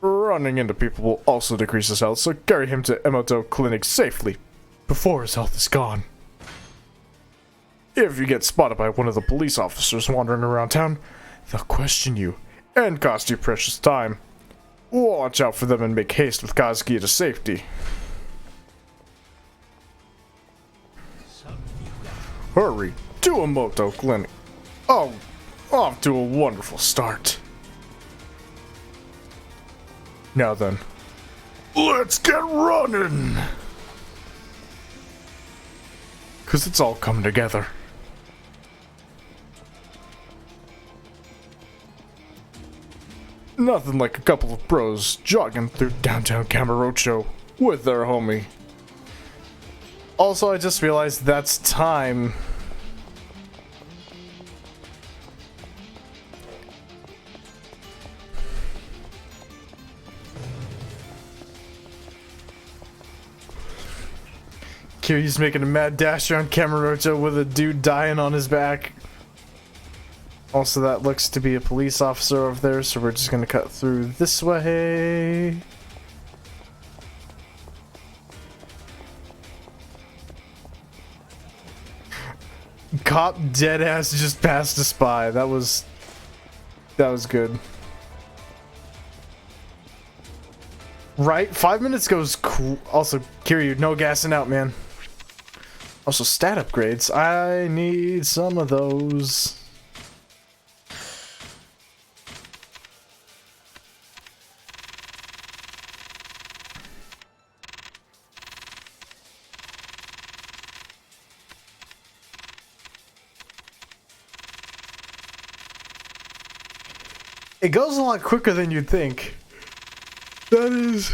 Running into people will also decrease his health, so carry him to Emoto Clinic safely, before his health is gone. If you get spotted by one of the police officers wandering around town, they'll question you, and cost you precious time. Watch out for them and make haste with Kazuki to safety. Hurry to Emoto Clinic. Oh, off to a wonderful start. Now then, let's get running! 'Cause it's all coming together. Nothing like a couple of bros jogging through downtown Kamurocho with their homie. Also, I just realized that's time. Kiryu's making a mad dash around Kamurocho with a dude dying on his back. Also, that looks to be a police officer over there, so we're just gonna cut through this way. Cop deadass just passed a spy. That was good. Right? 5 minutes goes cool. Also, Kiryu, no gassing out, man. Also, stat upgrades. I need some of those. It goes a lot quicker than you'd think. That is...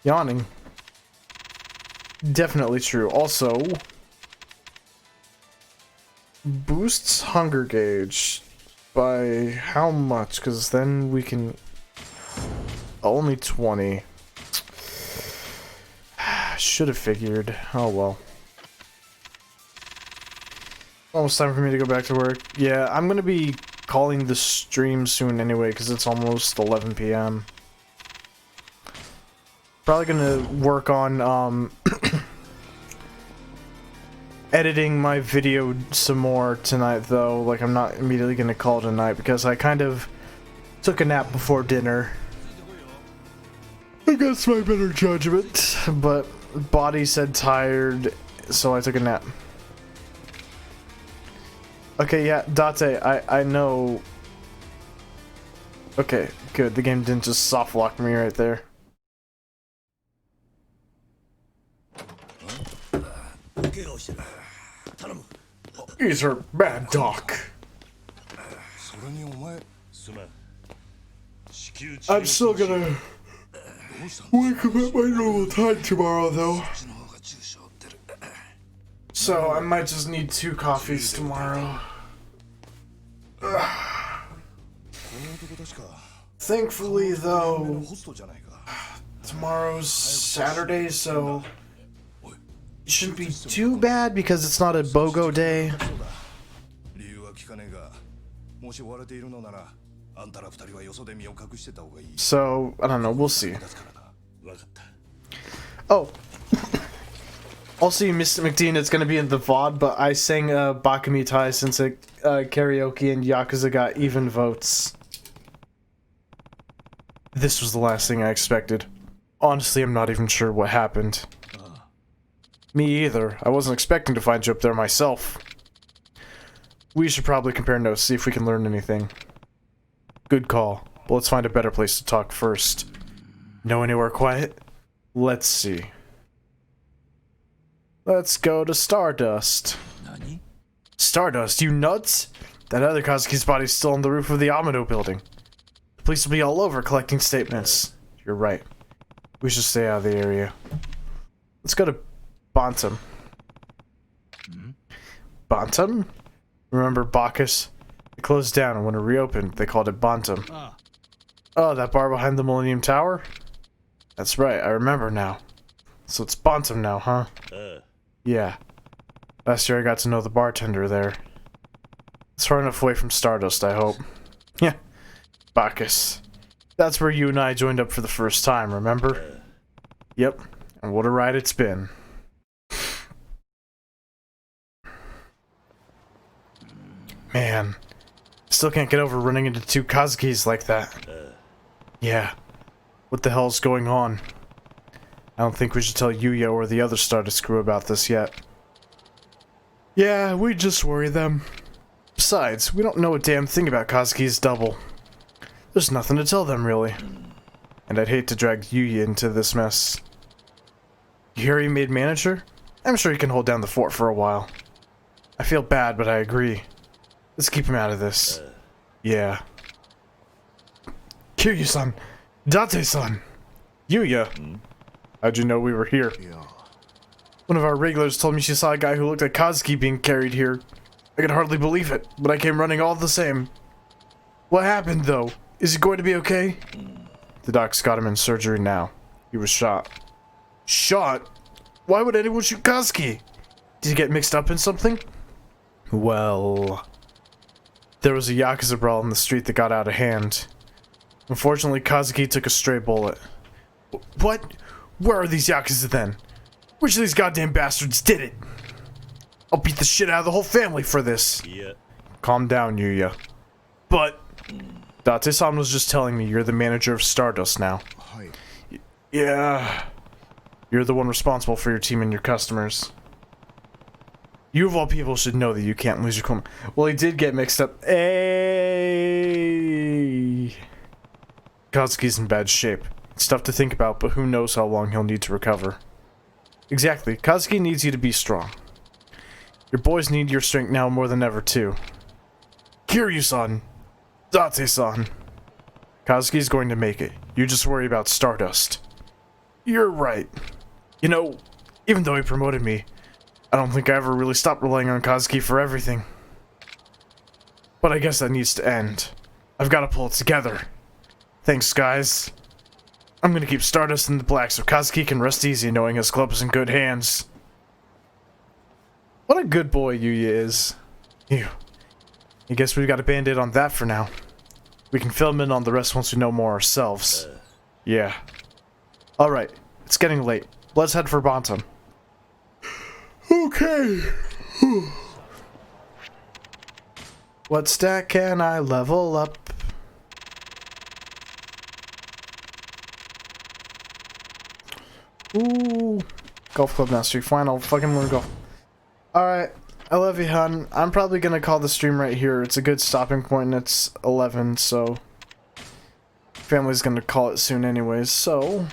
Yawning. Definitely true. Also... Boosts hunger gauge. By how much? Because then we can... Only 20. Should have figured. Oh well. Almost time for me to go back to work. Yeah, I'm gonna be calling the stream soon anyway, because it's almost 11 p.m. Probably gonna work on editing my video some more tonight, though. Like, I'm not immediately gonna call it a night because I kind of took a nap before dinner. Against my better judgment, but body said tired, so I took a nap. Okay, yeah, Date, I know. Okay, good. The game didn't just soft lock me right there. He's her bad doc. I'm still gonna wake up at my normal time tomorrow, though. So I might just need 2 coffees tomorrow. Thankfully, though, tomorrow's Saturday, so it shouldn't be too bad because it's not a BOGO day. ねえが、もし追われているのなら、あんたら二人はよそで身を隠してた方がいい。So, I don't know, we'll see. 出すからな。わかった。 Oh. Also, you missed it, McDean. It's gonna be in the VOD, but I sang Bakami Tai since karaoke and Yakuza got even votes. This was the last thing I expected. Honestly, I'm not even sure what happened. Me either. I wasn't expecting to find you up there myself. We should probably compare notes, see if we can learn anything. Good call. But let's find a better place to talk first. Know anywhere quiet? Let's see. Let's go to Stardust. Nani? Stardust, you nuts? That other Kazuki's body's still on the roof of the Amado building. The police will be all over collecting statements. You're right. We should stay out of the area. Let's go to Bantam. Bantam? Remember Bacchus? It closed down, and when it reopened, they called it Bantam. Oh, that bar behind the Millennium Tower? That's right, I remember now. So it's Bantam now, huh? Yeah. Last year I got to know the bartender there. It's far enough away from Stardust, I hope. Yeah. Bacchus. That's where you and I joined up for the first time, remember? Yep. And what a ride it's been. Man. Still can't get over running into two Kazukis like that. Yeah. What the hell's going on? I don't think we should tell Yuya or the other Stardust crew about this yet. Yeah, we just worry them. Besides, we don't know a damn thing about Kazuki's double. There's nothing to tell them, really. And I'd hate to drag Yuya into this mess. You hear he made manager? I'm sure he can hold down the fort for a while. I feel bad, but I agree. Let's keep him out of this. Yeah. Kiryu-san! Date-san! Yuya! How'd you know we were here? One of our regulars told me she saw a guy who looked like Kazuki being carried here. I could hardly believe it, but I came running all the same. What happened, though? Is he going to be okay? The doc's got him in surgery now. He was shot. Shot? Why would anyone shoot Kazuki? Did he get mixed up in something? Well... There was a Yakuza brawl in the street that got out of hand. Unfortunately, Kazuki took a stray bullet. What? Where are these Yakuza then? Which of these goddamn bastards did it? I'll beat the shit out of the whole family for this. Yeah. Calm down, Yuya. But... Date-san was just telling me you're the manager of Stardust now. Yeah. You're the one responsible for your team and your customers. You of all people should know that you can't lose your cool. Well, he did get mixed up. Hey. Kazuki's in bad shape. It's tough to think about, but who knows how long he'll need to recover. Exactly. Kazuki needs you to be strong. Your boys need your strength now more than ever, too. Kiryu-san. Date-san. Kazuki's going to make it. You just worry about Stardust. You're right. You know, even though he promoted me, I don't think I ever really stopped relying on Kazuki for everything. But I guess that needs to end. I've got to pull it together. Thanks, guys. I'm gonna keep Stardust in the black so Kazuki can rest easy knowing his club is in good hands. What a good boy Yuya is. Ew. I guess we've got a band-aid on that for now. We can fill in on the rest once we know more ourselves. Yeah. Alright, it's getting late. Let's head for Bantam. Okay. What stat can I level up? Ooh. Golf Club Mastery. Fine, I'll fucking learn golf. Alright. I love you, hun. I'm probably gonna call the stream right here. It's a good stopping point and it's 11, so... Family's gonna call it soon anyways, so...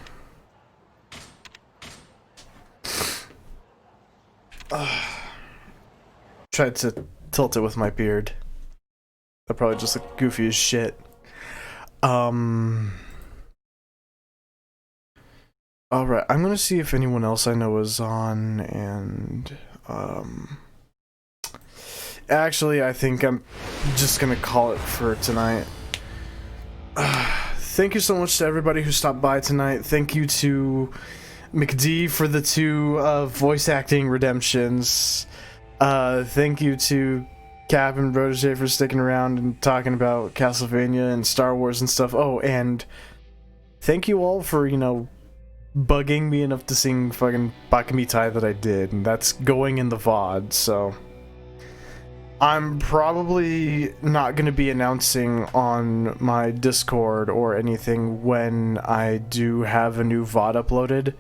Tried to tilt it with my beard. That probably just look goofy as shit. Alright, I'm gonna see if anyone else I know is on, and, actually, I think I'm just gonna call it for tonight. Thank you so much to everybody who stopped by tonight. Thank you to McD for the 2 voice acting redemptions. Thank you to Cap and Protege for sticking around and talking about Castlevania and Star Wars and stuff. Oh, and thank you all for, you know, bugging me enough to sing fucking Bakamitai that I did, and that's going in the VOD, so I'm probably not going to be announcing on my Discord or anything when I do have a new VOD uploaded.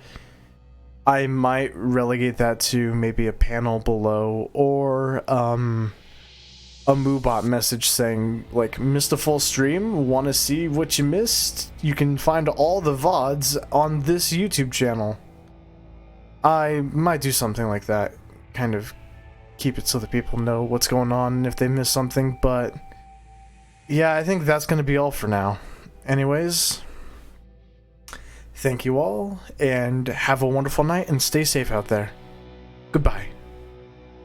I might relegate that to maybe a panel below, or a Moobot message saying, like, missed a full stream, want to see what you missed? You can find all the VODs on this YouTube channel. I might do something like that, kind of keep it so that people know what's going on if they miss something, but yeah, I think that's going to be all for now. Anyways, thank you all, and have a wonderful night, and stay safe out there. Goodbye.